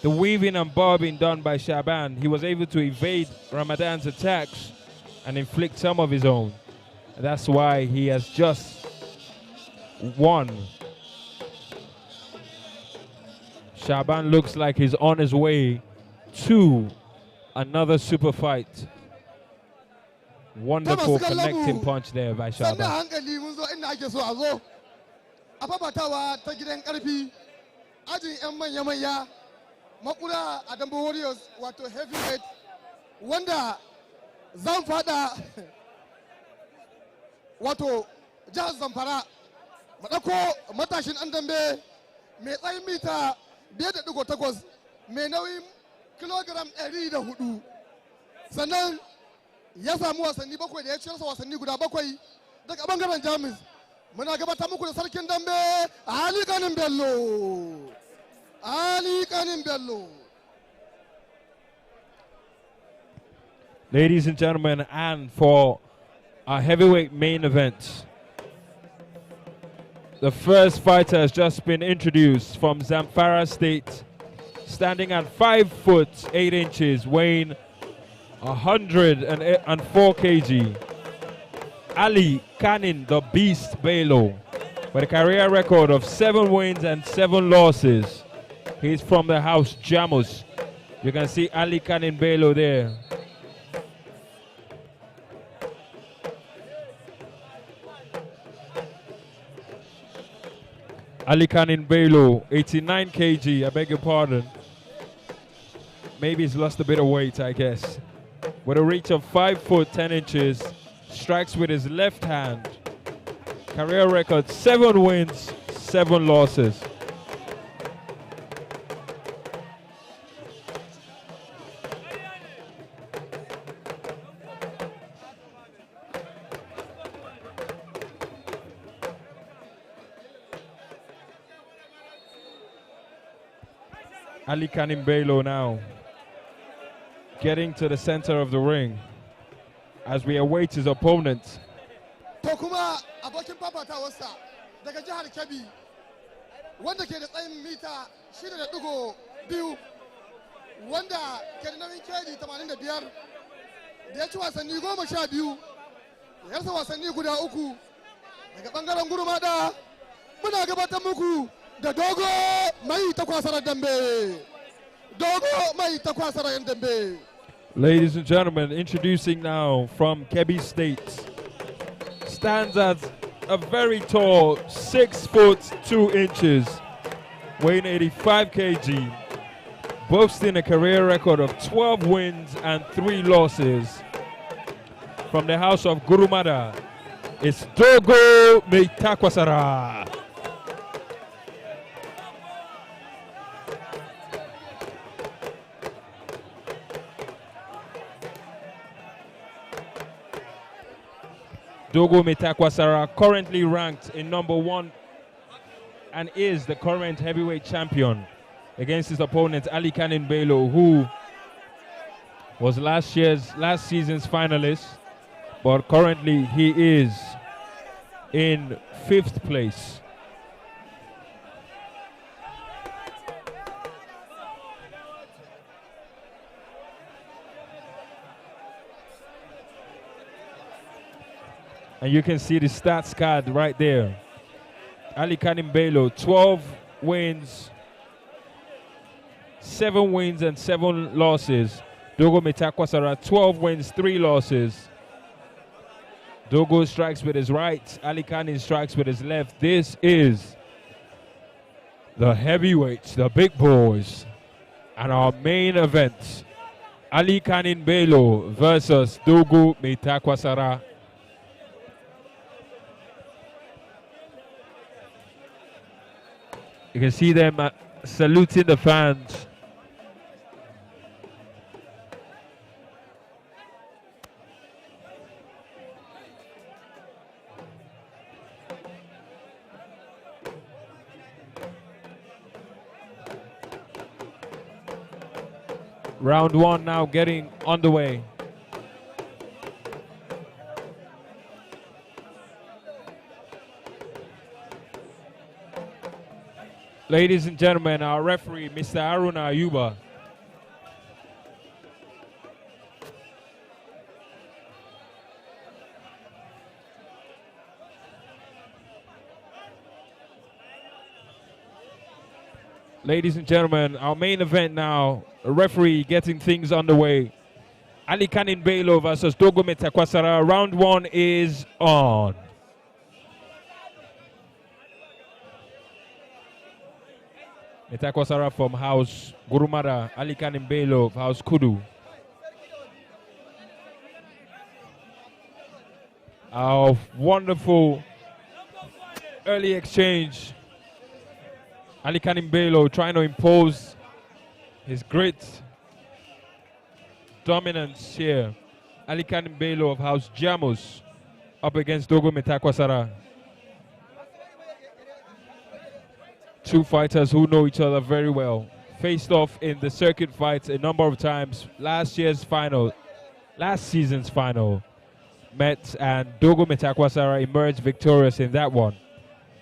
the weaving and bobbing done by Shaban. He was able to evade Ramadan's attacks and inflict some of his own. And that's why he has just won. Shaban looks like he's on his way to another super fight. Wonderful connecting punch there by Shaban. Makura a Dambe Warriors wato heavyweight wanda zan fada wato jihar Zamfara madako matashin an dambe mai tsayin mita 5.8 mai nauyin kilogram 104 sannan ya samu wasanni 7 da ya ciyarsa wasanni guda 7 daga bangaren Jamus. Muna gabatar muku da sarkin dambe Ali Kanin Bello. Ali Kanin Bello. Ladies and gentlemen, and for our heavyweight main event, the first fighter has just been introduced from Zamfara State, standing at 5 foot 8 inches, weighing 104 kg. Ali Kanin the Beast Bello, with a career record of 7 wins and 7 losses. He's from the house Jamus. You can see Ali Kanin Bello there. Ali Kanin Bello, 89 kg, I beg your pardon. Maybe he's lost a bit of weight, I guess. With a reach of 5 foot 10 inches, strikes with his left hand. Career record, 7 wins, 7 losses. Ali Kanin Bello now getting to the center of the ring as we await his opponent. To kuma abokin fafatawarsa daga jihar Kebbi wanda ke da tsayin mita 6.2 wanda ke da nauyin keji 85 da ya ci wasanni 12 da yarsa wasanni guda 3 daga bangaren Gurumada. Muna gabatar muku da Dogo mai takwasarar dambe. Dogo mai takwasarar dambe. Ladies and gentlemen, introducing now from Kebbi State, stands at a very tall 6 foot 2 inches, weighing 85 kg, boasting a career record of 12 wins and 3 losses. From the house of Kuruma, it's Dogo Meitakwasara. Dogo Meitakwasara currently ranked in number 1 and is the current heavyweight champion against his opponent Ali Kanin Bello, who was last season's finalist, but currently he is in 5th place. And you can see the stats card right there. Ali Kanin Bello, 12 wins, 7 wins and 7 losses. Dogo Meitakwasara, 12 wins, 3 losses. Dogo strikes with his right, Ali Kanin strikes with his left. This is the heavyweights, the big boys, and our main event. Ali Kanin Bello versus Dogo Meitakwasara. You can see them saluting the fans. Round 1 now getting underway. Ladies and gentlemen, our referee, Mr. Aruna Ayuba. Ladies and gentlemen, our main event now, a referee getting things underway. Ali Kanin Bello versus Dogo Meitakwasara. Round 1 is on. Meitakwasara from House Gurumada, Ali Kanin Bello of House Kudu. Our wonderful early exchange. Ali Kanin Bello trying to impose his grit dominance here. Ali Belo of House Jamus up against Dogo Metakwasara. Two fighters who know each other very well. Faced off in the circuit fights a number of times. Last season's final, met, and Dogo Metakwasara emerged victorious in that one.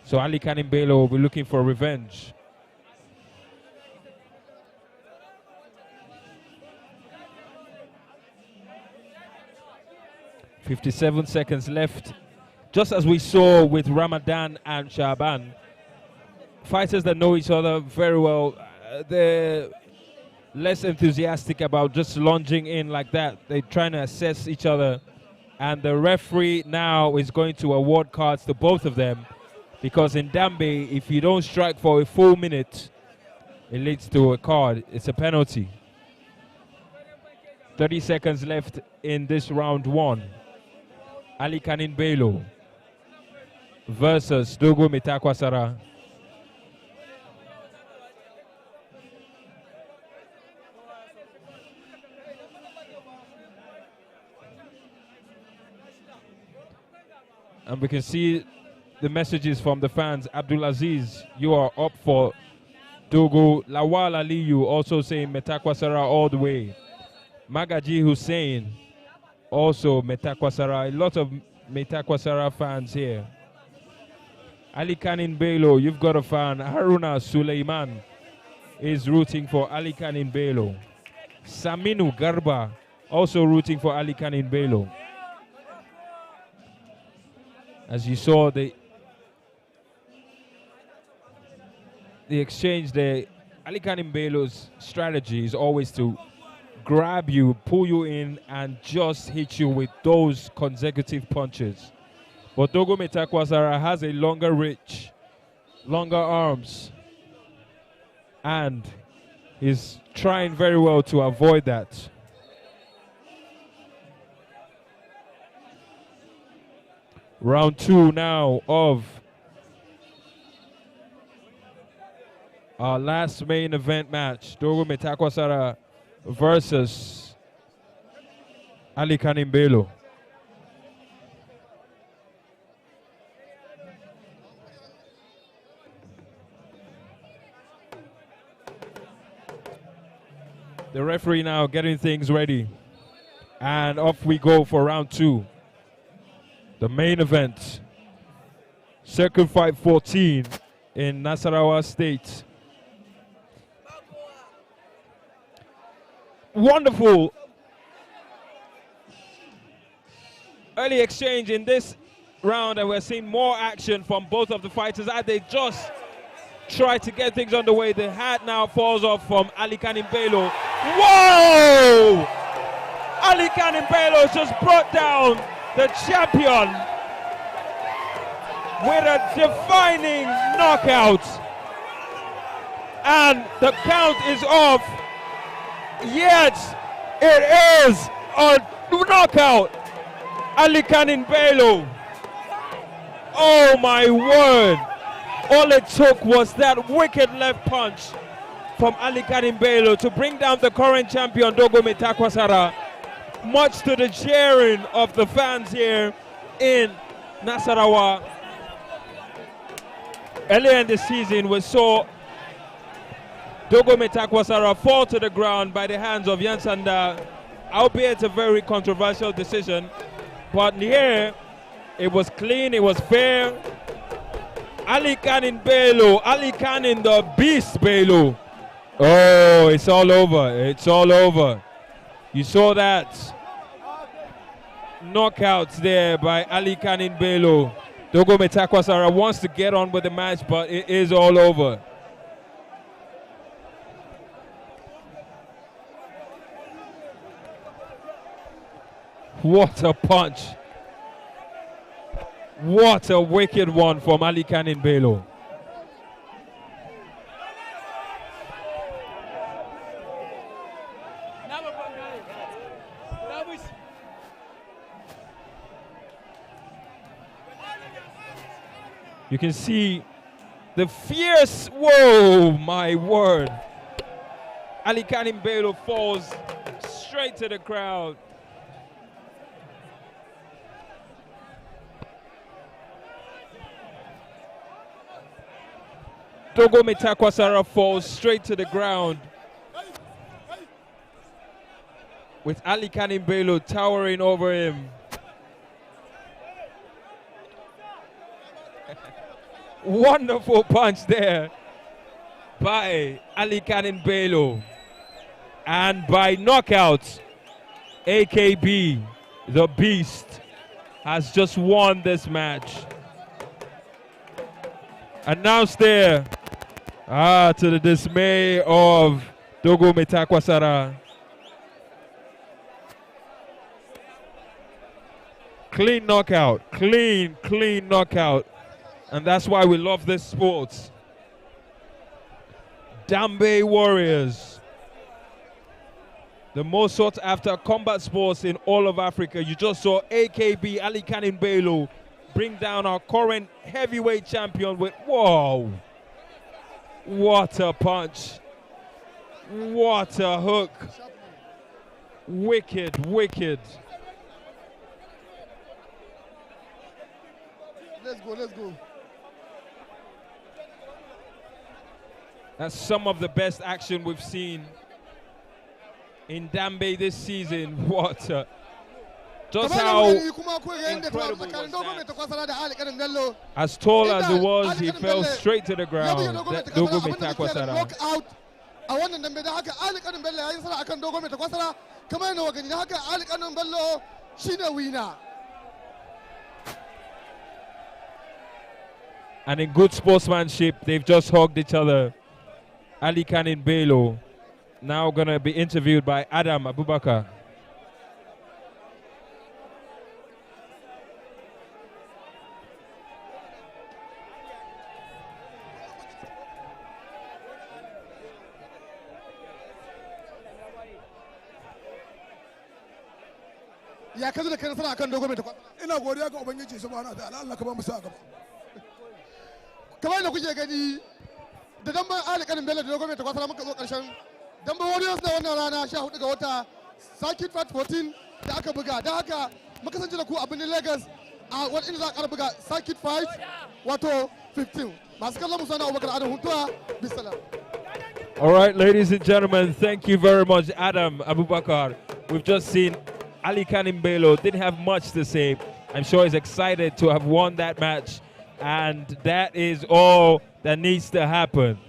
So Ali Belo will be looking for revenge. .57 seconds left. Just as we saw with Ramadan and Shaban, fighters that know each other very well, they're less enthusiastic about just lunging in like that. They're trying to assess each other. And the referee now is going to award cards to both of them, because in Dambe, if you don't strike for a full minute, it leads to a card. It's a penalty. 30 seconds left in this round one. Ali Belo versus Dogo Metakwasara. And we can see the messages from the fans. Abdulaziz, you are up for Dogo. Lawal Aliyu also saying Metakwasara all the way. Magaji Hussein also Metakwasara. A lot of Metakwasara fans here. Ali Belo, you've got a fan. Haruna Suleiman is rooting for Ali Belo. Saminu Garba also rooting for Ali Belo. As you saw the exchange there, Ali Belo's strategy is always to grab you, pull you in, and just hit you with those consecutive punches. But Dogo Metakwasara has a longer reach, longer arms, and he's trying very well to avoid that. Round two now of our last main event match. Dogo Metakwasara versus Ali Belo. The referee now getting things ready. And off we go for round two. The main event, Circuit Fight 14 in Nasarawa State. Wonderful early exchange in this round, and we're seeing more action from both of the fighters as they just try to get things underway. The hat now falls off from Ali Belo. Whoa! Ali Belo just brought down the champion with a defining knockout, and the count is off, yet it is a knockout. Ali Belo, oh my word, all it took was that wicked left punch from Ali Belo to bring down the current champion Dogo Metakwasara, much to the cheering of the fans here in Nasarawa. Earlier in the season, we saw Dogo Metakwasara fall to the ground by the hands of Yansanda, albeit a very controversial decision. But here, it was clean, it was fair. Ali Belo, Ali the Beast Belo. Oh, it's all over, it's all over. You saw that knockouts there by Ali Belo. Dogo Metakwasara wants to get on with the match, but it is all over. What a punch. What a wicked one from Ali Belo. You can see the fierce, whoa, my word. Ali Belo falls straight straight to the crowd. Dogo Metakwasara falls straight to the ground, with Ali Kanimbelo towering over him. Wonderful punch there by Ali Kanimbelo. And by knockout, AKB, the Beast, has just won this match. Announced there, to the dismay of Dogo Metakwasara. Clean knockout, clean knockout. And that's why we love this sport. Dambe Warriors, the most sought after combat sports in all of Africa. You just saw AKB Ali Kanimbelo bring down our current heavyweight champion with, whoa, what a punch, what a hook, wicked. Let's go. That's some of the best action we've seen in Dambe this season. What a, just how incredible was that? As tall as it was, he fell straight to the ground. Dogo Metakwasara. A wannan dambe da haka Ali Kanin Bello ya yi nasara akan Dogo Metakwasara, kamar yana gani da haka Ali Kanin Bello shine winner. And in good sportsmanship, they've just hugged each other. Ali Kanin Bello now gonna be interviewed by Adam Abubakar. Ya kazo da kai nasara akan Dogo Metakwasara. Ina godiya ga Ubangiji subhanahu wa ta'ala, Allah ka ba mu sa gaba. Kamar da kuke gani da damban Ali Kanin Bello da Dogo Metakwasara muka zo karshen damban Warriors na wannan rana 14 ga wata Circuit Fight 14 da aka buga. Da haka muka sanje da ku a birnin Lagos a wani inda za a buga Circuit Fight wato 15. Masu kallon mu sana Abubakar Adam Huntuwa bisalam. All right, ladies and gentlemen, thank you very much, Adam Abubakar. We've just seen Ali Kanin Bello, didn't have much to say. I'm sure he's excited to have won that match, and that is all that needs to happen.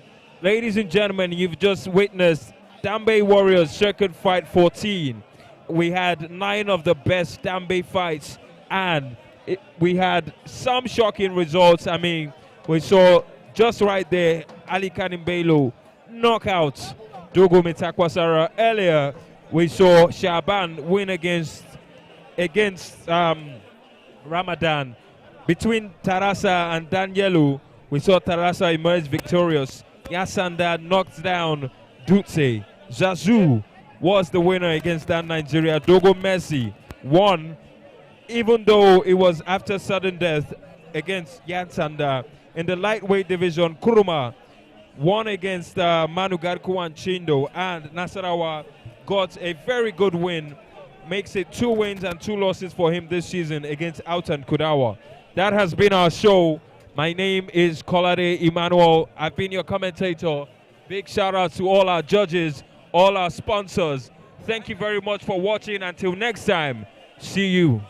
Ladies and gentlemen, you've just witnessed Dambe Warriors Circuit Fight 14. We had 9 of the best Dambe fights, and we had some shocking results. I mean, we saw just right there Ali Kanin Bello knockout Dogo Metakwasara. Earlier, we saw Shaban win against Ramadan. Between Tarasa and Danielu, we saw Tarasa emerge victorious. Yansanda knocked down Dutse. Zazu was the winner against Dan Nigeria. Dogo Messi won, even though it was after sudden death against Yansanda. In the lightweight division, Kuruma won against Manu Garku and Chindo, and Nasarawa got a very good win. Makes it 2 wins and 2 losses for him this season against Autan Kudawa. That has been our show. My name is Kolade Emmanuel. I've been your commentator. Big shout out to all our judges, all our sponsors. Thank you very much for watching. Until next time, see you.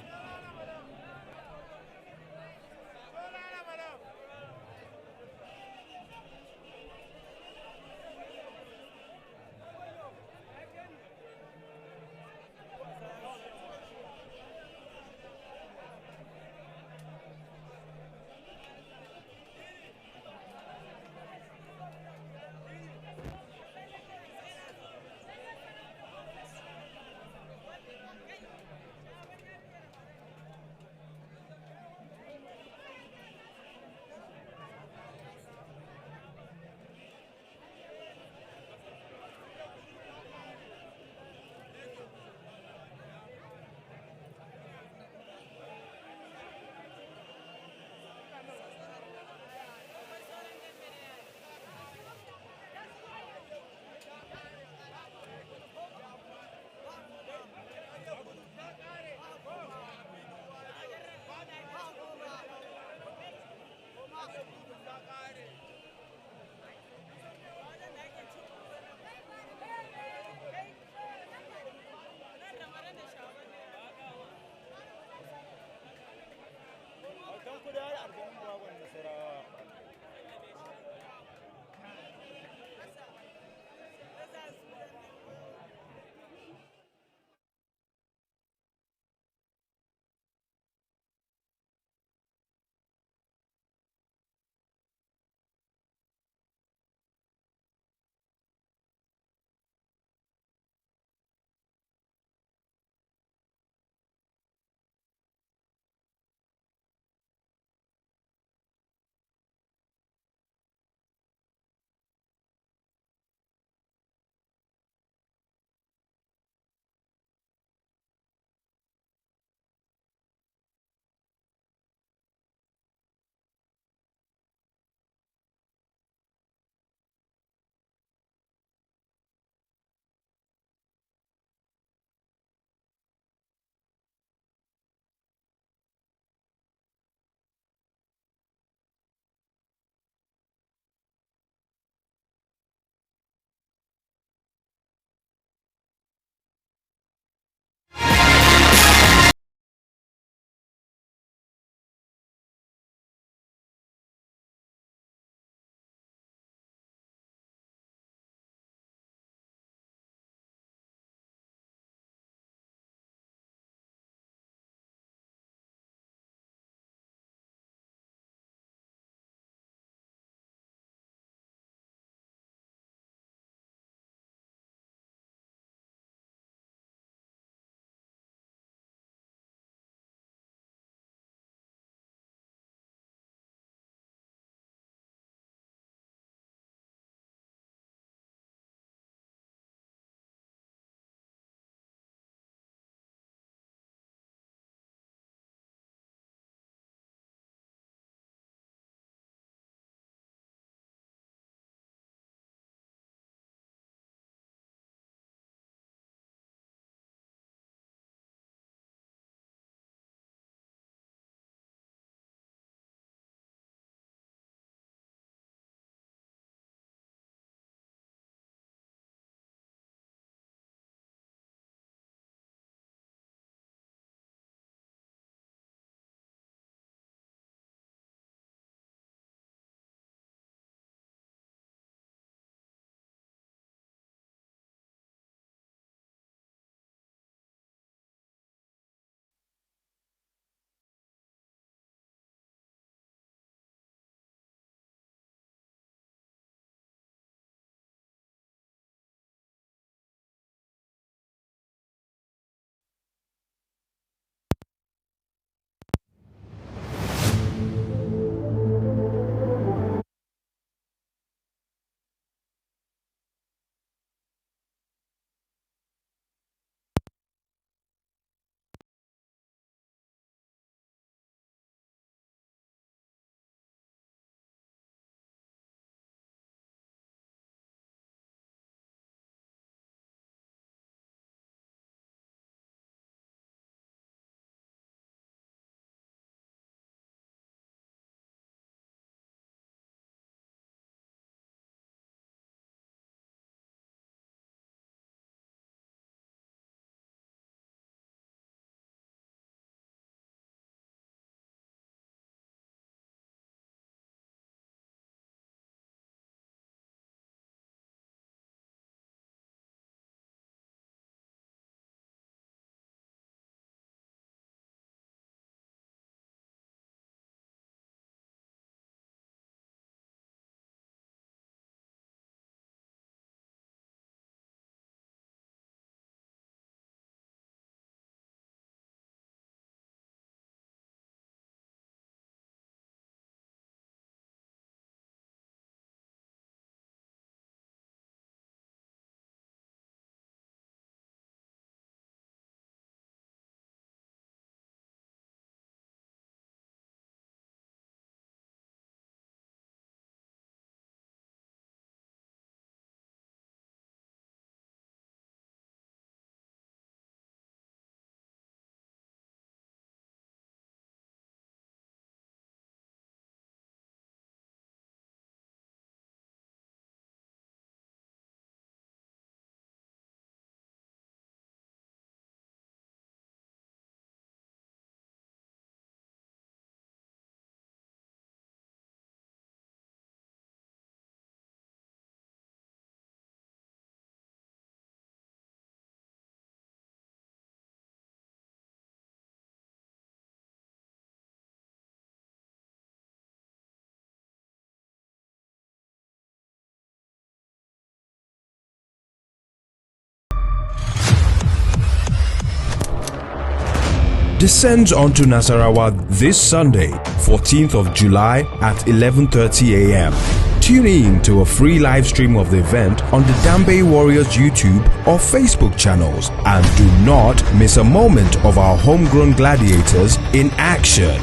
descends onto Nasarawa this Sunday, 14th of July at 11:30 a.m. Tune in to a free live stream of the event on the Dambe Warriors YouTube or Facebook channels, and do not miss a moment of our homegrown gladiators in action.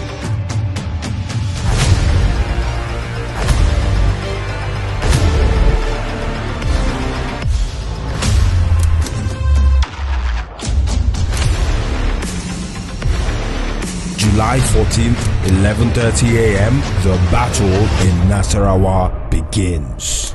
July 14th, 11:30 a.m., the battle in Nasarawa begins.